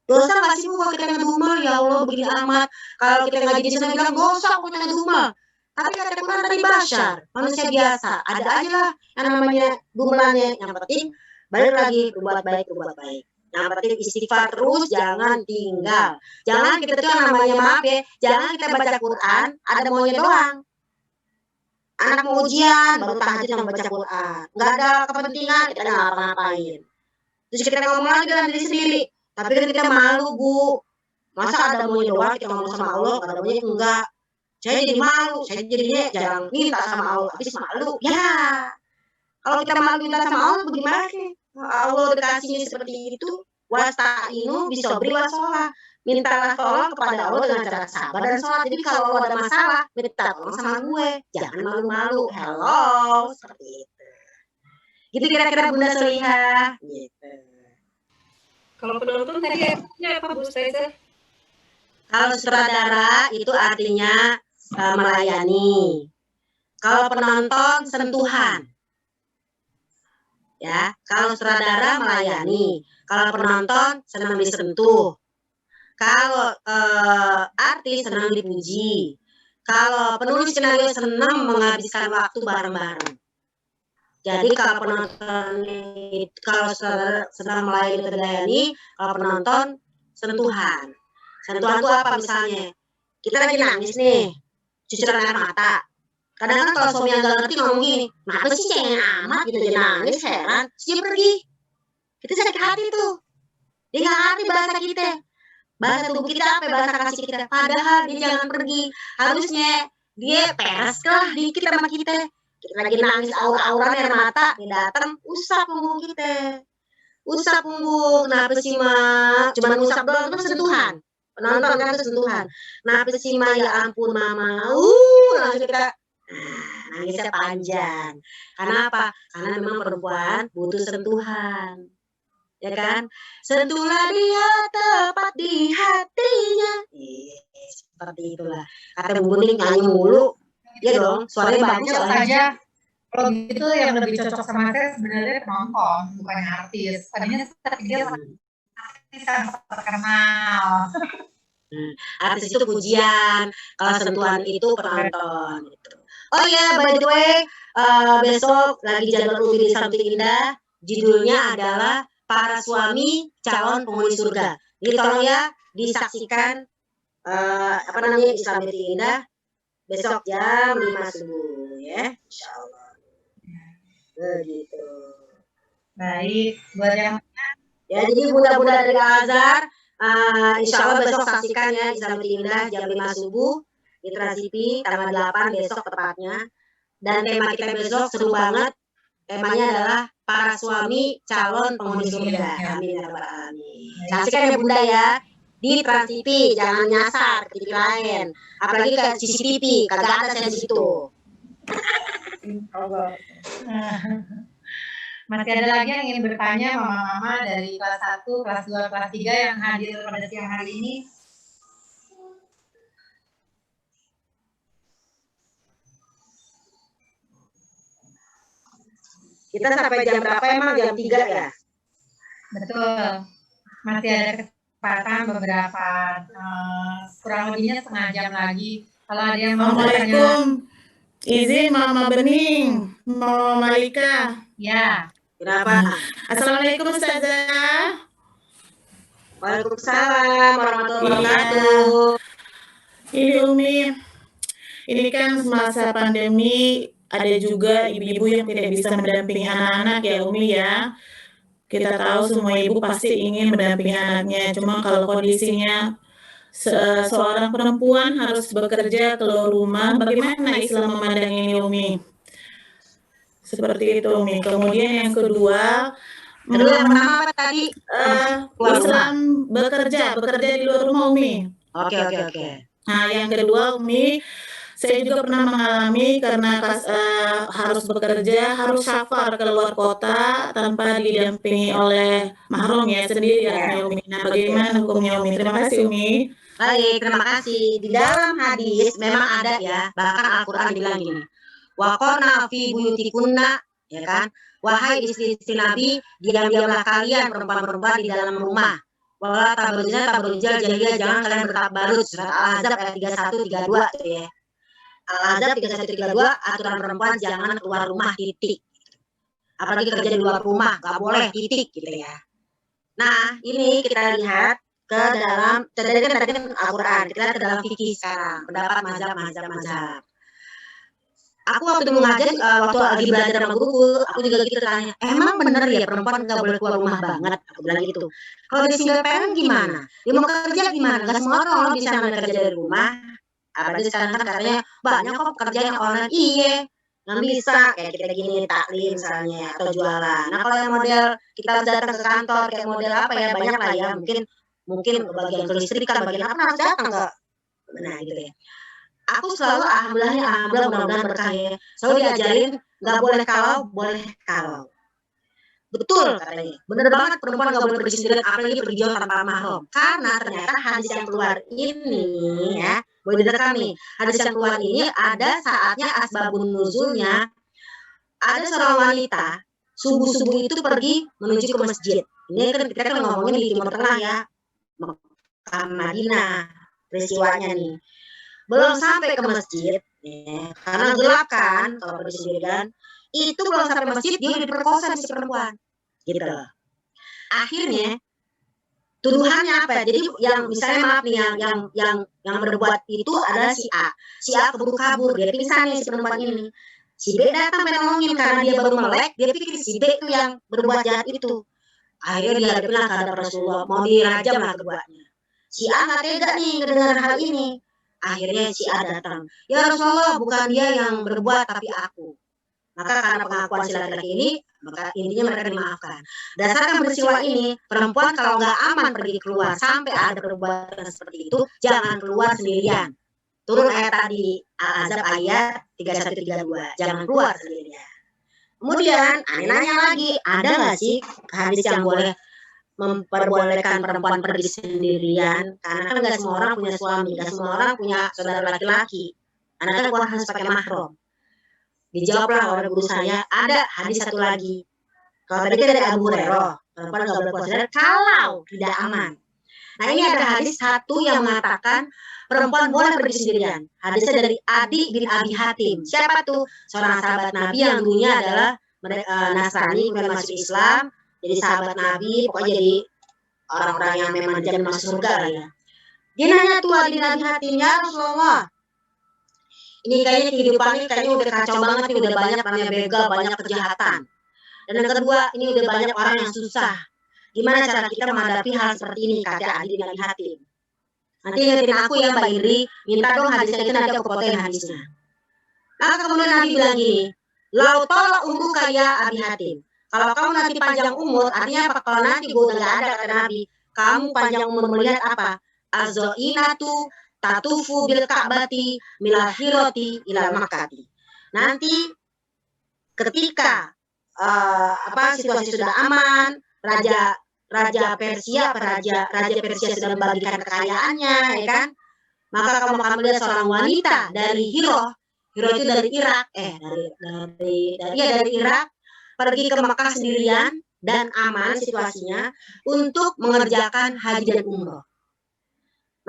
Dosa nggak sih Bu kalau kita ngedumel? Ya Allah begini amat. Kalau kita nggak jadi senang bilang dosa aku ngedumel. Tapi kata Quran tadi Bashar, manusia biasa. Ada aja lah yang namanya dumelannya. Yang penting balik lagi berbuat baik. Yang penting istighfar terus, jangan tinggal. Jangan kita tuh yang namanya maaf ya, jangan kita baca Quran ada maunya doang. Anak mau ujian baru tahajud yang baca Quran, nggak ada kepentingan kita nggak ngapa-ngapain. Terus kita ngomong lagi dengan diri sendiri, tapi kan kita malu Bu. Masa ada maunya doang kita ngomong sama Allah, nggak ada maunya enggak. Saya jadi malu, saya jadinya jarang minta sama Allah, habis malu. Ya, kalau kita malu minta sama Allah bagaimana? Allah dikasihnya seperti itu, wasta'inu bisobri wasolah, mintalah tolong kepada Allah dengan cara sabar dan sholat. Jadi kalau lo ada masalah, minta tolong sama gue, jangan malu-malu. Hello, seperti itu. Gitu kira-kira Bunda Solihah. Gitu. Kalau penonton tadi artinya apa Bu Ustazah? Kalau sutradara itu artinya melayani. Kalau penonton sentuhan. Ya, kalau sutradara melayani, kalau penonton senang disentuh, kalau artis senang dipuji, kalau penulis skenario senang menghabiskan waktu bareng-bareng. Jadi kalau penonton kalau sutradara senang melayani atau dilayani, kalau penonton sentuhan. Sentuhan itu apa misalnya? Kita lagi nangis nih, cucuran air mata. Kadang-kadang kalau suami yang gak ngerti ngomong gini, kenapa sih cengeng amat gitu, dia nangis, heran, terus dia pergi. Kita sakit hati tuh. Dia gak ngerti bahasa kita. Bahasa tubuh kita apa, bahasa kasih kita. Padahal dia jangan pergi. Harusnya dia peres lah dikit sama kita. Kita lagi nangis, aura-aura air mata, dia datang, usap punggung kita. Usap punggung, kenapa sih Mak? Cuman usap doang, itu sentuhan. Penonton kan itu sentuhan. Kenapa sih Mak, ya ampun Mama. Langsung kita nangisnya panjang. Karena apa? Karena memang perempuan butuh sentuhan. Ya kan? Sentuhlah dia tepat di hatinya. Seperti itulah. Kata Bu Bening nyanyi mulu. Iya dong, suaranya bagus saja. Kalau gitu yang lebih cocok sama saya sebenarnya penonton, bukan artis. Tadinya saya pikir artis yang terkenal. Artis itu pujian, kalau sentuhan itu penonton. Gitu. Oh ya, by the way, besok lagi jadwal Umi di Samping Indah, judulnya adalah Para Suami Calon Penghuni Surga. Jadi tolong ya disaksikan apa namanya Islam Samping Indah besok jam 5 subuh ya, insya Allah. Begitu. Baik, buat yang Ya, jadi bunda-bunda dari Al-Azhar, insya Allah besok saksikan ya Islam Indah jam 5 subuh di Trans TV tanggal 8 besok tepatnya. Dan tema kita besok seru banget. Temanya adalah para suami calon penghuni surga. Amin ya rabbal alamin. Saksikan ya bunda ya di Trans TV, jangan nyasar ke TV lain. Apalagi ke CCTV, kagak ada saya di situ. Insya Allah. masih ada lagi yang ingin bertanya mama-mama dari kelas 1, kelas 2, kelas 3 yang hadir pada siang hari ini? Kita sampai jam berapa emang? Jam 3 ya? Betul. Masih ada kesempatan beberapa, kurang lebihnya setengah jam lagi. Kalau ada yang mau bertanya. Assalamualaikum. Izin Mama Bening, Mama Malika. Ya. Kenapa? Assalamualaikum Ustazah. Waalaikumsalam warahmatullahi wabarakatuh. Ini Umi, ini kan masa pandemi, ada juga ibu-ibu yang tidak bisa mendampingi anak-anak ya Umi ya. Kita tahu semua ibu pasti ingin mendampingi anaknya, cuma kalau kondisinya seorang perempuan harus bekerja keluar rumah, bagaimana Islam memandang ini Umi? Seperti itu Umi. Kemudian yang kedua, Kedua yang pertama apa tadi? Islam bekerja di luar rumah Umi. Oke. Nah yang kedua Umi, saya juga pernah mengalami karena harus bekerja, harus safar ke luar kota tanpa didampingi oleh mahram ya sendiri ya Umi. Nah bagaimana hukumnya Umi? Terima kasih Umi. Baik, terima kasih. Di dalam hadis memang ada ya, bahkan Al-Quran bilang gini, waqarna fi buyutikunna, ya kan? Wahai istri-istri Nabi, diam-diamlah kalian perempuan-perempuan di dalam rumah. Wala tabarrujal jahiliyah, jangan kalian bertabarruj. Surat Al-Ahzab ayat 31 32 tuh ya. Al-Ahzab 31 32, aturan perempuan jangan keluar rumah titik. Apalagi kerja di luar rumah, gak boleh titik gitu ya. Nah, ini kita lihat ke dalam, tadi kan Al-Quran, kita lihat ke dalam fikih sekarang, pendapat mazhab. Aku waktu mengajar, waktu lagi belajar sama guruku, aku juga gitu tanya, emang bener ya perempuan nggak boleh keluar rumah banget? Aku bilang gitu. Kalau di single parent gimana? Dia mau kerja gimana? Gak semua orang bisa ngambil kerja dari rumah. Apalagi sekarang kan katanya banyak kok pekerjaan yang online. Iya, nggak bisa kayak kita gini taklim misalnya atau jualan. Nah kalau yang model kita harus datang ke kantor kayak model apa ya banyak lah ya mungkin bagian kelistrikan bagian apa harus datang ke nah gitu ya. Aku selalu alhamdulillah mudah-mudahan berkah ya. Selalu diajarin nggak boleh kalau. Betul katanya. Bener banget perempuan nggak boleh pergi sendirian apalagi pergi jauh tanpa mahram. Karena ternyata hadis yang keluar ini ya, boleh direkam nih. Hadis yang keluar ini ada saatnya asbabun nuzulnya. Ada seorang wanita subuh-subuh itu pergi menuju ke masjid. Ini kan kita kan ngomongin di Timur Tengah ya. Mekah Madinah peristiwanya nih. Belum sampai ke masjid, ya, karena gelap kan, kalau pergi sendirian, itu belum sampai masjid dia diperkosa si perempuan, gitu. Akhirnya tuduhannya apa? Jadi yang misalnya maaf nih yang berbuat itu adalah si A keburu kabur, dia pingsan nih si perempuan ini. Si B datang menolongin karena dia baru melek, dia pikir si B itu yang berbuat jahat itu. Akhirnya dia bilang kepada Rasulullah mau dirajam lah keduanya. Si A nggak tega nih mendengar hal ini. Akhirnya si A datang. Ya Rasulullah bukan dia yang berbuat tapi aku. Maka karena pengakuan si laki-laki ini, maka intinya mereka dimaafkan. Dasarkan peristiwa ini, perempuan kalau nggak aman pergi keluar sampai ada perbuatan seperti itu, jangan keluar sendirian. Turun ayat tadi, Al-Ahzab ayat 31-32, jangan keluar sendirian. Kemudian, nanya lagi, ada nggak sih hadis yang boleh memperbolehkan perempuan pergi sendirian karena kan nggak semua orang punya suami, nggak semua orang punya saudara laki-laki, karena kan harus pakai mahram. Dijawablah oleh guru saya, ada hadis satu lagi. Kalau tadi kan dari Abu Hurairah, perempuan nggak boleh puasa sendirian kalau tidak aman. Nah ini ada hadis satu yang mengatakan perempuan boleh pergi sendirian. Hadisnya dari Adi bin Abi Hatim. Siapa tuh? Seorang sahabat Nabi yang dulunya adalah Nasrani, kemudian masuk Islam, jadi sahabat Nabi, pokoknya jadi orang-orang yang memang dijamin masuk surga lah ya. Dia nanya tuh Adi bin Abi Hatim, ya Rasulullah, ini kayaknya kehidupan ini kayaknya udah kacau banget nih, udah banyak namanya begal, banyak kejahatan. Dan yang kedua, ini udah banyak orang yang susah. Gimana cara kita menghadapi hal seperti ini, kata Adi bin Abi Hatim. Nanti ingetin aku ya Mbak Indri, minta dong hadisnya itu, nanti aku fotoin hadisnya. Maka kemudian Nabi bilang gini, lau tolak umru kaya Abi Hatim. Kalau kamu nanti panjang umur, artinya apa? Kalau nanti gue udah gak ada, kata Nabi, kamu panjang umur melihat apa? Azoinatu tatufu bil ka'bati milahiroti ilal makati. Nanti ketika situasi sudah aman, Raja Persia sudah membagikan kekayaannya, ya kan? Maka kamu akan melihat seorang wanita dari Hiro itu dari Irak, dari Irak, pergi ke Mekah sendirian dan aman situasinya untuk mengerjakan haji dan umroh.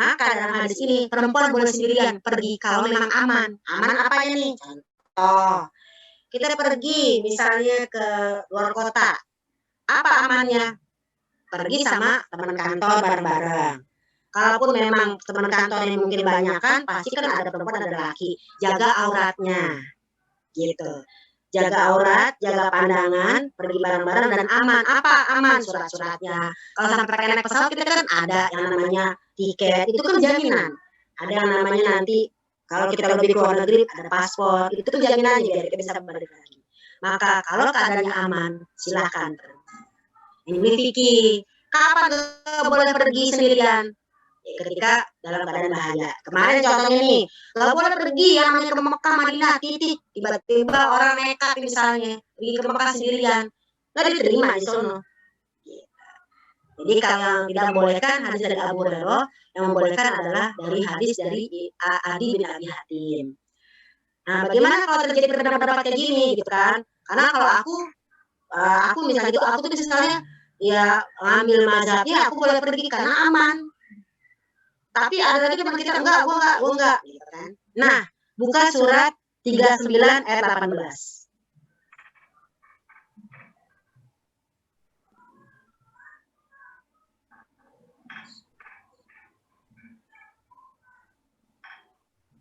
Maka dalam hadis ini perempuan boleh sendirian pergi kalau memang aman. Aman apanya nih? Contoh, kita pergi misalnya ke luar kota. Apa amannya? Pergi sama teman kantor bareng-bareng. Kalaupun memang teman kantor yang mungkin banyak kan, pasti kan ada perempuan ada laki. Jaga auratnya, gitu. Jaga aurat, jaga pandangan, pergi bareng-bareng dan aman. Apa aman? Surat-suratnya. Kalau sampai naik pesawat kita kan ada yang namanya tiket, itu kan jaminan. Ada yang namanya nanti kalau kita lebih ke luar negeri ada paspor, itu kan jaminannya biar kita bisa balik lagi. Maka kalau keadaannya aman, silakan. Ini Vicky, kapan gak boleh pergi sendirian? Ketika dalam keadaan bahaya. Kemarin contohnya nih, gak boleh pergi yang namanya ke Mekah, Madinah, titik. Tiba-tiba orang nekat misalnya, pergi ke Mekah sendirian. Gak diterima di sono. Jadi kalau yang tidak membolehkan hadis dari Abu Hurairah, yang membolehkan adalah dari hadis dari Adi bin Abi Hatim. Nah, bagaimana kalau terjadi pendapat kayak gini gitu kan? Karena kalau aku misalnya itu, aku tuh misalnya ya ngambil mazhabnya, aku boleh pergi karena aman. Tapi ada lagi teman kita enggak, gua enggak gitu kan. Nah, buka surat 39 ayat 18.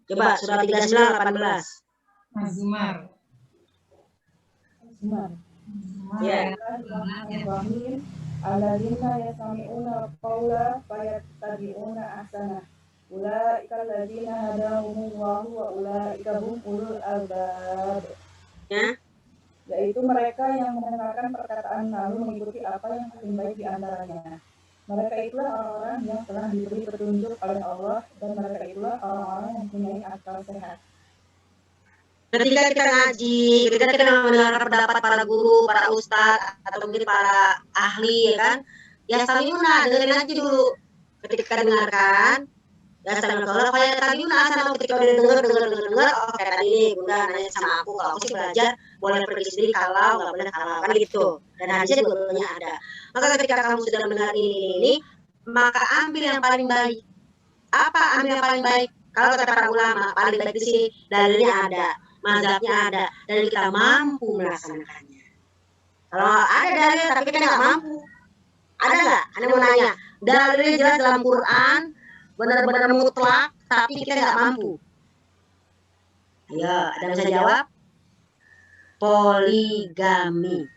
Coba surat 39 18. Zumar. Ya. Alladzina yastami'una qawla fayattabi'una ahsana. Ulaika alladzina hadahumullahu wa ulaika hum ulul albab. Ya. Yaitu mereka yang mendengarkan perkataan lalu mengikuti apa yang paling baik di antaranya. Mereka itulah orang-orang yang telah diberi petunjuk oleh Allah dan mereka itulah orang-orang yang mempunyai akal sehat. Ketika kita ngaji, ketika kita mendengar pendapat para guru, para ustadz, atau mungkin para ahli, ya kan? Ya samiuna, dengerin aja dulu. Ketika dengarkan, ya samiuna kalau kayak tadi asal ketika udah dengar, oh kayak tadi nih, Bunda nanya sama aku, kalau aku sih belajar boleh pergi sendiri kalau nggak boleh kalau kan gitu. Dan hadisnya dua-duanya ada. Maka ketika kamu sudah mendengar ini, maka ambil yang paling baik. Apa ambil yang paling baik? Kalau kata para ulama, paling baik di sini dalilnya ada. Mazhabnya ada dan kita mampu melaksanakannya. Kalau ada dalil tapi kita nggak mampu, ada nggak? Anda mau nanya, dalilnya jelas dalam Quran, benar-benar mutlak, tapi kita nggak mampu. Ayo, ada yang bisa jawab? Poligami.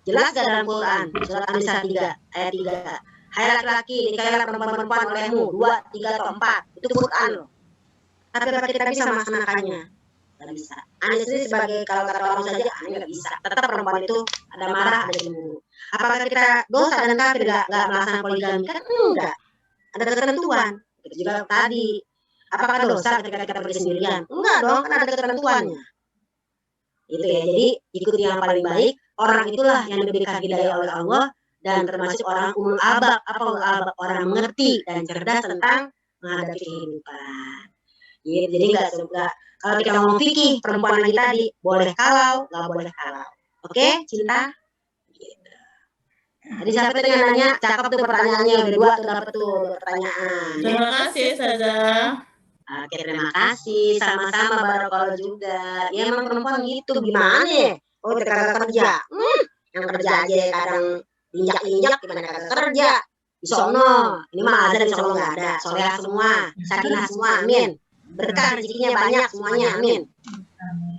Jelas nggak dalam Quran? Surat An-Nisa 3 ayat 3. Hai laki-laki, nikahilah perempuan-perempuan olehmu 2, 3 atau 4. Itu Quran loh. Tapi apakah kita bisa melaksanakannya? Tidak bisa. Anda sendiri sebagai kalau kata orang saja, Anda nggak bisa. Tetap perempuan itu ada marah, ada cemburu. Apakah kita dosa dan kafir nggak melaksanakan poligami? Kan enggak. Ada ketentuan. Itu juga tadi. Apakah dosa ketika kita pergi sendirian? Enggak dong, kan ada ketentuannya. Itu ya. Jadi ikuti yang paling baik. Orang itulah yang diberikan hidayah oleh Allah dan termasuk orang ulul albab. Apa ulul albab? Orang mengerti dan cerdas tentang menghadapi kehidupan. Gitu. Jadi nggak kalau kita ngomong fikih perempuan lagi tadi boleh kalau, nggak boleh kalau. Oke, Cinta? Gitu. Tadi siapa tuh yang nanya? Cakep tuh pertanyaannya, udah 2 tuh dapat tuh 2 pertanyaan. Ya. Terima kasih Ustazah. Oke, terima kasih. Sama-sama Barakallah juga. Ya emang perempuan gitu, gimana ya? Oh, kita kagak kerja. Yang kerja aja kadang injak-injak, gimana kagak kerja? Di sono. Ini mah azan di sono nggak ada. Soleh semua, sakinah semua, amin. Berkah rezekinya banyak semuanya, amin.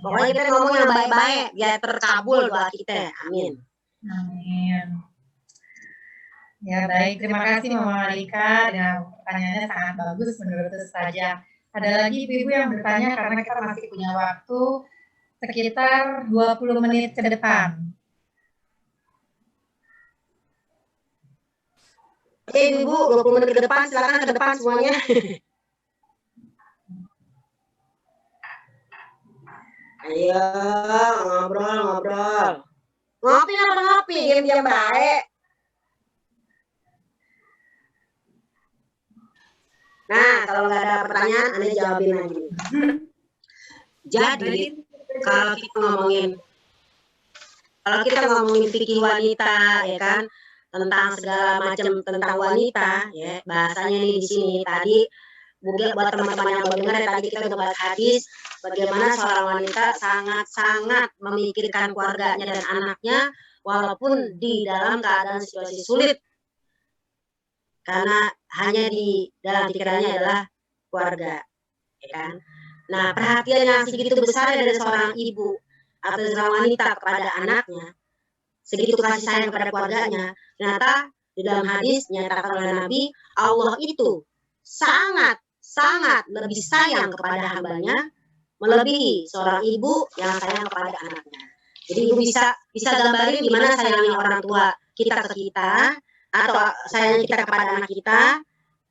Pokoknya kita ngomong yang baik-baik, biar terkabul doa kita, amin. Amin. Ya baik, terima kasih Mama Malika. Dan pertanyaannya sangat bagus menurut Ustazah. Ada lagi ibu-ibu yang bertanya karena kita masih punya waktu sekitar 20 menit ke depan. Oke Ibu, 20 menit ke depan, silakan ke depan semuanya. Ayo, ngobrol. Ngopi apa ngopi? Diam-diam baik. Nah, kalau nggak ada pertanyaan, Anda jawabin lagi. Jadi, kalau kita ngomongin fikih wanita, ya kan, tentang segala macam tentang wanita, ya, bahasanya nih di sini tadi. Mungkin buat teman-teman yang baru dengar tadi kita udah bahas hadis bagaimana seorang wanita sangat-sangat memikirkan keluarganya dan anaknya walaupun di dalam keadaan situasi sulit. Karena hanya di dalam pikirannya adalah keluarga, ya kan? Nah, perhatian yang segitu besar dari seorang ibu atau seorang wanita kepada anaknya, segitu kasih sayang kepada keluarganya, ternyata di dalam hadis dinyatakan oleh Nabi, Allah itu sangat lebih sayang kepada hambanya melebihi seorang ibu yang sayang kepada anaknya. Jadi ibu bisa gambarin gimana sayangnya orang tua kita ke kita atau sayangnya kita kepada anak kita,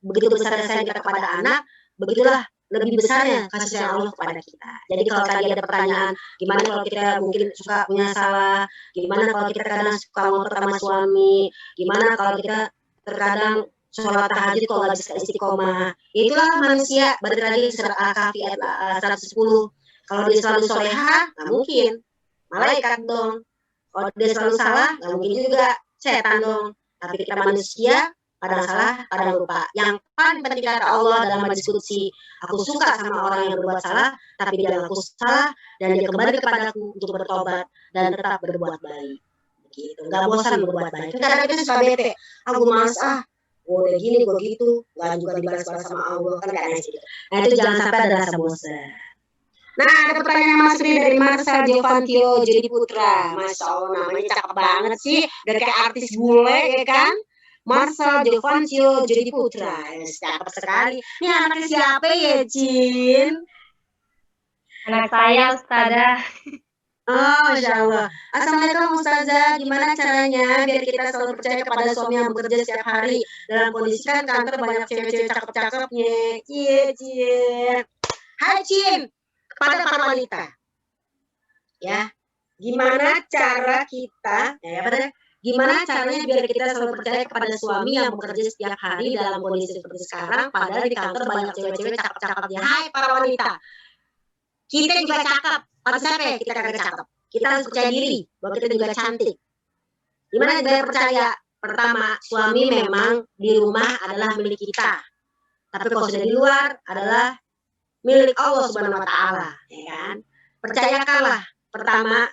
begitu besarnya sayang kita kepada anak, begitulah lebih besarnya kasih sayang Allah kepada kita. Jadi kalau tadi ada pertanyaan, gimana kalau kita mungkin suka punya salah, gimana kalau kita kadang suka ngotot sama suami, gimana kalau kita terkadang sholat tahajud kalau nggak bisa istiqomah. Itulah manusia, balik lagi surat Al-Kahfi ayat 110. Kalau dia selalu soleha, nggak mungkin. Malaikat dong. Kalau dia selalu salah, nggak mungkin juga. Setan dong. Tapi kita manusia, kadang salah, kadang lupa. Yang paling penting kata Allah dalam hadis qudsi, aku suka sama orang yang berbuat salah, tapi dia mengaku salah, dan dia kembali kepadaku untuk bertobat, dan tetap berbuat baik. Gitu. Nggak bosan berbuat baik. Kadang kita suka bete. Aku malas gue udah gini, gue gitu, nggak juga dibalas-balas sama Allah, kan gak nice gitu. Nah itu jangan sampai ada rasa bosan. Nah ada pertanyaan Mas Ri dari Marcel Giovantio Jadi Putra. Masya Allah namanya cakep banget sih, udah kayak artis bule ya kan. Marcel Giovantio Jadi Putra, cakep sekali. Ini anaknya siapa ya Cin? Anak saya Ustazah. Oh, Masya Allah. Assalamualaikum Ustazah, gimana caranya biar kita selalu percaya kepada suami yang bekerja setiap hari dalam kondisi kan kantor banyak cewek-cewek cakep-cakepnya. Cie. Hai Cin, kepada para wanita. Ya, gimana cara kita, gimana caranya biar kita selalu percaya kepada suami yang bekerja setiap hari dalam kondisi seperti sekarang, padahal di kantor banyak cewek-cewek cakep-cakepnya. Hai para wanita, kita juga cakep. Pada siapa ya kita kagak cakep? Kita harus percaya diri bahwa kita juga cantik. Gimana biar percaya? Pertama, suami memang di rumah adalah milik kita. Tapi kalau sudah di luar adalah milik Allah Subhanahu wa taala, ya kan? Percayakanlah. Pertama,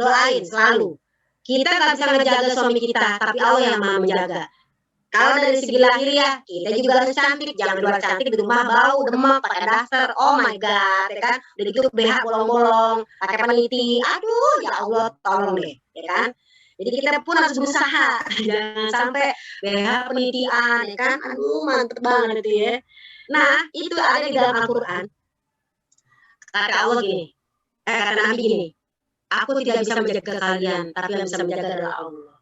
doain selalu. Kita nggak bisa menjaga suami kita, tapi Allah yang Maha menjaga. Kalau dari segi lahir ya, kita juga harus cantik. Jangan di luar cantik, di rumah bau, demak, pakai daster. Oh my God, ya kan? Udah gitu BH bolong-bolong, pakai peniti. Aduh, ya Allah, tolong deh, ya kan? Jadi kita pun harus berusaha. Jangan sampai BH penitian, ya kan? Aduh, mantep banget itu ya. Nah, itu ada di dalam Al-Quran. Kata Allah gini, kata Nabi gini, aku tidak bisa menjaga kalian, tapi yang bisa menjaga adalah Allah.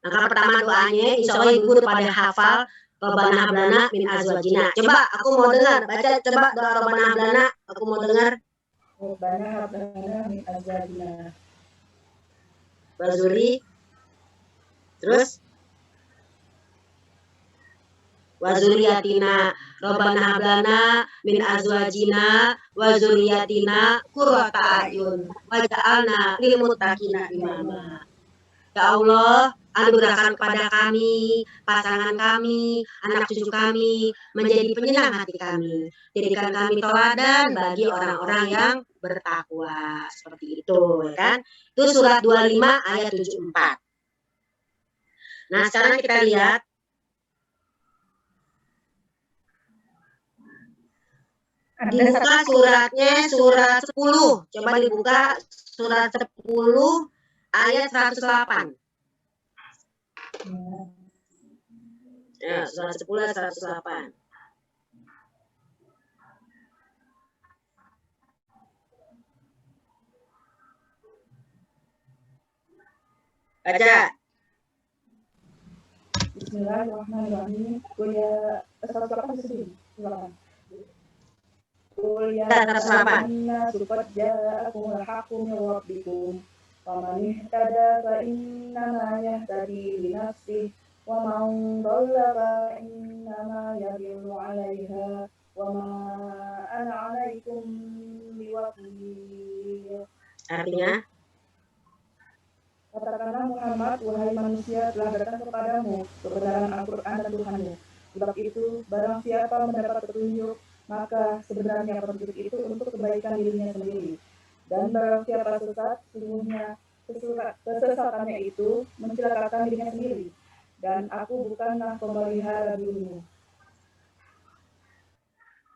Nah, pertama doanya, insya Allah ibu udah pada hafal Robbana hablana min azwajina. Coba aku mau dengar, baca coba doa Robbana hablana, aku mau dengar. Robbana hablana min azwajina. Bazuri. Terus? wa dzurriyyatina rabbana hab lana min azwajina wa dzurriyyatina qurrata a'yun waj'alna lil muttaqina imama. Ya Allah, anugerahkan kepada kami, pasangan kami, anak cucu kami, menjadi penyenang hati kami. Jadikan kami teladan bagi orang-orang yang bertakwa. Seperti itu, ya kan? Itu surat 25 ayat 74. Nah, sekarang kita lihat dibuka suratnya, surat 10. Coba dibuka surat 10 ayat 108. Ya, surat 10 ayat 108. Baca. Bismillahirrahmanirrahim. Kuliah 108 sedih. Silakan. Kuliah 108. surat ja'akumul haqqu min rabbikum. Faman ihtada fa innama yahtadi li nafsihi wa man dhalla fa innama yadhillu 'alaiha wa ma ana 'alaikum biwakil. Artinya, katakanlah Muhammad, wahai manusia, telah datang kepadamu kebenaran Al-Quran dan Tuhanmu. Sebab itu, barang siapa mendapat petunjuk, maka sebenarnya petunjuk itu untuk kebaikan dirinya sendiri. Dan barang siapa sesat, sesungguhnya kesesatannya itu mencelakakan dirinya sendiri. Dan aku bukanlah pemelihara dirimu.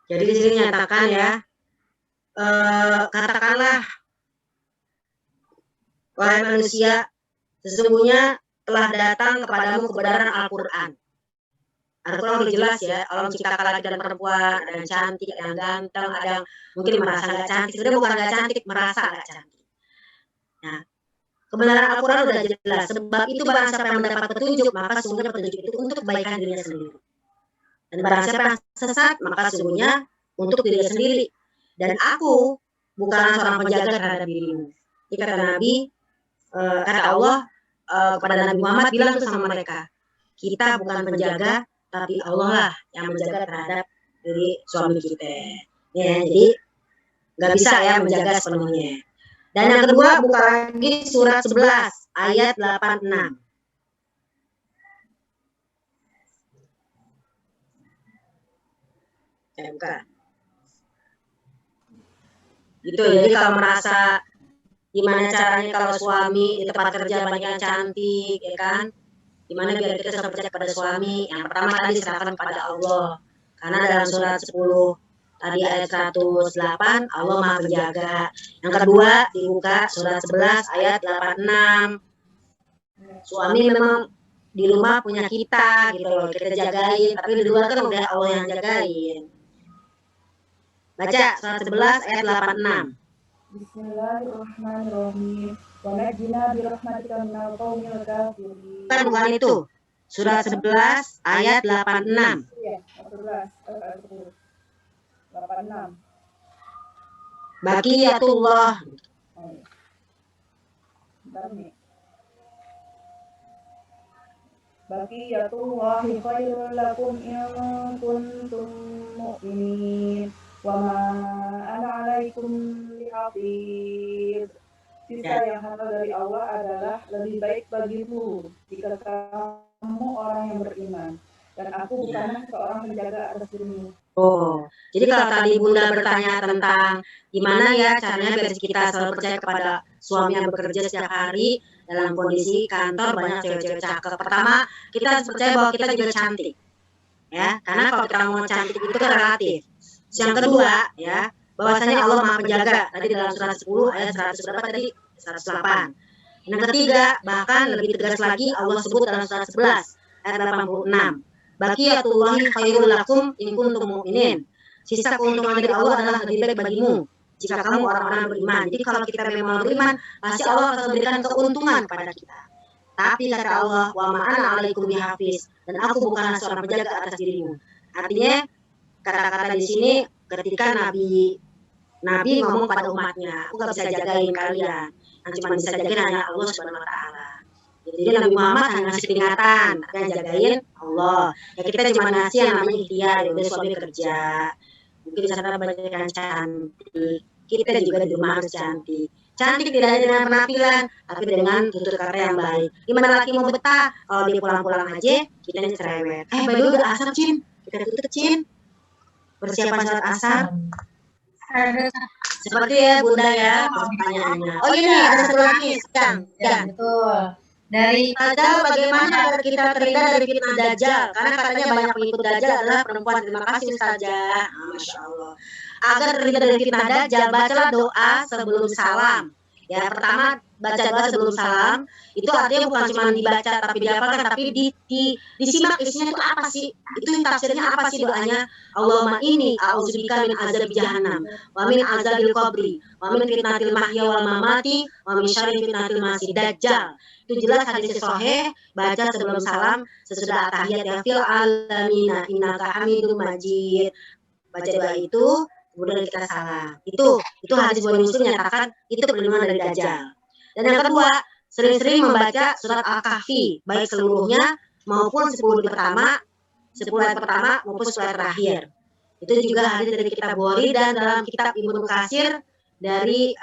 jadi di sini nyatakan ya, katakanlah wahai manusia, sesungguhnya telah datang kepadamu kebenaran Al-Quran. Al-Quran udah jelas ya, Allah menciptakan laki dan perempuan, ada yang cantik, ada yang ganteng, ada yang mungkin merasa nggak cantik. Sebenarnya bukan nggak cantik, merasa nggak cantik. Nah, kebenaran Al-Quran udah jelas. Sebab itu barang siapa yang mendapat petunjuk, maka sesungguhnya petunjuk itu untuk kebaikan dirinya sendiri. Dan barang siapa yang sesat, maka sesungguhnya untuk dirinya sendiri. Dan aku bukanlah seorang penjaga terhadap dirimu. Jadi kata Nabi, kata Allah kepada Nabi Muhammad bilang tuh sama mereka, kita bukan penjaga, tapi Allah lah yang menjaga terhadap diri suami kita. Ya, jadi nggak bisa ya menjaga sepenuhnya. Dan yang kedua buka lagi surat 11 ayat 86. Buka. Gitu, jadi kalau merasa gimana caranya kalau suami di tempat kerja banyak yang cantik, ya kan? Gimana biar kita selalu percaya pada suami? Yang pertama tadi serahkan kepada Allah. Karena dalam surat 10 tadi ayat 108 Allah Maha Penjaga. Yang kedua dibuka surat 11 ayat 86. Suami memang di rumah punya kita gitu loh, kita jagain, tapi di luar kan udah Allah yang jagain. Baca surat 11 ayat 86. Bismillahirrahmanirrahim. Wa najina bi rahmatika minal qaumil kafirin. Bukan itu. Surat 11 ayat 86. Iya, 11 ayat 86. Baqiyatullah. Bentar nih. Baqiyatullahi khairul lakum in kuntum mu'minin. Wa ma ana 'alaikum bihafiz. Sisa yang halal dari Allah adalah lebih baik bagimu jika kamu orang yang beriman. Dan aku bukanlah seorang penjaga atas dirimu. Oh, jadi kalau tadi Bunda bertanya tentang gimana ya caranya biar kita selalu percaya kepada suami yang bekerja setiap hari dalam kondisi kantor banyak cewek-cewek cakep. Pertama, kita harus percaya bahwa kita juga cantik. Ya, karena kalau kita ngomong cantik itu kan relatif. Yang kedua, ya, bahwasanya Allah Maha Penjaga. Tadi dalam surat 10 ayat 100 berapa tadi? 108. Yang ketiga, bahkan lebih tegas lagi Allah sebut dalam surat 11 ayat 86. Baqiyatullahi khairul lakum in kuntum mu'minin. Sisa keuntungan dari Allah adalah lebih baik bagimu jika kamu orang-orang beriman. Jadi kalau kita memang beriman, pasti Allah akan memberikan keuntungan kepada kita. Tapi kata Allah, wa ma'ana 'alaikum bihafiz, dan aku bukanlah seorang penjaga atas dirimu. Artinya kata-kata di sini ketika Nabi ngomong pada umatnya, aku gak bisa jagain kalian. Yang cuma bisa jagain hanya Allah Subhanahu wa taala. Jadi Nabi Muhammad hanya ngasih peringatan, tapi yang jagain Allah. Ya kita cuma ngasih yang namanya ikhtiar, udah suami kerja. Mungkin di sana banyak yang cantik. Kita juga di rumah harus cantik. Cantik tidak hanya dengan penampilan, tapi dengan tutur kata yang baik. Gimana laki mau betah? Kalau dia pulang-pulang aja, kita cerewet. By the way, udah asar, Cin. Kita tutup, Cin. Persiapan sholat asar. Seperti ya, Bunda ya, pertanyaannya. Oh ini ada satu lagi, Kang. Ya, betul. Dari Dajjal, bagaimana agar kita terhindar dari fitnah Dajjal? Karena katanya banyak pengikut Dajjal adalah perempuan. Terima kasih Ustazah. Masya Allah. Agar terhindar dari fitnah Dajjal, bacalah doa sebelum salam. Ya, pertama baca doa sebelum salam. Itu artinya bukan cuma dibaca tapi dihafalkan, tapi disimak isinya itu apa sih? Itu tafsirnya apa sih doanya? Allahumma inni a'udzubika min azabi jahannam, wa min azabil qabri, wa min fitnatil mahya wal mamati, wa min syarri fitnatil masih dajjal. Itu jelas hadis sahih, baca sebelum salam, sesudah tahiyat ya fil alamina innaka hamidum majid. Baca doa itu, kemudian kita salam. Itu hadis Bukhari Muslim menyatakan itu perlindungan dari dajjal. Dan yang kedua, sering-sering membaca surat Al-Kahfi, baik seluruhnya maupun 10 pertama maupun 10 terakhir. Itu juga hadis dari kitab Bukhari dan dalam kitab Ibnu Katsir dari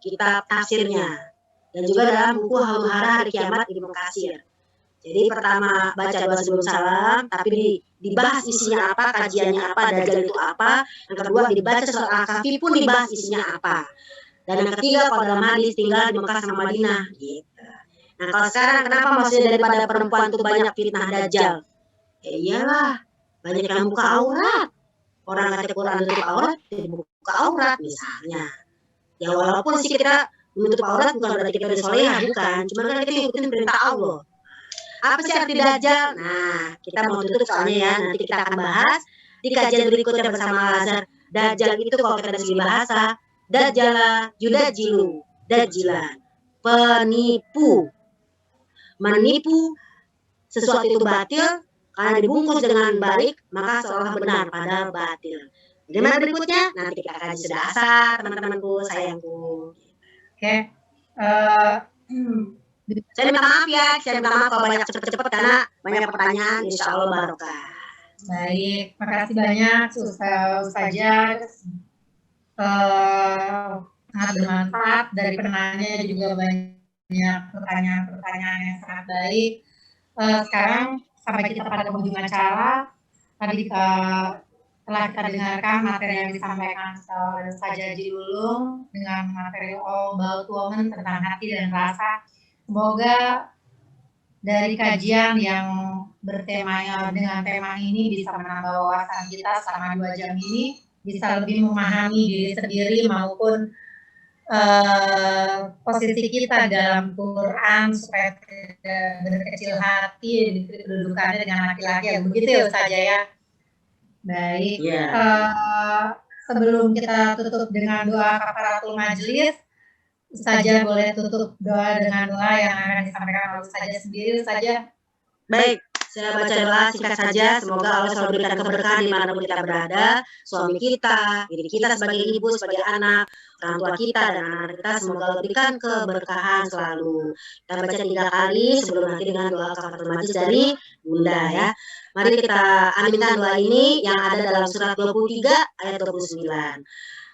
kitab tafsirnya. Dan juga dalam buku Huru-Hara Hari Kiamat Ibnu Katsir. Jadi pertama baca doa sebelum salam, tapi dibahas isinya apa, kajiannya apa, dajjal itu apa. Yang kedua dibaca surat Al-Kahfi pun dibahas isinya apa. Dan yang ketiga kalau dalam hadis tinggal di Mekah sama Madinah gitu. Nah kalau sekarang kenapa maksudnya daripada perempuan itu banyak fitnah dajjal? Ya iyalah, banyak yang buka aurat. Orang kata Quran menutup aurat, jadi buka aurat misalnya. Ya walaupun sih kita menutup aurat bukan berarti kita solehah, bukan. Cuma kan kita ikutin perintah Allah. Apa sih arti dajjal? Nah, kita mau tutup soalnya ya, nanti kita akan bahas di kajian berikutnya bersama Al-Azhar. Dajjal itu kalau kita dari segi bahasa, dajjala, yudajilu, dajjilan, penipu. Menipu sesuatu itu batil, karena dibungkus dengan baik, maka seolah benar, padahal batil. Bagaimana berikutnya? Nanti kita kaji sudah asar, teman-temanku, sayangku. Oke. Saya minta maaf ya, kalau banyak cepet-cepet karena banyak pertanyaan, insya Allah barokah. Baik, makasih banyak Ustazah. Sangat bermanfaat dari penanya juga banyak pertanyaan-pertanyaan yang sangat baik. Sekarang sampai kita pada penghujung acara, tadi telah kita dengarkan materi yang disampaikan oleh Ustazah Haji Lulung dengan materi All About Woman tentang hati dan rasa. Semoga dari kajian yang bertema dengan tema ini bisa menambah wawasan kita selama 2 jam ini, bisa lebih memahami diri sendiri maupun posisi kita dalam Quran supaya tidak berkecil hati kedudukannya dengan laki-laki ya begitu ya Ustazah ya. Baik. Sebelum kita tutup dengan doa kafaratul majelis, Ustazah boleh tutup doa dengan doa yang akan disampaikan oleh Ustazah sendiri, Ustazah. Baik, saya baca doa singkat saja. Semoga Allah selalu berikan keberkahan dimanapun kita berada. Suami kita, diri kita sebagai ibu, sebagai anak, orang tua kita dan anak-anak kita. Semoga Allah berikan keberkahan selalu. Kita baca 3 kali sebelum nanti dengan doa kafaratul majelis dari Bunda ya. Mari kita aminkan doa ini yang ada dalam surat 23 ayat 29.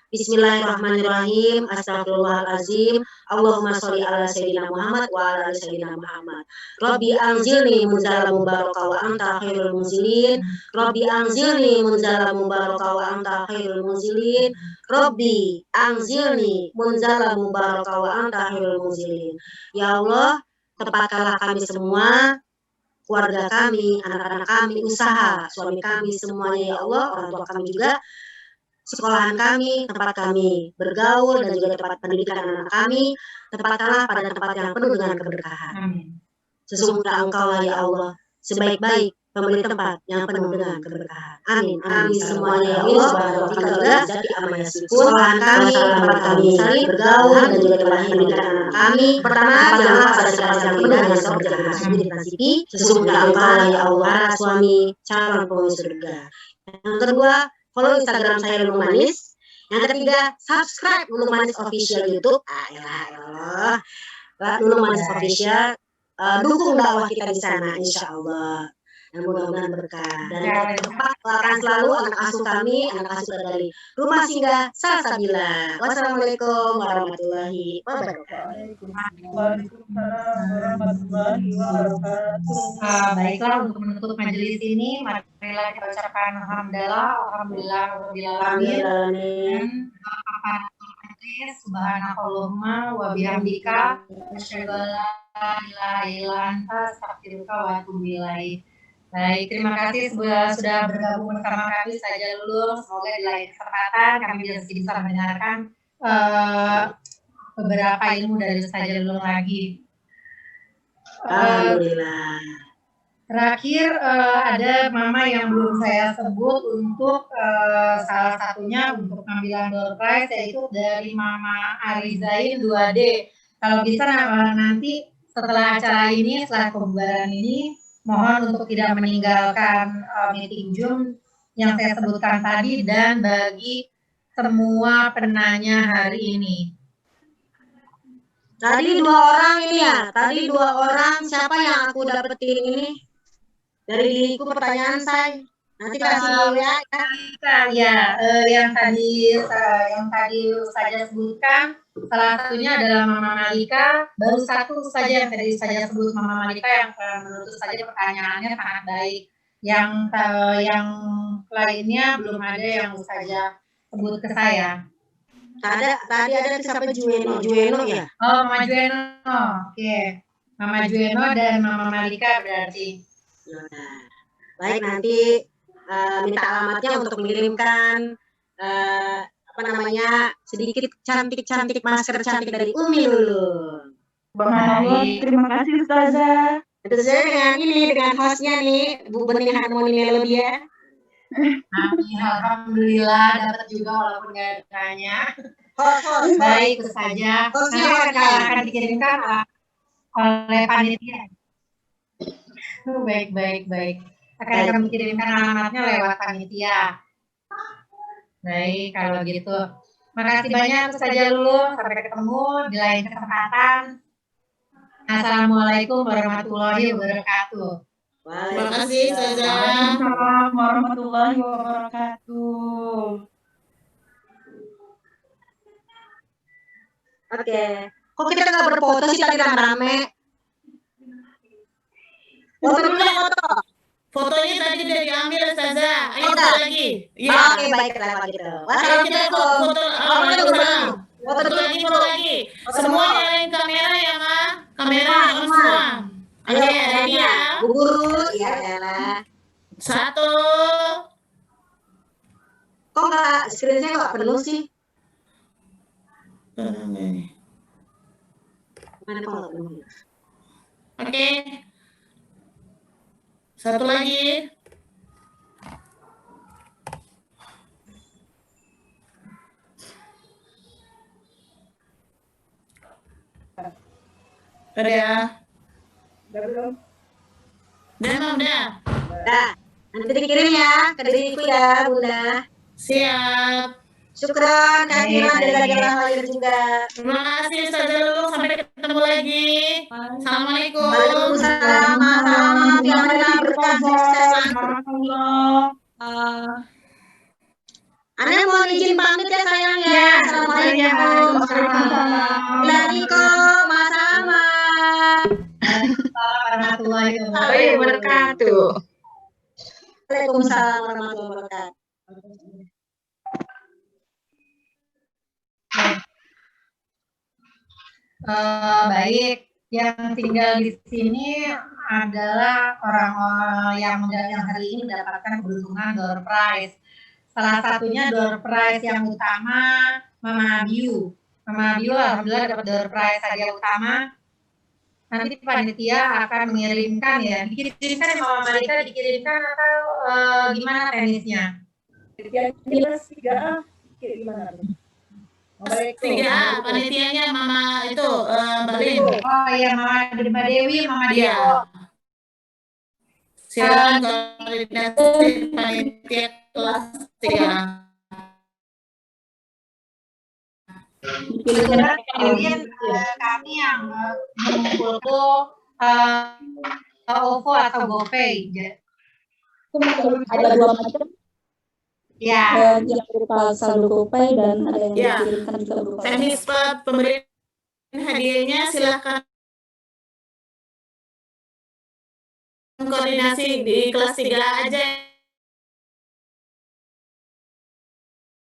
Bismillahirrahmanirrahim. Astagfirullahalazim. Allahumma sholli ala sayyidina Muhammad wa ala ali sayyidina Muhammad. Rabbi anzilni munzalan mubaraka wa anta khairul munzilin. Rabbi anzilni munzalan mubaraka wa anta khairul munzilin. Rabbi anzilni munzalan mubaraka wa anta khairul munzilin. Ya Allah, tepatkanlah kami semua, keluarga kami, anak-anak kami, usaha, suami kami, semuanya ya Allah, orang tua kami juga, sekolahan kami, tempat kami bergaul dan juga tempat pendidikan anak kami, tempatkanlah pada tempat yang penuh dengan keberkahan. Amin. Sesungguhnya Engkau lah ya Allah, sebaik-baik pemberi tempat yang penuh dengan keberkahan. Amin. Amin semuanya ya Allah. Subhanahu wa ta'ala zati amma yasifun. Sekolahan kami, tempat kami saling bergaul dan juga tempat pendidikan anak kami. Pertama, janganlah pada sekolah yang penuh dengan surga yang sendiri nasibi. Sesungguhnya Engkau lah ya Allah, suami calon penghuni surga. Yang kedua, follow Instagram saya Lulung Manis. Yang ketiga, subscribe Lulung Manis Official YouTube. Lulung Manis Official. dukung dakwah kita di sana, insya Allah. Dan mudah-mudahan berkah. Dan kita tempat akan selalu anak asuh kami, anak asuh dari Rumah Singgah Salsabila. Wassalamualaikum warahmatullahi wabarakatuh. Waalaikumsalam warahmatullahi wabarakatuh. Baiklah, untuk menutup majelis ini, marilah kita ucapkan alhamdulillah, alhamdulillah, Amin. dan subhanakallahumma wa bihamdika asyhadu an la ilaha illa anta astaghfiruka wa atubu ilaik. Baik, terima kasih sudah bergabung bersama kami saja dulu. Semoga di lain kesempatan kami bisa mendengarkan beberapa ilmu dari saja dulu lagi. Alhamdulillah. Terakhir ada mama yang belum saya sebut untuk salah satunya untuk pengambilan door prize, yaitu dari Mama Arizain 2D. Kalau bisa nanti setelah acara ini, setelah pembubaran ini, mohon untuk tidak meninggalkan meeting Zoom yang saya sebutkan tadi, dan bagi semua penanya hari ini. Tadi 2 orang ini ya, tadi 2 orang siapa yang aku dapetin ini? Dari diriku pertanyaan saya. Nanti kasih ya. Ya, yang tadi saja sebutkan, salah satunya adalah Mama Malika. Baru satu saja yang tadi saja sebut Mama Malika, yang menurut saja pertanyaannya sangat baik. Yang lainnya belum ada yang saja sebut ke saya. Tadi ada siapa Jueno ya? Oh, Mama Jueno. Oke. Mama Jueno dan Mama Malika berarti. Nah, baik, nanti minta alamatnya untuk mengirimkan sedikit cantik masker cantik dari Umi Lulu. Baik, terima kasih Ustazah. Tentu saja dengan hostnya nih, Bu Bening Harmoni Melodia. Amin, alhamdulillah dapat juga walaupun nggak tanya. Baik, itu saja. Nanti akan dikirimkan oleh panitia. Baik. Akan dikirimkan alamatnya lewat panitia. Baik, kalau gitu. Makasih banyak saja dulu. Sampai ketemu di lain kesempatan. Assalamualaikum warahmatullahi wabarakatuh. Terima kasih, Ustazah. Waalaikumsalam warahmatullahi wabarakatuh. Oke. Kok kita nggak berfoto sih tadi rame-rame? Foto. Fotonya tadi udah diambil, Ustazah. Ayo foto lagi. Iya. Oke, baiklah kalau gitu. Ayo kita foto lagi. Semua nyalain kamera ya, Ma. Kamera on semua. Oke, ready ya. Bu Guru, ya elah. 1. Kok nggak screen-nya nggak penuh sih? Mana kalau penuh? Oke. 1 lagi. Udah. Belum? Udah. Nah, nanti dikirim ya ke diriku ya, Bunda. Siap. Syukron, Kak Kira, dari lahir juga. Terima kasih Ustazah Lulu. Sampai ketemu lagi. Assalamualaikum. Waalaikumsalam. Selamat yang benar berkah sukses. Anda mohon izin pamit ya sayang ya. Assalamualaikum. Waalaikumsalam. Warahmatullahi wabarakatuh. Waalaikumsalam warahmatullahi wabarakatuh. Baik, yang tinggal di sini adalah orang-orang yang hari ini mendapatkan keberuntungan door prize. Salah satunya door prize yang utama Mama Abiu. Mama Abiu alhamdulillah dapat door prize hadiah utama. Nanti panitia akan mengirimkan ya. Dikirimkan Mama Malika, dikirimkan atau gimana teknisnya? Jelas 3A. Gimana? 3A, panitianya Mama itu Berlin. Oh iya, Mama Dewi, Mama Dewi. Silakan koordinasi panitia kelas 3. Kemudian kami yang mengumpul OVO atau GoPay. Ada dua macam, Ya, yang berupa saldo GoPay dan ada yang Ya. dikirimkan juga berupa Teknis pemberian hadiahnya silakan koordinasi di kelas 3 aja